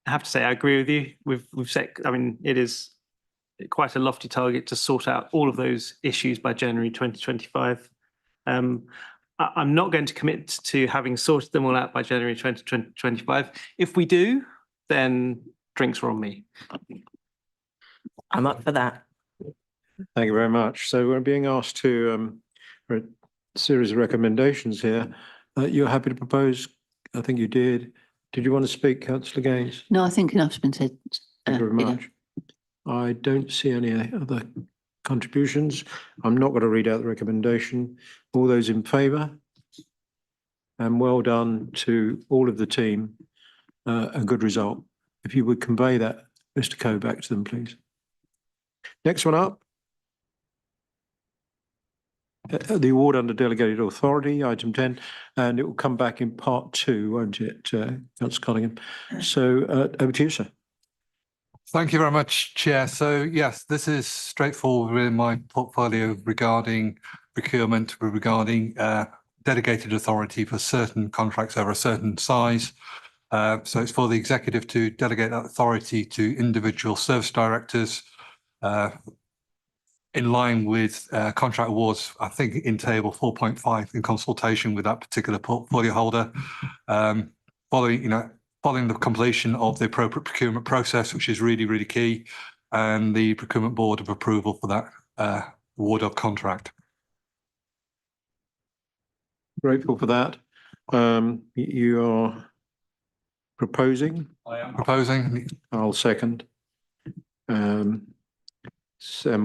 S13: have to say I agree with you. We've set, I mean, it is quite a lofty target to sort out all of those issues by January 2025. I'm not going to commit to having sorted them all out by January 2025. If we do, then drinks are on me.
S14: I'm up for that.
S2: Thank you very much. So we're being asked to for a series of recommendations here. You're happy to propose? I think you did. Did you want to speak, Councillor Gaines?
S11: No, I think enough's been said.
S2: Thank you very much. I don't see any other contributions. I'm not going to read out the recommendation. All those in favour? And well done to all of the team. A good result. if you would convey that, Mr. Coe, back to them, please. Next one up. The award under delegated authority, item 10, and it will come back in part 2, won't it, Councillor Collingham? So over to you, sir.
S12: Thank you very much, Chair. So yes, this is straightforward in my portfolio regarding procurement, regarding delegated authority for certain contracts over a certain size. So it's for the executive to delegate that authority to individual service directors in line with contract awards, I think in table 4.5 in consultation with that particular portfolio holder. Following the completion of the appropriate procurement process, which is really, really key, and the procurement board of approval for that award of contract.
S2: Grateful for that. You are proposing?
S12: I am proposing.
S2: I'll second. And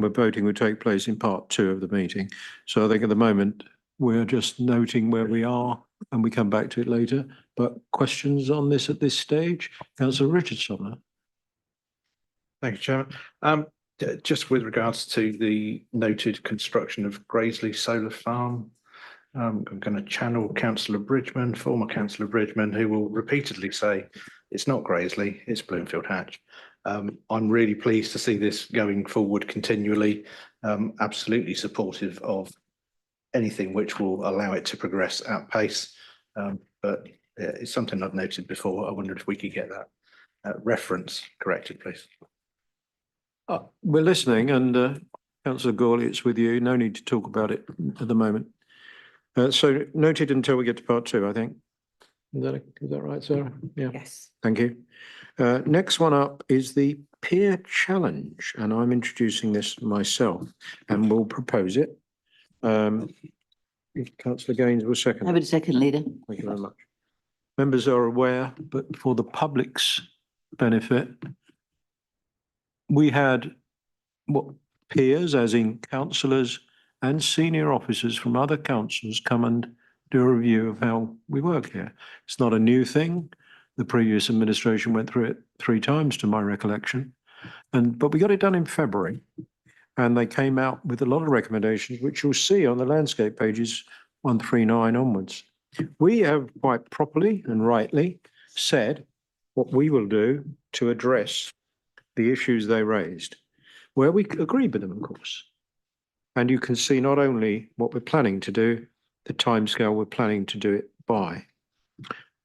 S2: we're voting will take place in part 2 of the meeting. So I think at the moment we're just noting where we are and we come back to it later. But questions on this at this stage? Councillor Richardson.
S16: Thank you, Chairman. Just with regards to the noted construction of Graiseley Solar Farm, I'm going to channel Councillor Bridgman, former Councillor Bridgman, who will repeatedly say it's not Graiseley, it's Bloomfield Hatch. I'm really pleased to see this going forward continually. Absolutely supportive of anything which will allow it to progress at pace. But it's something I've noted before. I wondered if we could get that reference corrected, please.
S2: We're listening, and Councillor Gawley, it's with you. No need to talk about it at the moment. So noted until we get to part 2, I think. Is that right, Sarah? Yeah.
S8: Yes.
S2: Thank you. Next one up is the peer challenge, and I'm introducing this myself and will propose it. Councillor Gaines will second.
S11: I would second, Leader.
S2: Thank you very much. Members are aware, but for the public's benefit, we had what peers, as in councillors and senior officers from other councils, come and do a review of how we work here. It's not a new thing. The previous administration went through it 3 times, to my recollection, but we got it done in February, and they came out with a lot of recommendations, which you'll see on the landscape pages 139 onwards. We have quite properly and rightly said what we will do to address the issues they raised, where we agree with them, of course. And you can see not only what we're planning to do, the timescale we're planning to do it by.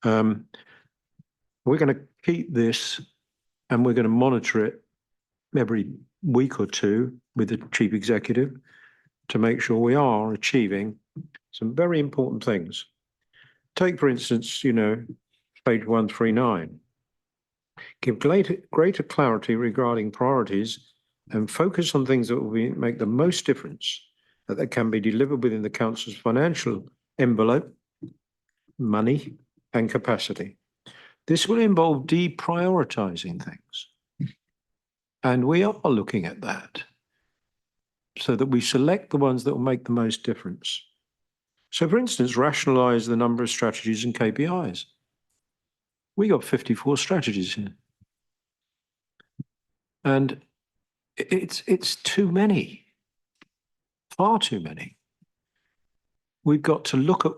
S2: We're going to keep this and we're going to monitor it every week or 2 with the chief executive to make sure we are achieving some very important things. Take, for instance, page 139. Give greater clarity regarding priorities and focus on things that will make the most difference, that can be delivered within the council's financial envelope, money and capacity. This will involve deprioritising things. And we are looking at that so that we select the ones that will make the most difference. So, for instance, rationalise the number of strategies and KPIs. We got 54 strategies here. And it's too many, far too many. We've got to look at,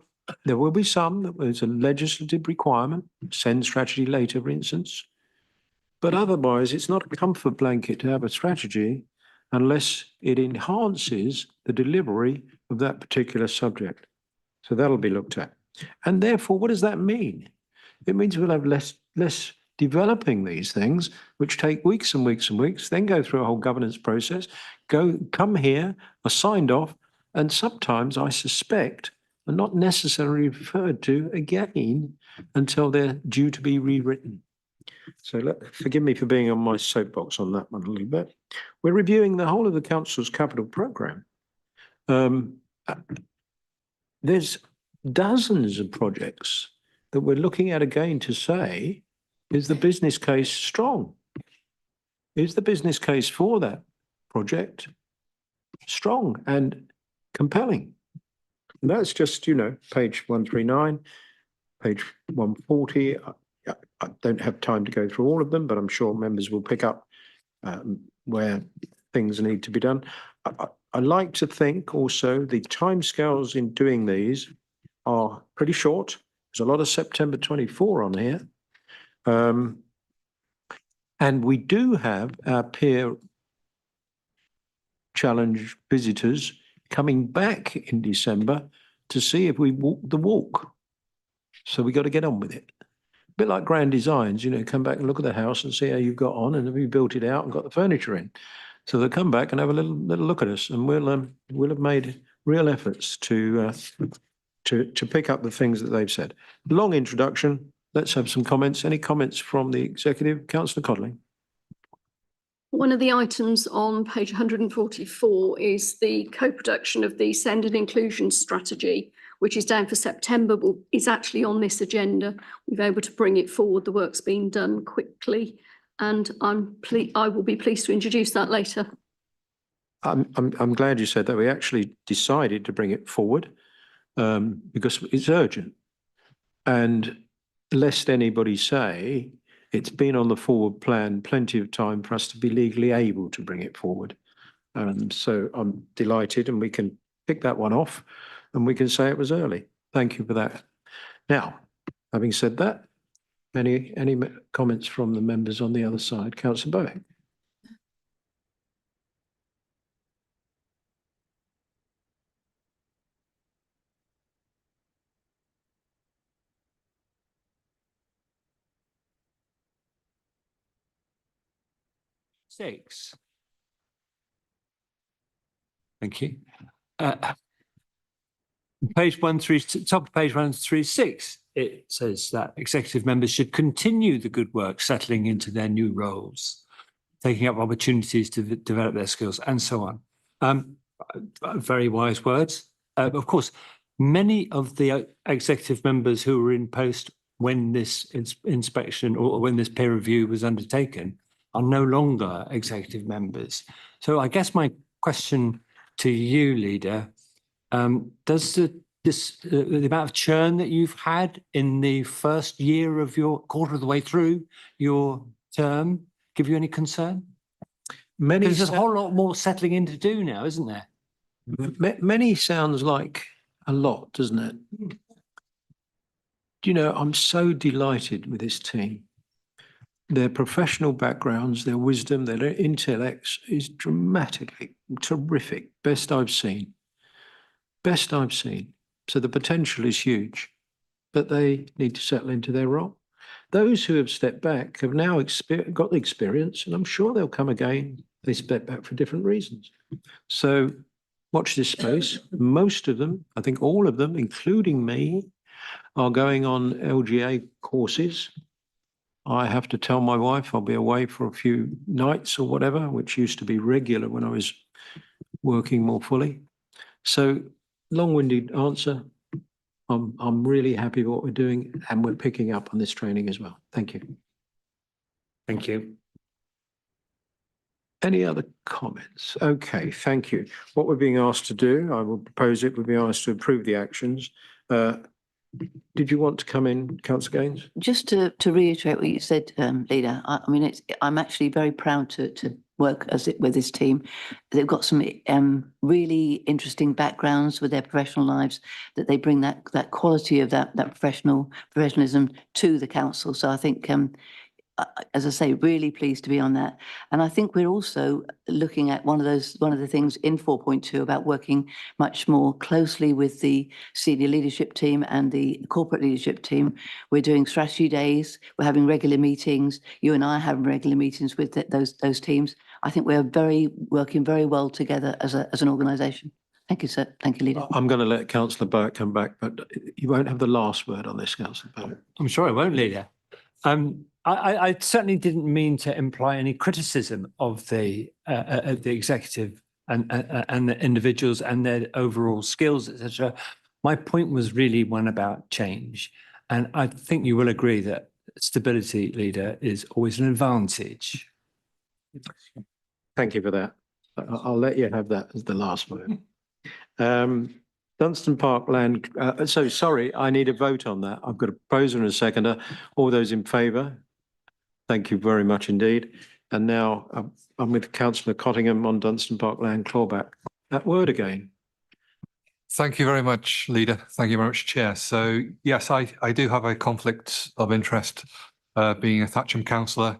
S2: there will be some that there's a legislative requirement, send strategy later, for instance. But otherwise, it's not a comfort blanket to have a strategy unless it enhances the delivery of that particular subject. So that'll be looked at. And therefore, what does that mean? It means we'll have less developing these things, which take weeks and weeks and weeks, then go through a whole governance process, come here, are signed off, and sometimes I suspect are not necessarily referred to again until they're due to be rewritten. So forgive me for being on my soapbox on that one a little bit. We're reviewing the whole of the council's capital programme. There's dozens of projects that we're looking at again to say, is the business case strong? Is the business case for that project strong and compelling? And that's just, page 139, page 140. I don't have time to go through all of them, but I'm sure members will pick up where things need to be done. I like to think also the timescales in doing these are pretty short. There's a lot of September 24 on here. And we do have our peer challenge visitors coming back in December to see if we walk the walk. So we got to get on with it. A bit like Grand Designs, you know, come back and look at the house and see how you've got on and have you built it out and got the furniture in. So they'll come back and have a little look at us, and we'll have made real efforts to pick up the things that they've said. Long introduction. Let's have some comments. Any comments from the executive? Councillor Codling.
S4: One of the items on page 144 is the co-production of the Send and Inclusion Strategy, which is down for September, but is actually on this agenda. We've been able to bring it forward. The work's been done quickly, and I will be pleased to introduce that later.
S2: I'm glad you said that. We actually decided to bring it forward because it's urgent. And lest anybody say it's been on the forward plan, plenty of time for us to be legally able to bring it forward. So I'm delighted, and we can pick that one off and we can say it was early. Thank you for that. Now, having said that, any comments from the members on the other side? Councillor Bowick.
S17: Six. Thank you. Page 136, top of page 136, it says that executive members should continue the good work settling into their new roles, taking up opportunities to develop their skills, and so on. Very wise words. Of course, many of the executive members who were in post when this inspection or when this peer review was undertaken are no longer executive members. So I guess my question to you, Leader, does the amount of churn that you've had in the first year of your quarter of the way through your term give you any concern? There's a whole lot more settling in to do now, isn't there?
S2: Many sounds like a lot, doesn't it? Do you know, I'm so delighted with this team. Their professional backgrounds, their wisdom, their intellects is dramatically terrific. Best I've seen. Best I've seen. So the potential is huge, but they need to settle into their role. Those who have stepped back have now got the experience, and I'm sure they'll come again. They step back for different reasons. So watch this space. Most of them, I think all of them, including me, are going on LGA courses. I have to tell my wife I'll be away for a few nights or whatever, which used to be regular when I was working more fully. So long-winded answer. I'm really happy with what we're doing, and we're picking up on this training as well. Thank you.
S17: Thank you.
S2: Any other comments? Okay, thank you. What we're being asked to do, I will propose it, we're being asked to approve the actions. Did you want to come in, Councillor Gaines?
S11: Just to reiterate what you said, Leader, I mean, I'm actually very proud to work with this team. They've got some really interesting backgrounds with their professional lives, that they bring that quality of that professionalism to the council. So I think, as I say, really pleased to be on that. And I think we're also looking at one of the things in 4.2 about working much more closely with the senior leadership team and the corporate leadership team. We're doing strategy days. We're having regular meetings. You and I are having regular meetings with those teams. I think we're working very well together as an organisation. Thank you, sir. Thank you, Leader.
S2: I'm going to let Councillor Bowick come back, but you won't have the last word on this, Councillor Bowick.
S17: I'm sure I won't, Leader. I certainly didn't mean to imply any criticism of the executive and the individuals and their overall skills, etc. My point was really one about change, and I think you will agree that stability, Leader, is always an advantage.
S2: Thank you for that. I'll let you have that as the last word. Dunstan Park land, so sorry, I need a vote on that. I've got a proposer and a seconder. All those in favour? Thank you very much indeed. And now I'm with Councillor Cottingham on Dunstan Park land clawback. That word again.
S12: Thank you very much, Leader. Thank you very much, Chair. So yes, I do have a conflict of interest being a Thatcham councillor,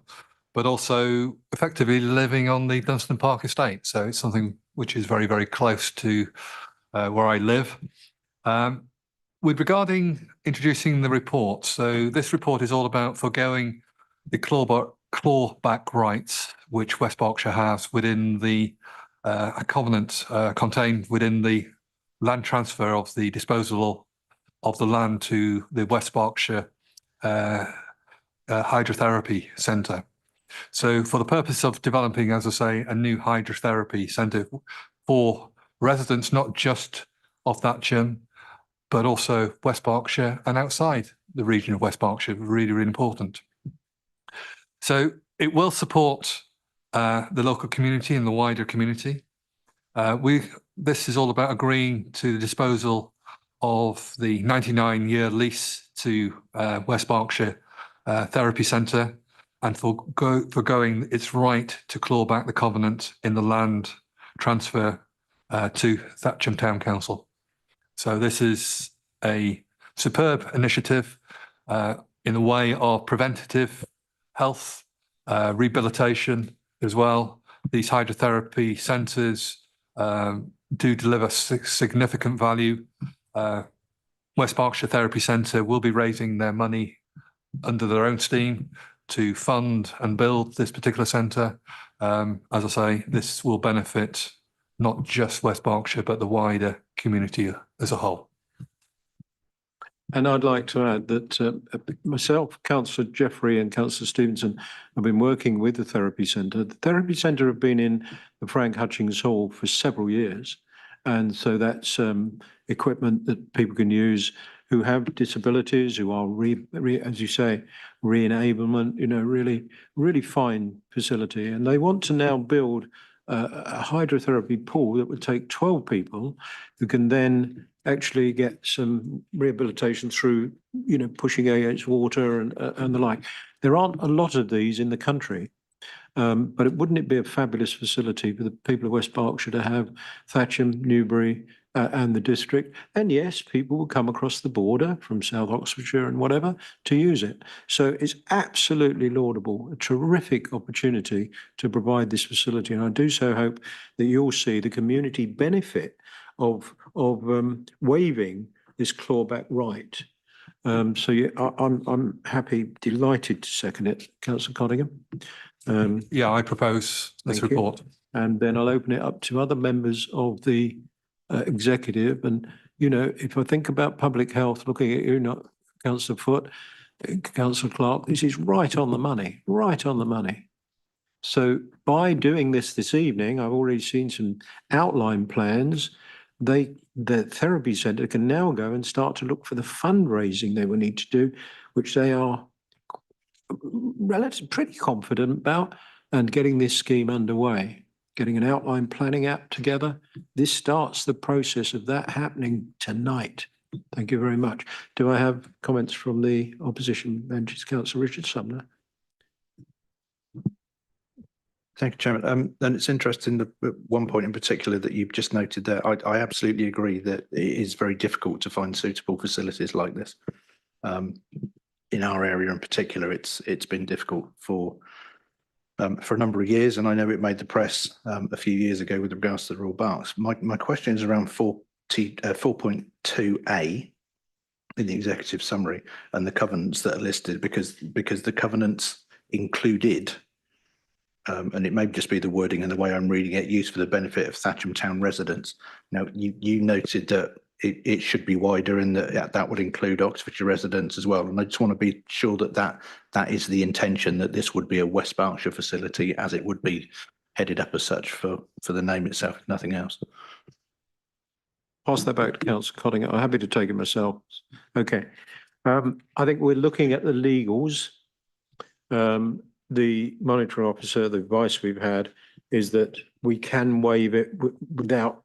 S12: but also effectively living on the Dunstan Park estate. So it's something which is very, very close to where I live. With regarding introducing the report, so this report is all about foregoing the clawback rights which West Berkshire has within the a covenant contained within the land transfer of the disposal of the land to the West Berkshire Hydrotherapy Centre. So for the purpose of developing, as I say, a new hydrotherapy centre for residents, not just of Thatcham, but also West Berkshire and outside the region of West Berkshire, really, really important. So it will support the local community and the wider community. This is all about agreeing to the disposal of the 99-year lease to West Berkshire Therapy Centre and foregoing its right to claw back the covenant in the land transfer to Thatcham Town Council. So this is a superb initiative in the way of preventative health, rehabilitation as well. These hydrotherapy centres do deliver significant value. West Berkshire Therapy Centre will be raising their money under their own steam to fund and build this particular centre. As I say, this will benefit not just West Berkshire, but the wider community as a whole.
S2: And I'd like to add that myself, Councillor Jeffrey and Councillor Stevenson have been working with the Therapy Centre. The Therapy Centre have been in the Frank Hutchings Hall for several years. And so that's equipment that people can use who have disabilities, who are, as you say, re-enablement, you know, really, really fine facility. And they want to now build a hydrotherapy pool that would take 12 people who can then actually get some rehabilitation through, you know, pushing against water and the like. There aren't a lot of these in the country, but wouldn't it be a fabulous facility for the people of West Berkshire to have Thatcham, Newbury and the district? And yes, people will come across the border from South Oxfordshire and whatever to use it. So it's absolutely laudable, a terrific opportunity to provide this facility. And I do so hope that you'll see the community benefit of waiving this clawback right. So yeah, I'm happy, delighted to second it, Councillor Cottingham.
S12: Yeah, I propose this report.
S2: And then I'll open it up to other members of the executive. And, you know, if I think about public health, looking at you, not Councillor Foote, Councillor Clark, this is right on the money, right on the money. So by doing this evening, I've already seen some outline plans. The therapy centre can now go and start to look for the fundraising they will need to do, which they are relatively pretty confident about, and getting this scheme underway, getting an outline planning app together. This starts the process of that happening tonight. Thank you very much. Do I have comments from the opposition benches? Councillor Richard Sumner.
S16: Thank you, Chairman. And it's interesting, the one point in particular that you've just noted there, I absolutely agree that it is very difficult to find suitable facilities like this. In our area in particular, it's been difficult for a number of years, and I know it made the press a few years ago with regards to the Royal Berks. My question is around 4.2A in the executive summary and the covenants that are listed, because the covenants included, and it may just be the wording and the way I'm reading it, used for the benefit of Thatcham Town residents. Now, you noted that it should be wider and that would include Oxfordshire residents as well. And I just want to be sure that is the intention, that this would be a West Berkshire facility, as it would be headed up as such for the name itself, if nothing else.
S2: Pass that back to Councillor Cottingham. I'm happy to take it myself. Okay. I think we're looking at the legals. The monitoring officer, the advice we've had is that we can waive it without,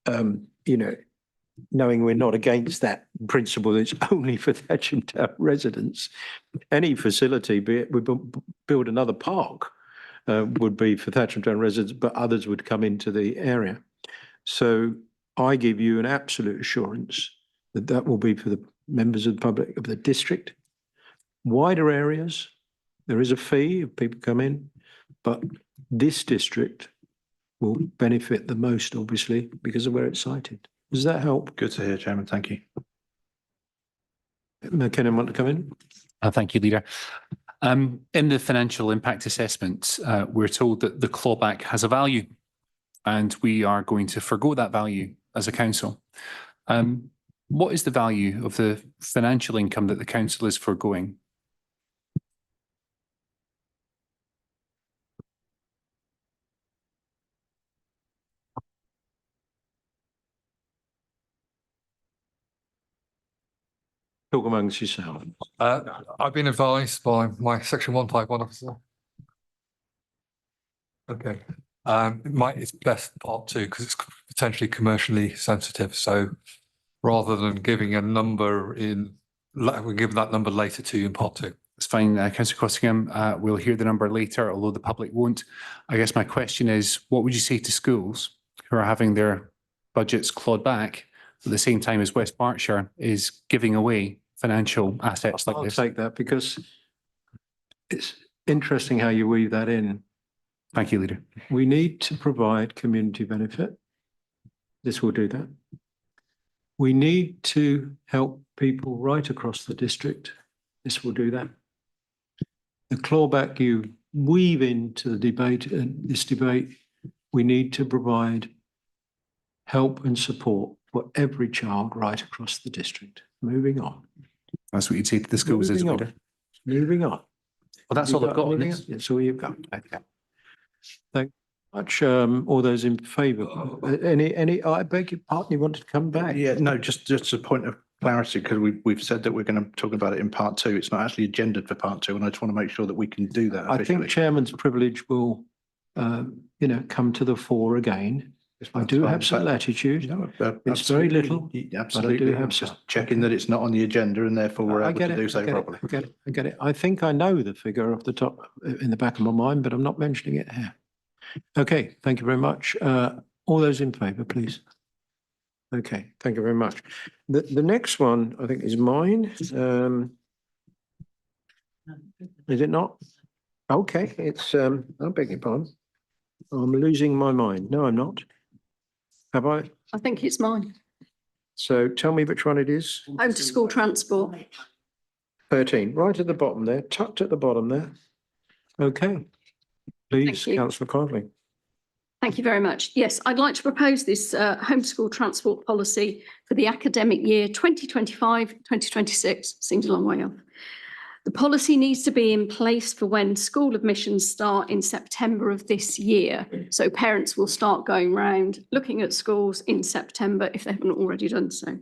S2: you know, knowing we're not against that principle, it's only for Thatcham Town residents. Any facility, be it we build another park, would be for Thatcham Town residents, but others would come into the area. So I give you an absolute assurance that that will be for the members of the public of the district. Wider areas, there is a fee if people come in, but this district will benefit the most, obviously, because of where it's sited. Does that help?
S16: Good to hear, Chairman. Thank you.
S2: McKinnon want to come in?
S1: Thank you, Leader. In the financial impact assessment, we're told that the clawback has a value and we are going to forgo that value as a council. What is the value of the financial income that the council is forgoing?
S2: Talk amongst yourselves.
S12: I've been advised by my section 151 officer. Okay. It's best part 2 because it's potentially commercially sensitive. So rather than giving a number we'll give that number later to you in part 2.
S1: It's fine, Councillor Costingham. We'll hear the number later, although the public won't. I guess my question is, what would you say to schools who are having their budgets clawed back at the same time as West Berkshire is giving away financial assets like this?
S2: I'll take that because it's interesting how you weave that in.
S1: Thank you, Leader.
S2: We need to provide community benefit. This will do that. We need to help people right across the district. This will do that. The clawback you weave into the debate, this debate, we need to provide help and support for every child right across the district. Moving on.
S1: That's what you'd say to the schools, is Leader.
S2: Moving on.
S1: Well, that's all I've got on this.
S2: That's all you've got. Okay. Thank you much. All those in favour? I beg your pardon, you wanted to come back?
S16: Yeah, no, just a point of clarity, because we've said that we're going to talk about it in part 2. It's not actually agendaed for part 2, and I just want to make sure that we can do that
S2: I think Chairman's privilege will, come to the fore again. I do have some latitude. It's very little,
S16: absolutely.
S2: but I do have
S16: just
S2: some.
S16: checking that it's not on the agenda, and therefore we're able to do so properly.
S2: I get it. I think I know the figure off the top in the back of my mind, but I'm not mentioning it here. Okay, thank you very much. All those in favour, please. Okay, thank you very much. The next one, I think, is mine. Is it not? Okay, it's, I beg your pardon. I'm losing my mind. No, I'm not. Have I?
S4: I think it's mine.
S2: So tell me which one it is.
S4: Home to school transport.
S2: 13, right at the bottom there, tucked at the bottom there. Okay. Please, Councillor Codling.
S4: Thank you very much. Yes, I'd like to propose this homeschool transport policy for the academic year 2025-2026. Seems a long way off. The policy needs to be in place for when school admissions start in September of this year. So parents will start going round looking at schools in September if they haven't already done so.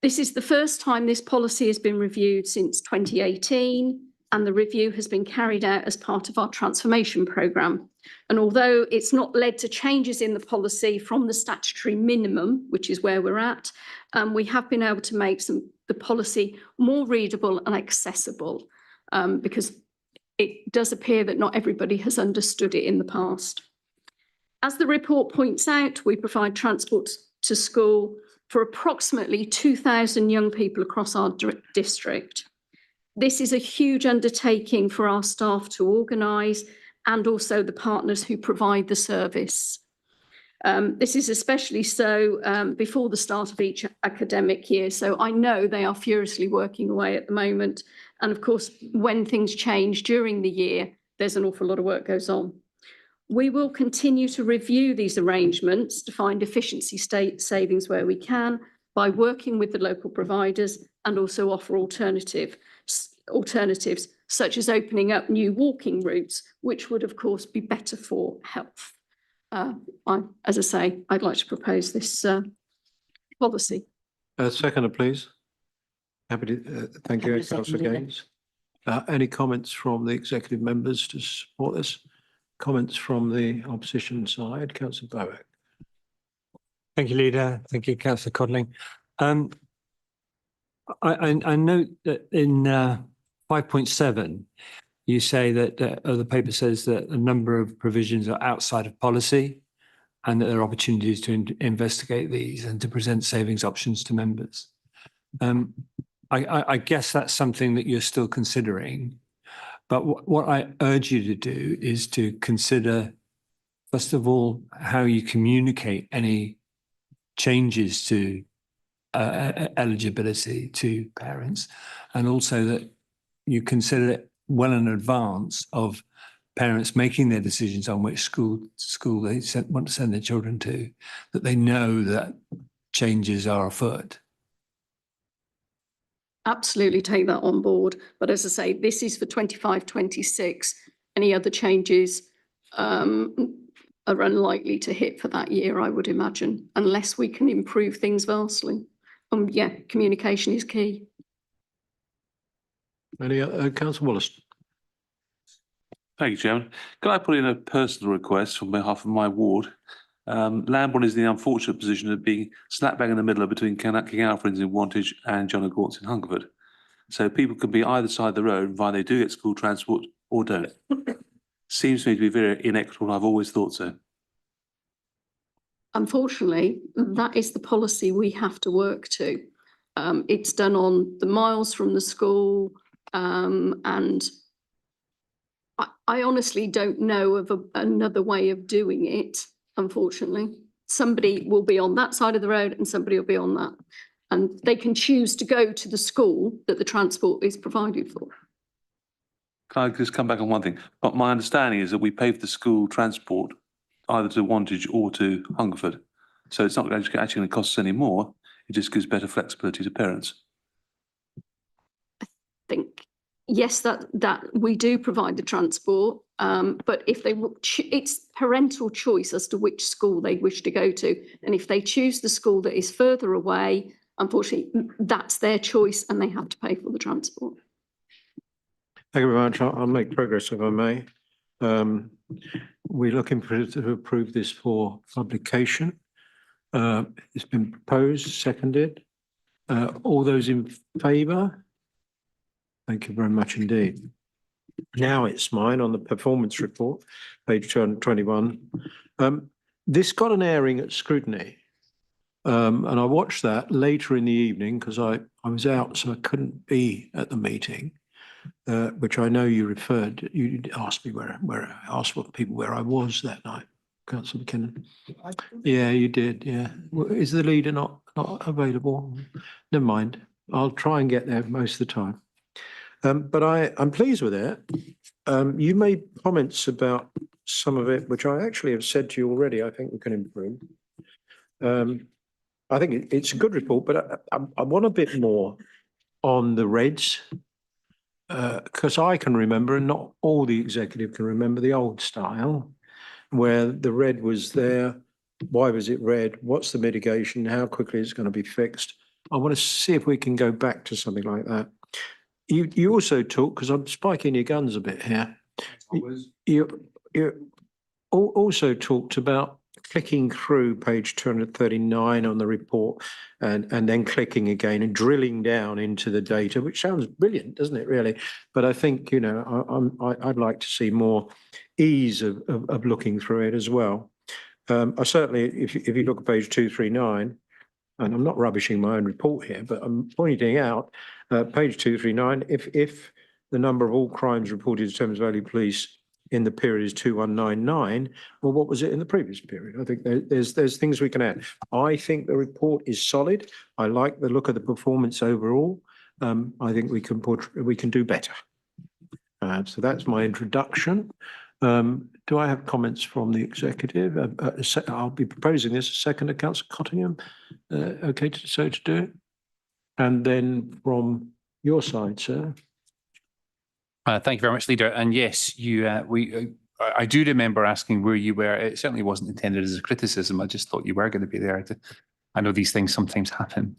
S4: This is the first time this policy has been reviewed since 2018, and the review has been carried out as part of our transformation programme. And although it's not led to changes in the policy from the statutory minimum, which is where we're at, we have been able to make the policy more readable and accessible, because it does appear that not everybody has understood it in the past. As the report points out, we provide transport to school for approximately 2,000 young people across our district. This is a huge undertaking for our staff to organise, and also the partners who provide the service. This is especially so before the start of each academic year. So I know they are furiously working away at the moment. And of course, when things change during the year, there's an awful lot of work goes on. We will continue to review these arrangements to find efficiency savings where we can by working with the local providers, and also offer alternatives, such as opening up new walking routes, which would of course be better for health. As I say, I'd like to propose this policy.
S2: Seconder, please. Happy to thank you, Councillor Gaines. Any comments from the executive members to support this? Comments from the opposition side, Councillor Bowick.
S17: Thank you, Leader. Thank you, Councillor Codling. I note that in 5.7, you say that the paper says that a number of provisions are outside of policy and that there are opportunities to investigate these and to present savings options to members. I guess that's something that you're still considering. But what I urge you to do is to consider, first of all, how you communicate any changes to eligibility to parents, and also that you consider it well in advance of parents making their decisions on which school they want to send their children to, that they know that changes are afoot.
S4: Absolutely take that on board. But as I say, this is for 25-26. Any other changes are unlikely to hit for that year, I would imagine, unless we can improve things vastly. Yeah, communication is key.
S2: Any Councillor Wallace?
S18: Thank you, Chairman. Can I put in a personal request on behalf of my ward? Lambourne is in the unfortunate position of being slap bang in the middle between King Alfred's in Wantage and John O'Gaunt's in Hungerford. So people can be either side of the road, either they do get school transport or don't. Seems to me to be very inequitable. I've always thought so.
S4: Unfortunately, that is the policy we have to work to. It's done on the miles from the school, and I honestly don't know of another way of doing it, unfortunately. Somebody will be on that side of the road and somebody will be on that. And they can choose to go to the school that the transport is provided for.
S18: Can I just come back on one thing? But my understanding is that we pay for the school transport either to Wantage or to Hungerford. So it's not actually going to cost us any more. It just gives better flexibility to parents.
S4: I think, yes, that we do provide the transport, but if they it's parental choice as to which school they wish to go to. And if they choose the school that is further away, unfortunately, that's their choice and they have to pay for the transport.
S2: Thank you very much. I'll make progress if I may. We're looking to approve this for publication. It's been proposed, seconded. All those in favour? Thank you very much indeed. Now it's mine on the performance report, page 221. This got an airing at scrutiny. And I watched that later in the evening because I was out, so I couldn't be at the meeting. Which I know you referred. You asked me where asked what people where I was that night, Councillor McKinnon. Yeah, you did. Yeah, is the leader not available? Never mind. I'll try and get there most of the time. But I'm pleased with it. You made comments about some of it, which I actually have said to you already. I think we can improve. I think it's a good report, but I want a bit more on the reds. Because I can remember, and not all the executive can remember, the old style where the red was there. Why was it red? What's the mitigation? How quickly is it going to be fixed? I want to see if we can go back to something like that. You also talk, because I'm spiking your guns a bit here. You also talked about clicking through page 239 on the report and then clicking again and drilling down into the data, which sounds brilliant, doesn't it, really? But I think, you know, I'd like to see more ease of looking through it as well. I certainly, if you look at page 239, and I'm not rubbishing my own report here, but I'm pointing out page 239, if the number of all crimes reported to Thames Valley Police in the period is 2199, well, what was it in the previous period? I think there's things we can add. I think the report is solid. I like the look of the performance overall. I think we can do better. So that's my introduction. Do I have comments from the executive? I'll be proposing this a second to Councillor Cottingham. Okay, to do it. And then from your side, sir.
S1: Thank you very much, Leader. And yes, I do remember asking where you were. It certainly wasn't intended as a criticism. I just thought you were going to be there. I know these things sometimes happen.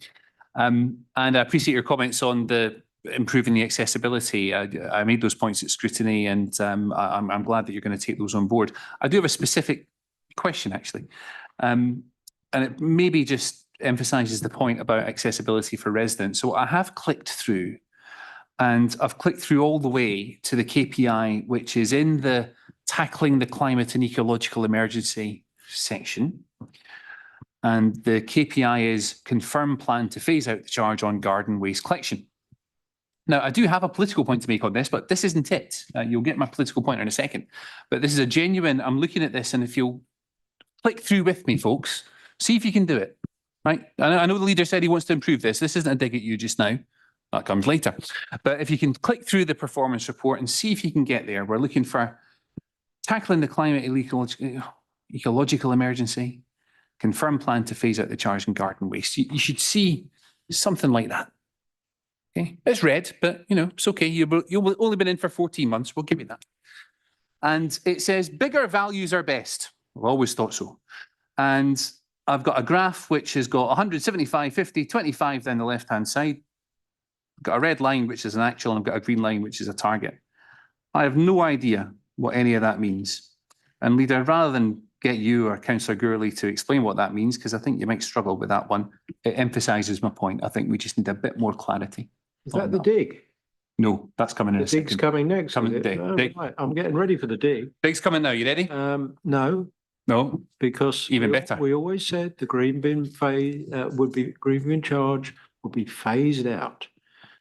S1: And I appreciate your comments on the improving the accessibility. I made those points at scrutiny, and I'm glad that you're going to take those on board. I do have a specific question, actually. and it maybe just emphasises the point about accessibility for residents. So I have clicked through, and I've clicked through all the way to the KPI, which is in the tackling the climate and ecological emergency section. And the KPI is confirm plan to phase out the charge on garden waste collection. Now, I do have a political point to make on this, but this isn't it. You'll get my political point in a second. But this is a genuine, I'm looking at this, and if you'll click through with me, folks, see if you can do it, right? I know the leader said he wants to improve this. This isn't a dig at you just now. That comes later. But if you can click through the performance report and see if you can get there, we're looking for tackling the climate ecological emergency, confirm plan to phase out the charge on garden waste. You should see something like that. Okay, it's red, but you know, it's okay. You've only been in for 14 months. We'll give you that. And it says bigger values are best. I've always thought so. And I've got a graph which has got 175, 50, 25 down the left-hand side. I've got a red line, which is an actual, and I've got a green line, which is a target. I have no idea what any of that means. And leader, rather than get you or Councillor Gourley to explain what that means, because I think you might struggle with that one, it emphasises my point. I think we just need a bit more clarity.
S2: Is that the dig?
S1: No, that's coming in
S2: The
S1: a second.
S2: dig's coming next.
S1: Coming
S2: is it?
S1: dig.
S2: Oh,
S1: Dig.
S2: right, I'm getting ready for the dig.
S1: Dig's coming now. You ready?
S2: No,
S1: No.
S2: because
S1: Even
S2: we,
S1: better.
S2: we always said the green bin green bin charge would be phased out.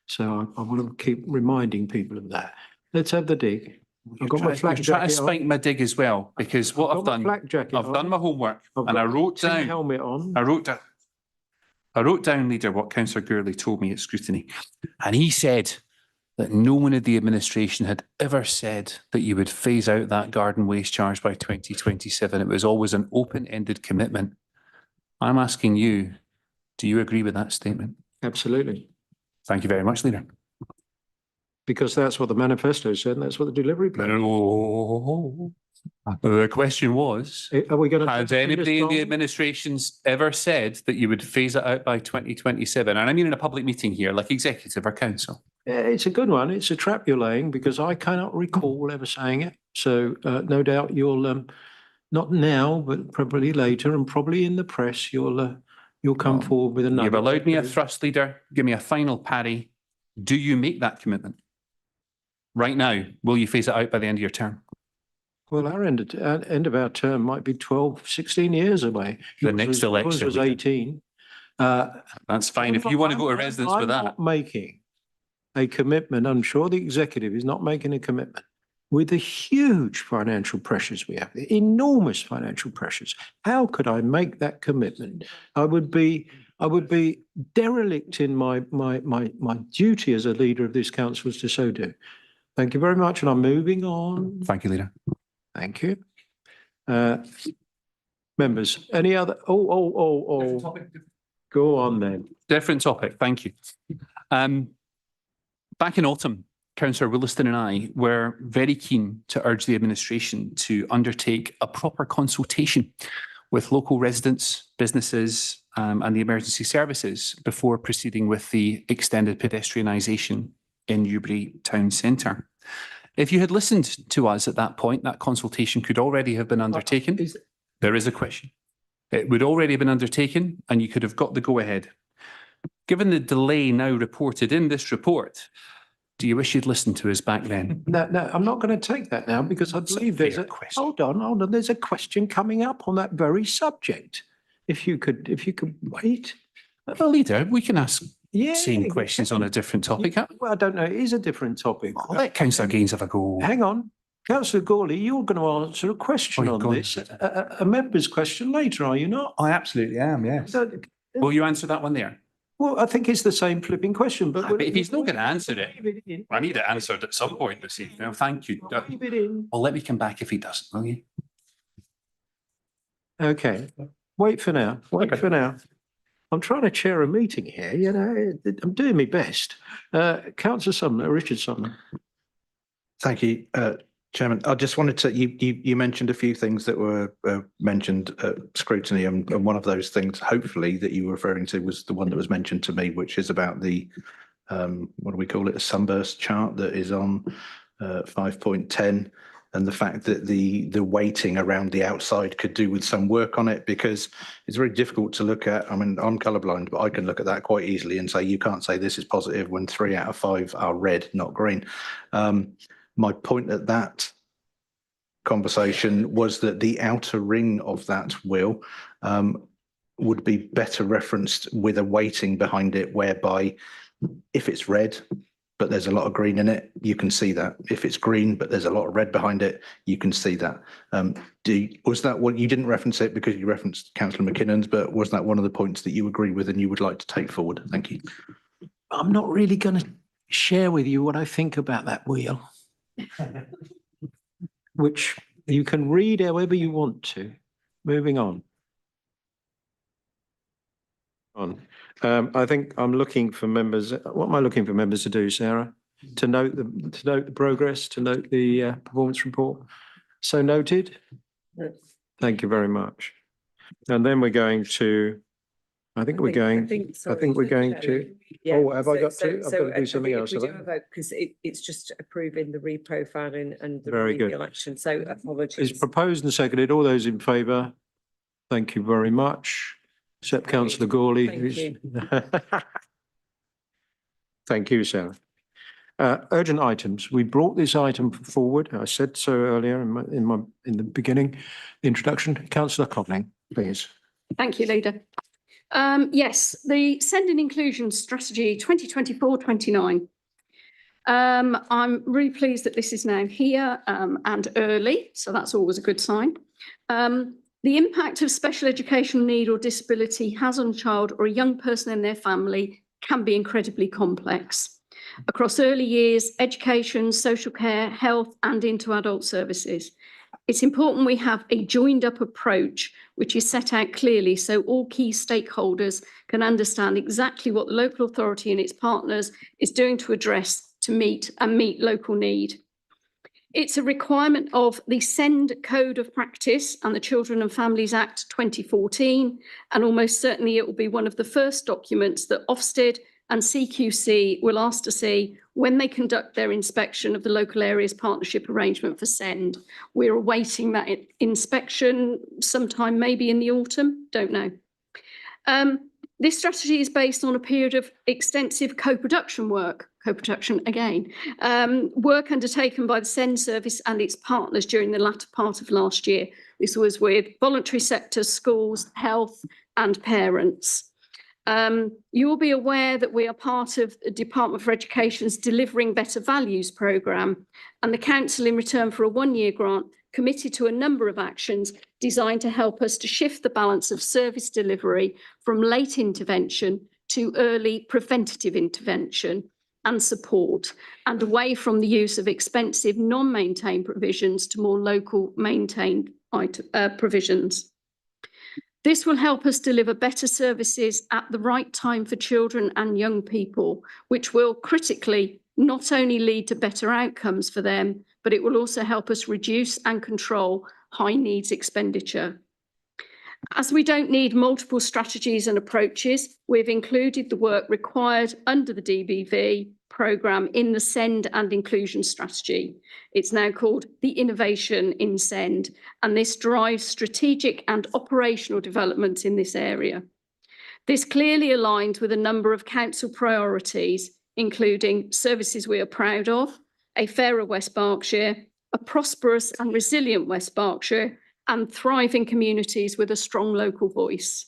S2: So I want to keep reminding people of that. Let's have the dig. I've got my flak
S1: You're trying to
S2: jacket on.
S1: spike my dig as well, because what
S2: I've
S1: I've
S2: got my
S1: done,
S2: flak jacket
S1: I've
S2: on.
S1: done my homework,
S2: I've
S1: and
S2: got
S1: I wrote
S2: tin
S1: down.
S2: helmet on.
S1: I wrote down, leader, what Councillor Gourley told me at scrutiny, and he said that no one in the administration had ever said that you would phase out that garden waste charge by 2027. It was always an open-ended commitment. I'm asking you, do you agree with that statement?
S2: Absolutely.
S1: Thank you very much, leader.
S2: Because that's what the manifesto said, and that's what the delivery plan.
S1: No. The question was,
S2: Are we going to?
S1: has anybody in the administration's ever said that you would phase it out by 2027? And I mean in a public meeting here, like executive or council.
S2: Yeah, it's a good one. It's a trap you're laying because I cannot recall ever saying it. So no doubt you'll, not now, but probably later, and probably in the press, you'll come forward with another.
S1: You've allowed me a thrust, leader. Give me a final parry. Do you make that commitment? Right now, will you phase it out by the end of your term?
S2: Well, our end of our term might be 12, 16 years away.
S1: The
S2: Yours
S1: next
S2: was-
S1: election,
S2: yours was
S1: we can-
S2: 18.
S1: That's fine. If you want to go to residence with
S2: I'm
S1: that.
S2: not making a commitment. I'm sure the executive is not making a commitment with the huge financial pressures we have, the enormous financial pressures. How could I make that commitment? I would be derelict in my duty as a leader of this council to so do. Thank you very much, and I'm moving on.
S1: Thank you, leader.
S2: Thank you. Members, any other? Oh. Go on then.
S1: Different topic. Thank you. Back in autumn, Councillor Williston and I were very keen to urge the administration to undertake a proper consultation with local residents, businesses, and the emergency services before proceeding with the extended pedestrianisation in Newbury town centre. If you had listened to us at that point, that consultation could already have been undertaken. There is a question. It would already have been undertaken and you could have got the go-ahead. Given the delay now reported in this report, do you wish you'd listened to us back then?
S2: No, I'm not going to take that now because I believe there's a question. Hold on. There's a question coming up on that very subject. If you could wait.
S1: Well, leader, we can ask
S2: Yeah.
S1: same questions on a different topic.
S2: Well, I don't know. It is a different topic.
S1: I'll let Councillor Gaines have a go.
S2: Hang on. Councillor Gourley, you're going to answer a question on this, a member's question later, are you not?
S7: I absolutely am, yes.
S1: Will you answer that one there?
S2: Well, I think it's the same flipping question, but
S1: But if he's not going to answer it, I need it answered at some point this evening. No, thank you.
S2: leave it in.
S1: Well, let me come back if he doesn't, will you?
S2: Okay. Wait for now. Wait for now. I'm trying to chair a meeting here, you know, I'm doing my best. Councillor Sumner, Richard Sumner.
S16: Thank you, Chairman. I just wanted to, you mentioned a few things that were mentioned at scrutiny, and one of those things, hopefully, that you were referring to was the one that was mentioned to me, which is about the, what do we call it, a sunburst chart that is on 5.10. and the fact that the weighting around the outside could do with some work on it, because it's very difficult to look at. I mean, I'm colourblind, but I can look at that quite easily and say you can't say this is positive when 3 out of 5 are red, not green. My point at that conversation was that the outer ring of that wheel would be better referenced with a weighting behind it, whereby if it's red but there's a lot of green in it, you can see that. If it's green but there's a lot of red behind it, you can see that. Was that what you didn't reference it because you referenced Councillor McKinnon's, but was that one of the points that you agree with and you would like to take forward? Thank you.
S2: I'm not really going to share with you what I think about that wheel, which you can read however you want to. Moving on. I think I'm looking for members. What am I looking for members to do, Sarah? To note the progress, to note the performance report. So noted. Thank you very much. And then we're going to. I think we're going to.
S8: Yeah.
S2: Oh, have I got to? I've got to do something else.
S8: Because it's just approving the reprofiling and the
S2: Very good.
S8: remedial action. So apologies.
S2: It's proposed and seconded. All those in favour? Thank you very much. Except Councillor Gawley.
S8: Thank you.
S2: Thank you, Sarah. Urgent items. We brought this item forward. I said so earlier in the beginning introduction. Councillor Codling, please.
S4: Thank you, Leader. Yes, the Send and Inclusion Strategy 2024-29. I'm really pleased that this is now here and early, so that's always a good sign. The impact of special educational need or disability has on a child or a young person and their family can be incredibly complex. Across early years, education, social care, health, and into adult services. It's important we have a joined up approach which is set out clearly so all key stakeholders can understand exactly what the local authority and its partners is doing to address to meet local need. It's a requirement of the SEND Code of Practice and the Children and Families Act 2014, and almost certainly it will be one of the first documents that Ofsted and CQC will ask to see when they conduct their inspection of the local areas partnership arrangement for SEND. We're awaiting that inspection sometime maybe in the autumn, don't know. This strategy is based on a period of extensive co-production work, work undertaken by the SEND service and its partners during the latter part of last year. This was with voluntary sectors, schools, health and parents. You will be aware that we are part of the Department for Education's Delivering Better Values programme, and the Council, in return for a one-year grant, committed to a number of actions designed to help us to shift the balance of service delivery from late intervention to early preventative intervention and support, and away from the use of expensive non-maintained provisions to more local maintained provisions. This will help us deliver better services at the right time for children and young people, which will critically not only lead to better outcomes for them, but it will also help us reduce and control high needs expenditure. As we don't need multiple strategies and approaches, we've included the work required under the DBV programme in the SEND and Inclusion Strategy. It's now called the Innovation in SEND, and this drives strategic and operational development in this area. This clearly aligns with a number of council priorities, including services we are proud of, a fairer West Berkshire, a prosperous and resilient West Berkshire, and thriving communities with a strong local voice.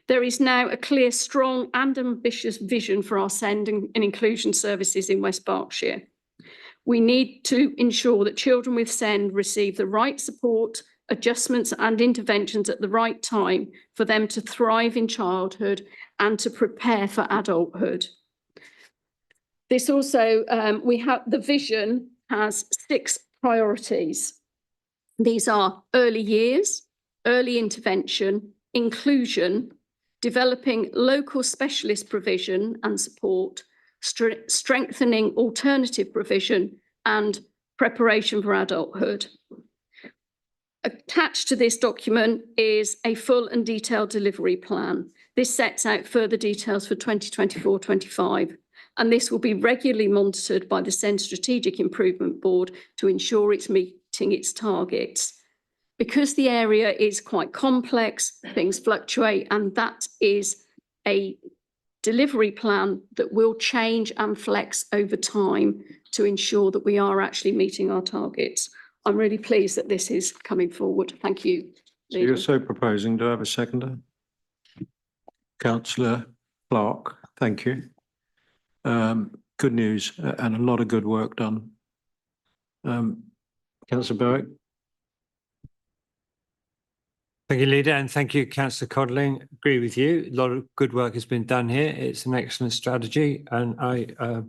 S4: There is now a clear, strong and ambitious vision for our SEND and inclusion services in West Berkshire. We need to ensure that children with SEND receive the right support, adjustments and interventions at the right time for them to thrive in childhood and to prepare for adulthood. This also, the vision has 6 priorities. These are early years, early intervention, inclusion, developing local specialist provision and support, strengthening alternative provision, and preparation for adulthood. Attached to this document is a full and detailed delivery plan. This sets out further details for 2024-25, and this will be regularly monitored by the SEND Strategic Improvement Board to ensure it's meeting meeting its targets. Because the area is quite complex, things fluctuate, and that is a delivery plan that will change and flex over time to ensure that we are actually meeting our targets. I'm really pleased that this is coming forward. Thank you.
S2: So you're so proposing. Do I have a seconder? Councillor Clark, thank you. Good news and a lot of good work done. Councillor Berwick.
S17: Thank you, Leader, and thank you, Councillor Codling. Agree with you. A lot of good work has been done here. It's an excellent strategy, and I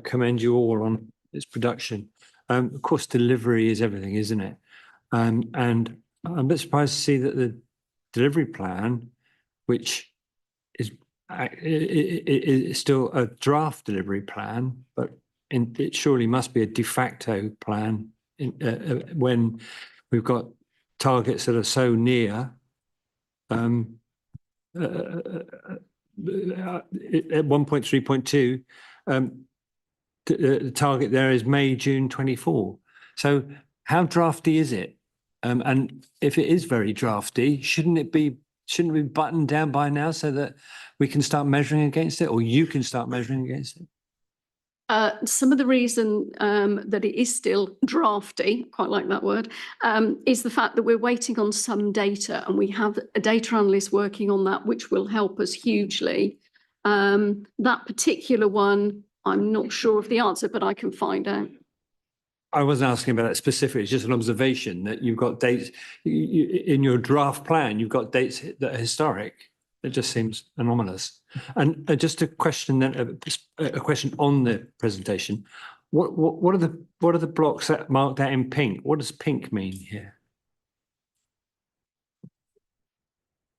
S17: commend you all on its production. Of course, delivery is everything, isn't it? And I'm a bit surprised to see that the delivery plan, which is still a draft delivery plan, but it surely must be a de facto plan when we've got targets that are so near. At 1.3.2, the target there is May, June 24. So how drafty is it? And if it is very drafty, shouldn't it be buttoned down by now so that we can start measuring against it, or you can start measuring against it?
S4: Some of the reason that it is still drafty, quite like that word, is the fact that we're waiting on some data, and we have a data analyst working on that, which will help us hugely. That particular one, I'm not sure of the answer, but I can find out.
S17: I wasn't asking about that specifically. It's just an observation that you've got dates in your draft plan. You've got dates that are historic. It just seems anomalous. And just a question then, a question on the presentation. What are the blocks that marked out in pink? What does pink mean here?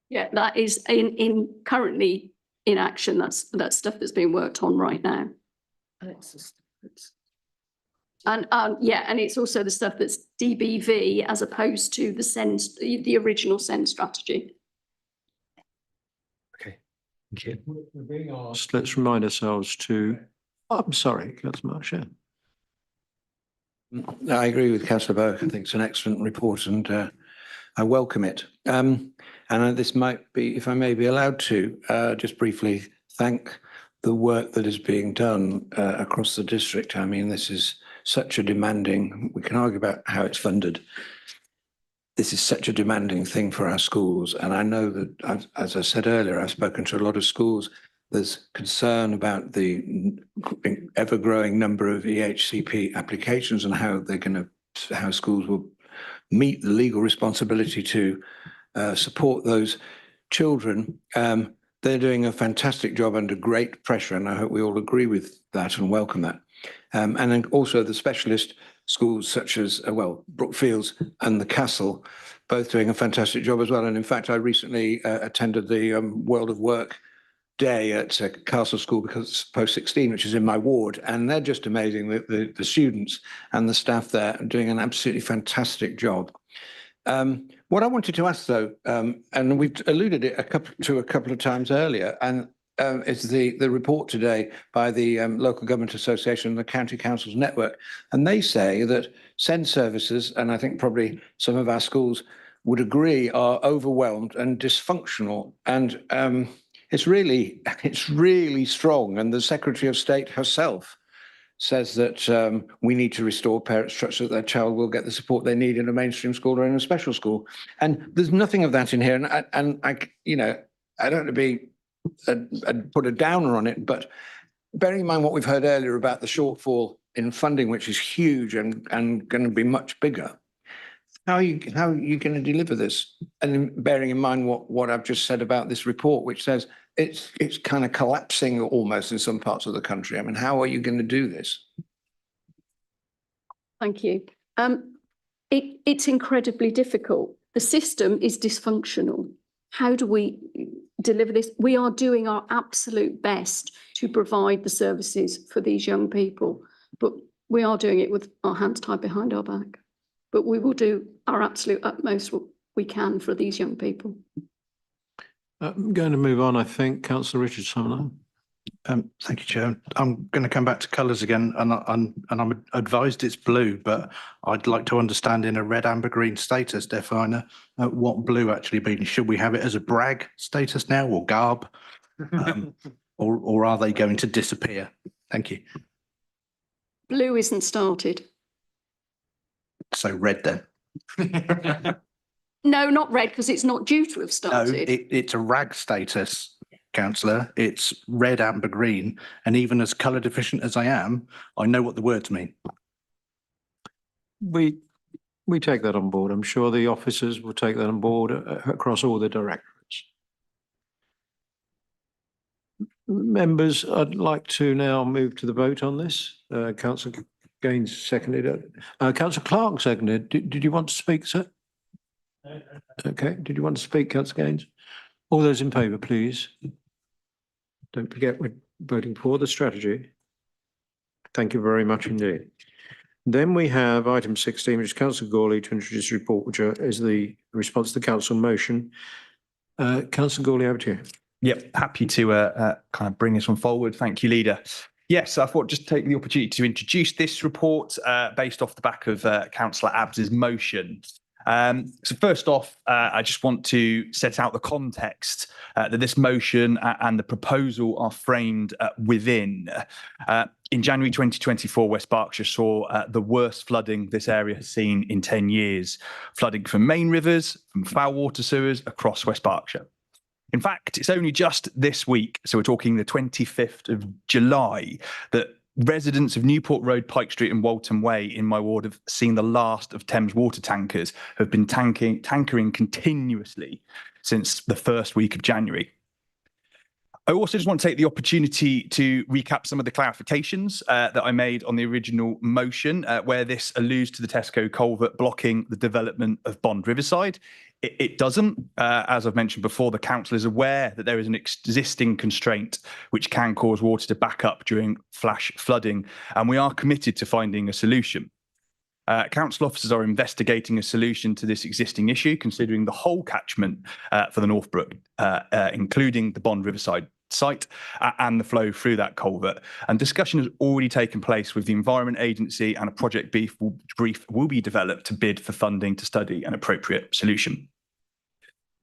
S4: Yeah, that is currently in action. That's stuff that's being worked on right now. And it's also the stuff that's DBV as opposed to the original SEND strategy.
S2: Thank you. Let's remind ourselves to. I'm sorry, Councillor Marsh.
S5: I agree with Councillor Burke. I think it's an excellent report, and I welcome it. And this might be, if I may be allowed to, just briefly thank the work that is being done across the district. I mean, this is such a demanding. We can argue about how it's funded. This is such a demanding thing for our schools. And I know that, as I said earlier, I've spoken to a lot of schools. There's concern about the ever-growing number of EHCP applications and how schools will meet the legal responsibility to support those children. They're doing a fantastic job under great pressure, and I hope we all agree with that and welcome that. And then also the specialist schools such as, Brookfields and the Castle, both doing a fantastic job as well. And in fact, I recently attended the World of Work Day at Castle School, because it's post-16, which is in my ward, and they're just amazing. The students and the staff there are doing an absolutely fantastic job. What I wanted to ask, though, and we've alluded it a couple of times earlier, and is the report today by the Local Government Association and the County Councils Network. And they say that SEND services, and I think probably some of our schools would agree, are overwhelmed and dysfunctional. And it's really strong. And the Secretary of State herself says that we need to restore parents' trust that their child will get the support they need in a mainstream school or in a special school. And there's nothing of that in here. And I don't want to be put a downer on it, but bearing in mind what we've heard earlier about the shortfall in funding, which is huge and going to be much bigger, how are you going to deliver this? And bearing in mind what I've just said about this report, which says it's kind of collapsing almost in some parts of the country. I mean, how are you going to do this?
S4: Thank you. It's incredibly difficult. The system is dysfunctional. How do we deliver this? We are doing our absolute best to provide the services for these young people, but we are doing it with our hands tied behind our back. But we will do our absolute utmost we can for these young people.
S2: I'm going to move on, I think. Councillor Richardson.
S16: Thank you, Chair. I'm going to come back to colours again, and I'm advised it's blue, but I'd like to understand in a red, amber, green status definer what blue actually means. Should we have it as a brag status now, or garb, or are they going to disappear? Thank you.
S4: Blue isn't started.
S16: So red then.
S4: No, not red, because it's not due to have
S16: No,
S4: started.
S16: it's a rag status, councillor. It's red, amber, green, and even as colour deficient as I am, I know what the words mean.
S2: We take that on board. I'm sure the officers will take that on board across all the directorates. Members, I'd like to now move to the vote on this. Councillor Gaines seconded it. Councillor Clark seconded. Did you want to speak, sir? Okay. Did you want to speak, Councillor Gaines? All those in favour, please. Don't forget we're voting for the strategy. Thank you very much indeed. Then we have item 16, which is Councillor Gawley to introduce a report, which is the response to the council motion. Councillor Gawley, over to you.
S7: Yep, happy to kind of bring this one forward. Thank you, Leader. Yes, I thought just take the opportunity to introduce this report based off the back of Councillor Abbs's motion. So first off, I just want to set out the context that this motion and the proposal are framed within. In January 2024, West Berkshire saw the worst flooding this area has seen in 10 years. Flooding from main rivers, from foul water sewers across West Berkshire. In fact, it's only just this week, so we're talking the 25th of July, that residents of Newport Road, Pike Street and Walton Way in my ward have seen the last of Thames water tankers have been tankering continuously since the first week of January. I also just want to take the opportunity to recap some of the clarifications that I made on the original motion, where this alludes to the Tesco culvert blocking the development of Bond Riverside. It doesn't. As I've mentioned before, the council is aware that there is an existing constraint which can cause water to back up during flash flooding, and we are committed to finding a solution. Council officers are investigating a solution to this existing issue, considering the whole catchment for the Northbrook, including the Bond Riverside site and the flow through that culvert. And discussion has already taken place with the Environment Agency, and a project brief will be developed to bid for funding to study an appropriate solution.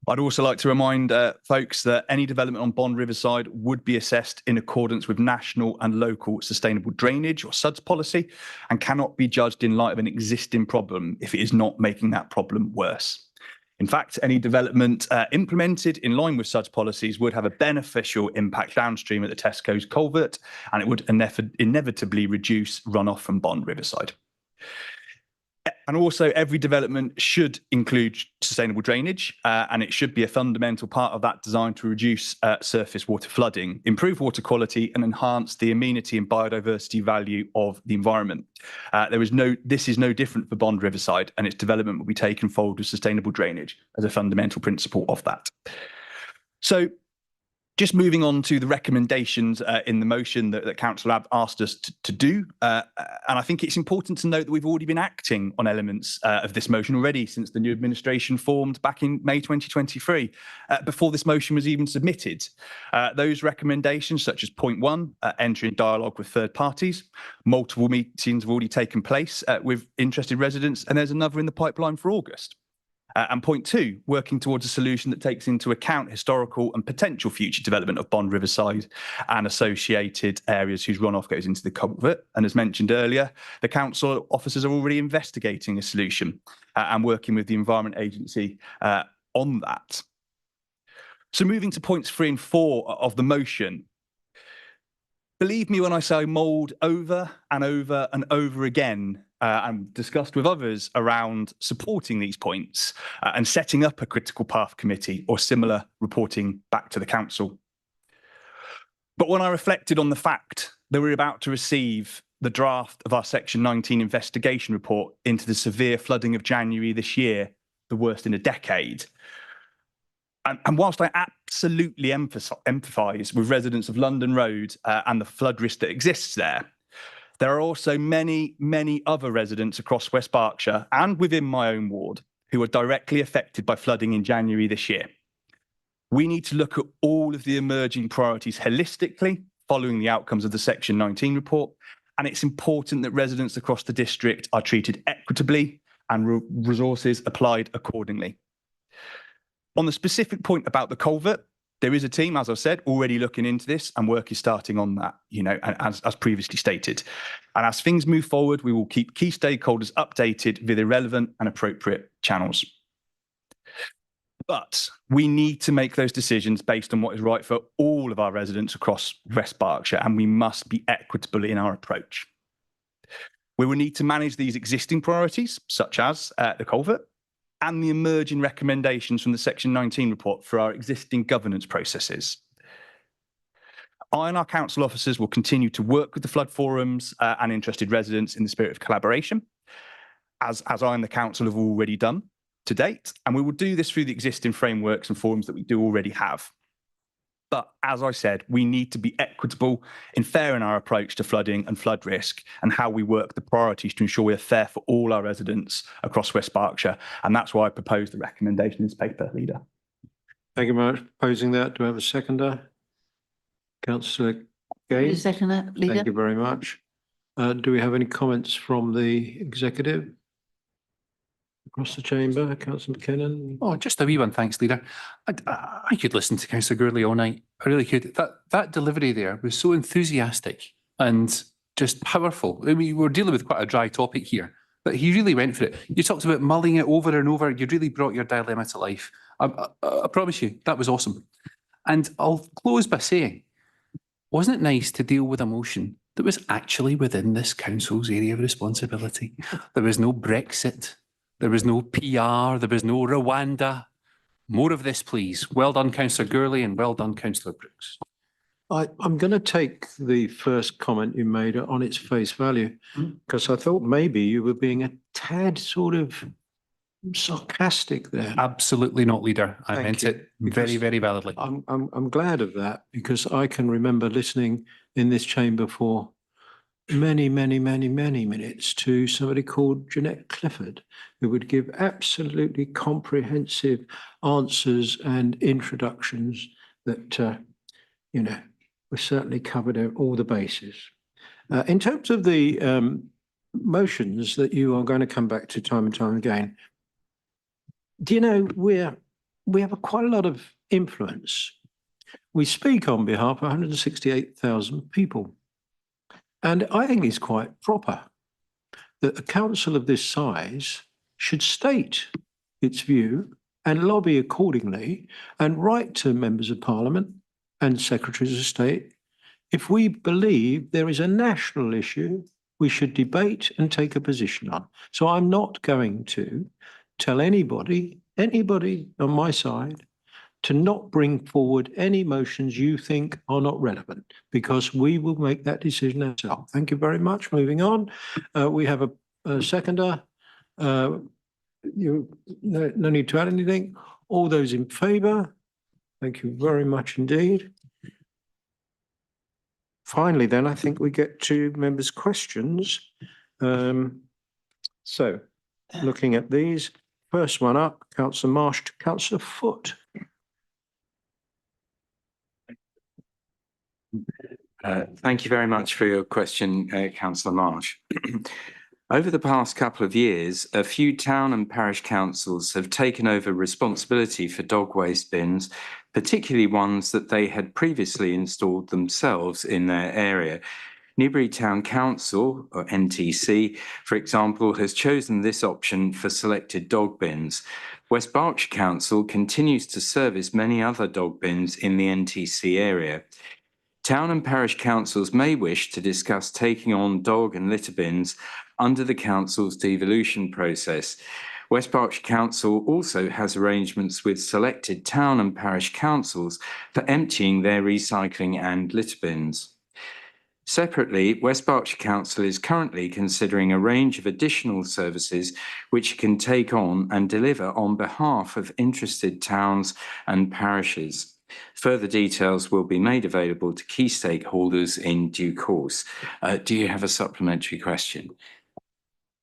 S7: I'd also like to remind folks that any development on Bond Riverside would be assessed in accordance with national and local sustainable drainage or SUDS policy, and cannot be judged in light of an existing problem if it is not making that problem worse. In fact, any development implemented in line with such policies would have a beneficial impact downstream at the Tesco's culvert, and it would inevitably reduce runoff from Bond Riverside. And also, every development should include sustainable drainage, and it should be a fundamental part of that design to reduce surface water flooding, improve water quality, and enhance the amenity and biodiversity value of the environment. This is no different for Bond Riverside, and its development will be taken forward with sustainable drainage as a fundamental principle of that. So, just moving on to the recommendations in the motion that Councillor Abb asked us to do. And I think it's important to note that we've already been acting on elements of this motion already since the new administration formed back in May 2023, before this motion was even submitted. Those recommendations, such as point 1, entering dialogue with third parties, multiple meetings have already taken place with interested residents, and there's another in the pipeline for August. And point 2, working towards a solution that takes into account historical and potential future development of Bond Riverside and associated areas whose runoff goes into the culvert. And as mentioned earlier, the council officers are already investigating a solution and working with the Environment Agency on that. So moving to points 3 and 4 of the motion. Believe me when I say I mulled over and over and over again and discussed with others around supporting these points and setting up a critical path committee or similar reporting back to the council. But when I reflected on the fact that we're about to receive the draft of our Section 19 investigation report into the severe flooding of January this year, the worst in a decade, and whilst I absolutely empathise with residents of London Road and the flood risk that exists there, there are also many, many other residents across West Berkshire and within my own ward who are directly affected by flooding in January this year. We need to look at all of the emerging priorities holistically, following the outcomes of the Section 19 report, and it's important that residents across the district are treated equitably and resources applied accordingly. On the specific point about the culvert, there is a team, as I've said, already looking into this, and work is starting on that, as previously stated. And as things move forward, we will keep key stakeholders updated via the relevant and appropriate channels. But we need to make those decisions based on what is right for all of our residents across West Berkshire, and we must be equitable in our approach. We will need to manage these existing priorities, such as the culvert, and the emerging recommendations from the Section 19 report for our existing governance processes. I and our council officers will continue to work with the flood forums and interested residents in the spirit of collaboration, as I and the council have already done to date, and we will do this through the existing frameworks and forums that we do already have. But as I said, we need to be equitable and fair in our approach to flooding and flood risk and how we work the priorities to ensure we are fair for all our residents across West Berkshire. And that's why I proposed the recommendation in this paper, Leader.
S2: Thank you very much for proposing that. Do I have a seconder? Councillor Gay.
S11: Second that, Leader.
S2: Thank you very much. Do we have any comments from the executive? Across the chamber, Councillor McKinnon.
S1: Oh, just a wee one, thanks, Leader. I could listen to Councillor Gurley all night. I really could. That delivery there was so enthusiastic and just powerful. I mean, we're dealing with quite a dry topic here, but he really went for it. You talked about mulling it over and over. You really brought your dilemma to life. I promise you, that was awesome. And I'll close by saying, wasn't it nice to deal with a motion that was actually within this council's area of responsibility? There was no Brexit. There was no PR, there was no Rwanda. More of this, please. Well done, Councillor Gurley, and well done, Councillor Brooks.
S2: I'm going to take the first comment you made on its face value, because I thought maybe you were being a tad sort of sarcastic there.
S1: Absolutely not, Leader. I
S2: Thank
S1: meant
S2: you.
S1: it very, very validly.
S2: I'm glad of that, because I can remember listening in this chamber for many minutes to somebody called Jeanette Clifford, who would give absolutely comprehensive answers and introductions that, we certainly covered all the bases. In terms of the motions that you are going to come back to time and time again, do you know, we have quite a lot of influence. We speak on behalf of 168,000 people. And I think it's quite proper that a council of this size should state its view and lobby accordingly and write to members of parliament and secretaries of state. If we believe there is a national issue, we should debate and take a position on. So I'm not going to tell anybody on my side, to not bring forward any motions you think are not relevant, because we will make that decision ourselves. Thank you very much. Moving on, we have a seconder. No need to add anything. All those in favour? Thank you very much indeed. Finally, then, I think we get to members' questions. So, looking at these, first one up, Councillor Marsh to Councillor Foote.
S15: Thank you very much for your question, Councillor Marsh. Over the past couple of years, a few town and parish councils have taken over responsibility for dog waste bins, particularly ones that they had previously installed themselves in their area. Newbury Town Council, or NTC, for example, has chosen this option for selected dog bins. West Berkshire Council continues to service many other dog bins in the NTC area. Town and parish councils may wish to discuss taking on dog and litter bins under the council's devolution process. West Berkshire Council also has arrangements with selected town and parish councils for emptying their recycling and litter bins. Separately, West Berkshire Council is currently considering a range of additional services which it can take on and deliver on behalf of interested towns and parishes. Further details will be made available to key stakeholders in due course. Do you have a supplementary question?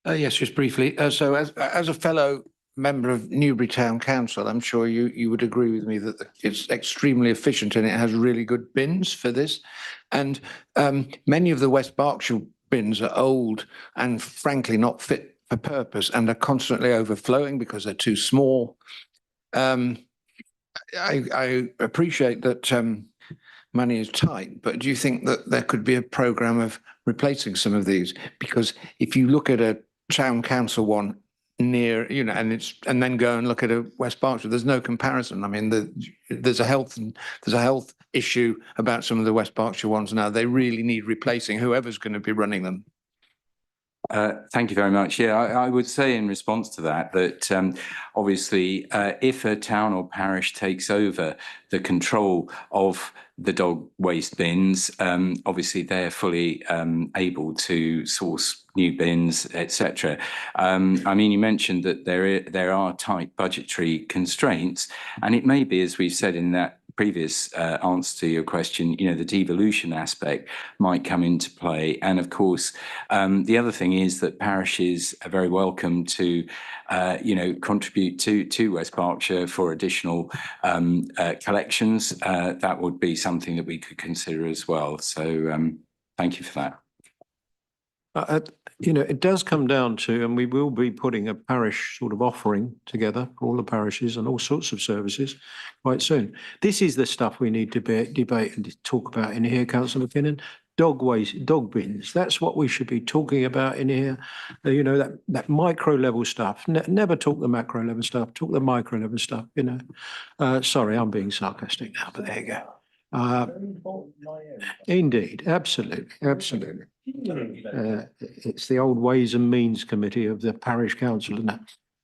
S5: Yes, just briefly. So as a fellow member of Newbury Town Council, I'm sure you would agree with me that it's extremely efficient and it has really good bins for this. And many of the West Berkshire bins are old and frankly not fit for purpose and are constantly overflowing because they're too small. I appreciate that money is tight, but do you think that there could be a programme of replacing some of these? Because if you look at a town council one near, and then go and look at a West Berkshire, there's no comparison. I mean, there's a health issue about some of the West Berkshire ones now. They really need replacing, whoever's going to be running them.
S15: Thank you very much. Yeah, I would say in response to that, obviously, if a town or parish takes over the control of the dog waste bins, obviously they're fully able to source new bins, etc. I mean, you mentioned that there are tight budgetary constraints, and it may be, as we've said in that previous answer to your question, the devolution aspect might come into play. And of course, the other thing is that parishes are very welcome to, contribute to West Berkshire for additional collections. That would be something that we could consider as well. So thank you for that.
S2: It does come down to, and we will be putting a parish sort of offering together for all the parishes and all sorts of services quite soon. This is the stuff we need to debate and talk about in here, Councillor Finnan. Dog waste, dog bins. That's what we should be talking about in here. That micro level stuff. Never talk the macro level stuff. Talk the micro level stuff. Sorry, I'm being sarcastic now, but there you go. Indeed, absolutely. It's the old Ways and Means Committee of the Parish Council, isn't it?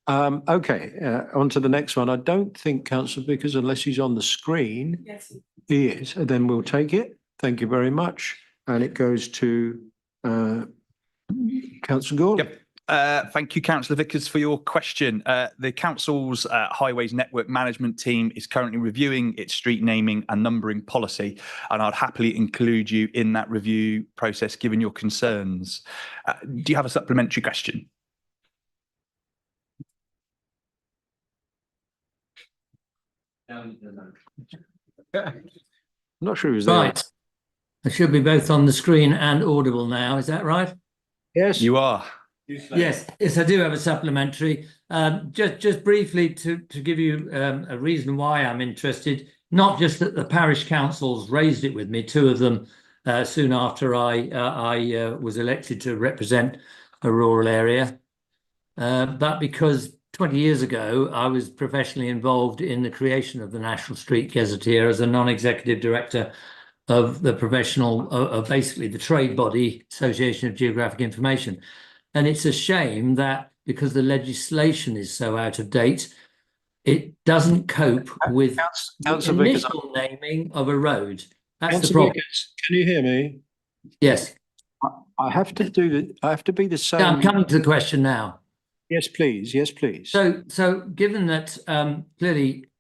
S2: Okay, on to the next one. I don't think Councillor Vickers, unless he's on the screen. Yes. He is. Then we'll take it. Thank you very much. And it goes to Councillor Gordon.
S7: Yep. Thank you, Councillor Vickers, for your question. The council's highways network management team is currently reviewing its street naming and numbering policy, and I'd happily include you in that review process, given your concerns. Do you have a supplementary question?
S2: I'm not sure who's there.
S19: Right. I should be both on the screen and audible now. Is that right?
S2: Yes.
S7: You are.
S19: Yes, I do have a supplementary. Just briefly to give you a reason why I'm interested, not just that the parish councils raised it with me, two of them soon after I was elected to represent a rural area, but because 20 years ago I was professionally involved in the creation of the National Street Gazetteer as a non-executive director of the professional, of basically the trade body, Association of Geographic Information. And it's a shame that because the legislation is so out of date, it doesn't cope with the initial naming of a road. That's the problem.
S2: Can you hear me?
S19: Yes.
S2: I have to be the same.
S19: Yeah, I'm coming to the question now.
S2: Yes, please. Yes, please.
S19: So given that clearly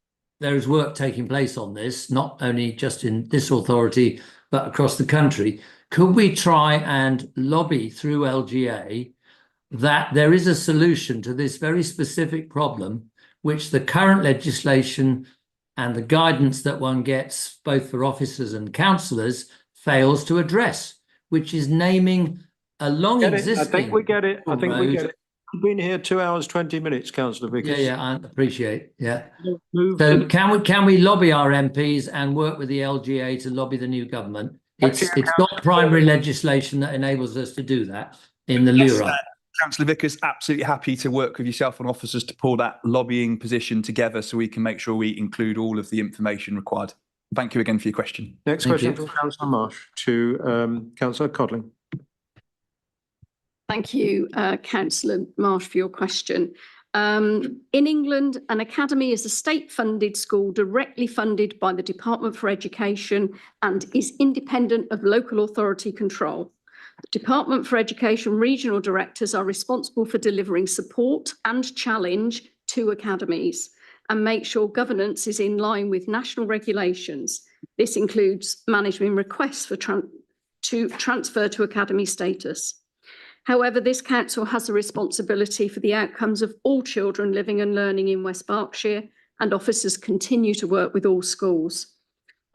S19: there is work taking place on this, not only just in this authority, but across the country, could we try and lobby through LGA that there is a solution to this very specific problem, which the current legislation and the guidance that one gets both for officers and councillors fails to address, which is naming a long existing.
S2: I think we get it. I think we get it. I've been here 2 hours, 20 minutes, Councillor Vickers.
S19: Yeah, I appreciate. Yeah. So can we lobby our MPs and work with the LGA to lobby the new government? It's not primary legislation that enables us to do that in the Lura.
S7: Councillor Vickers, absolutely happy to work with yourself and officers to pull that lobbying position together so we can make sure we include all of the information required. Thank you again for your question.
S2: Next question from Councillor Marsh to Councillor Codling.
S4: Thank you, Councillor Marsh, for your question. In England, an academy is a state-funded school directly funded by the Department for Education and is independent of local authority control. The Department for Education regional directors are responsible for delivering support and challenge to academies and make sure governance is in line with national regulations. This includes managing requests for transfer to academy status. However, this council has a responsibility for the outcomes of all children living and learning in West Berkshire, and officers continue to work with all schools.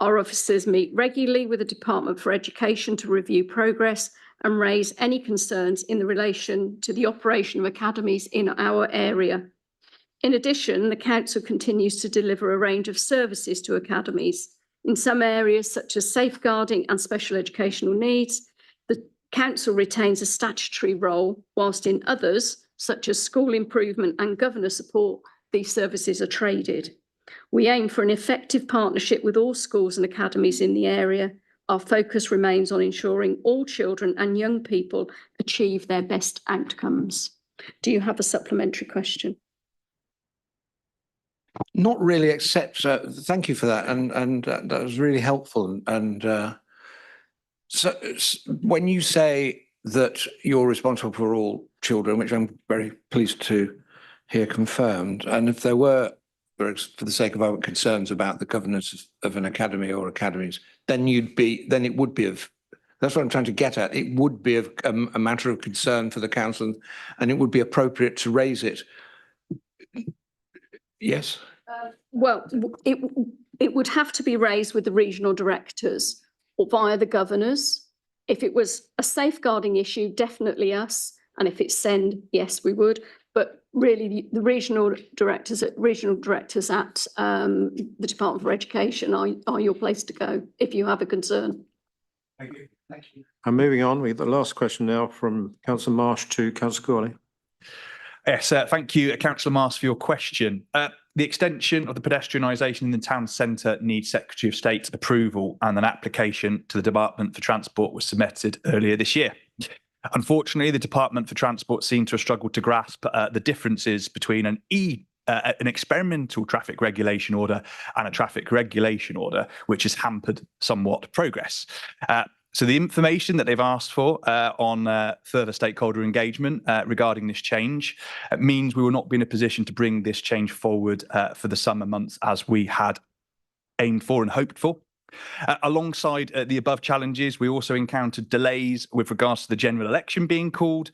S4: Our officers meet regularly with the Department for Education to review progress and raise any concerns in relation to the operation of academies in our area. In addition, the council continues to deliver a range of services to academies. In some areas, such as safeguarding and special educational needs, the council retains a statutory role, whilst in others, such as school improvement and governor support, these services are traded. We aim for an effective partnership with all schools and academies in the area. Our focus remains on ensuring all children and young people achieve their best outcomes. Do you have a supplementary question?
S2: Not really, except thank you for that, and that was really helpful. So when you say that you're responsible for all children, which I'm very pleased to hear confirmed, and if there were, for the sake of our concerns about the governance of an academy or academies, then it would be of. That's what I'm trying to get at. It would be of a matter of concern for the council, and it would be appropriate to raise it. Yes.
S4: Well, it would have to be raised with the regional directors or via the governors. If it was a safeguarding issue, definitely us. And if it's SEND, yes, we would. But really, the regional directors at the Department for Education are your place to go if you have a concern.
S2: Thank you. Thank you.
S16: And moving on, we have the last question now from Councillor Marsh to Councillor Gourley.
S7: Yes, thank you, Councillor Marsh, for your question. The extension of the pedestrianisation in the town centre needs Secretary of State's approval, and an application to the Department for Transport was submitted earlier this year. Unfortunately, the Department for Transport seemed to have struggled to grasp the differences between an experimental traffic regulation order and a traffic regulation order, which has hampered somewhat progress. So the information that they've asked for on further stakeholder engagement regarding this change means we will not be in a position to bring this change forward for the summer months as we had aimed for and hoped for. Alongside the above challenges, we also encountered delays with regards to the general election being called,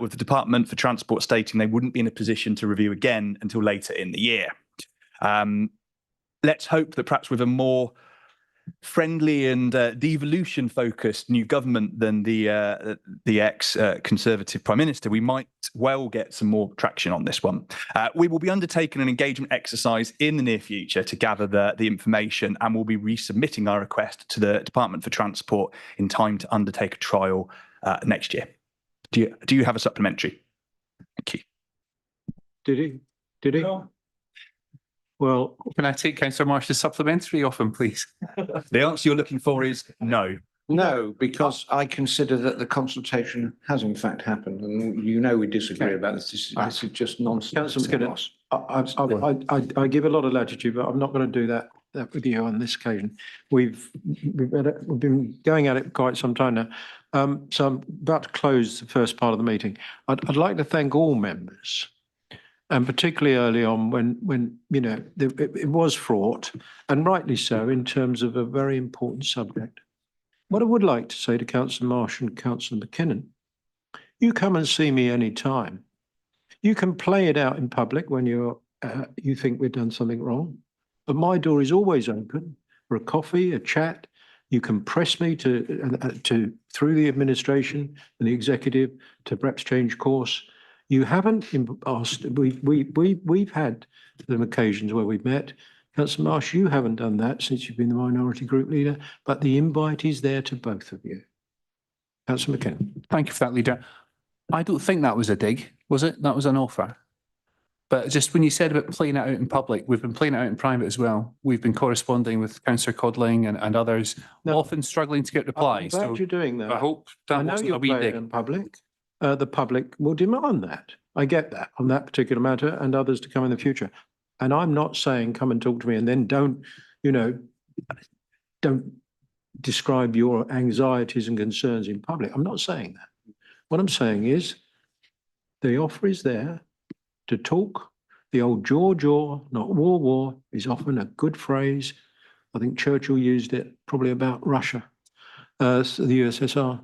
S7: with the Department for Transport stating they wouldn't be in a position to review again until later in the year. Let's hope that perhaps with a more friendly and devolution focused new government than the ex-Conservative Prime Minister, we might well get some more traction on this one. We will be undertaking an engagement exercise in the near future to gather the information, and we'll be resubmitting our request to the Department for Transport in time to undertake a trial next year. Do you have a supplementary? Thank you.
S16: Did he? No. Well,
S1: can I take Councillor Marsh's supplementary off him, please?
S7: The answer you're looking for is no.
S2: No, because I consider that the consultation has in fact happened, and we disagree about this. This is just nonsense.
S16: Councillor McKinnon, I give a lot of latitude, but I'm not going to do that with you on this occasion. We've been going at it quite some time now. So I'm about to close the first part of the meeting. I'd like to thank all members. And particularly early on when it was fraught, and rightly so, in terms of a very important subject. What I would like to say to Councillor Marsh and Councillor McKinnon, you come and see me any time. You can play it out in public when you think we've done something wrong, but my door is always open for a coffee, a chat. You can press me to through the administration and the executive to perhaps change course. You haven't asked. We've had some occasions where we've met. Councillor Marsh, you haven't done that since you've been the minority group leader, but the invite is there to both of you. Councillor McKinnon.
S1: Thank you for that, Leader. I don't think that was a dig, was it? That was an offer. But just when you said about playing it out in public, we've been playing it out in private as well. We've been corresponding with Councillor Codling and others, often struggling to get replies.
S16: I'm glad you're doing that.
S1: I hope that wasn't a wee dig.
S16: In public. The public will demand that. I get that on that particular matter, and others to come in the future. And I'm not saying come and talk to me and then don't describe your anxieties and concerns in public. I'm not saying that. What I'm saying is the offer is there to talk. The old jaw, not war, is often a good phrase. I think Churchill used it probably about Russia, the USSR.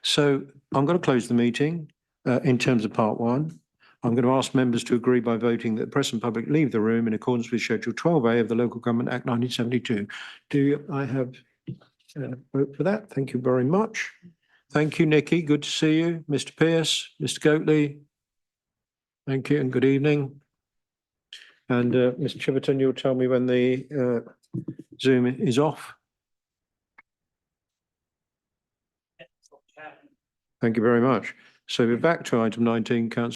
S16: So I'm going to close the meeting.
S2: in terms of part one. I'm going to ask members to agree by voting that the press and public leave the room in accordance with Schedule 12A of the Local Government Act 1972. Do I have a vote for that? Thank you very much. Thank you, Nikki. Good to see you. Mr. Pearce, Mr. Goatley. Thank you and good evening. And Mr. Chiverton, you'll tell me when the Zoom is off. Thank you very much. So we're back to item 19, Councillor.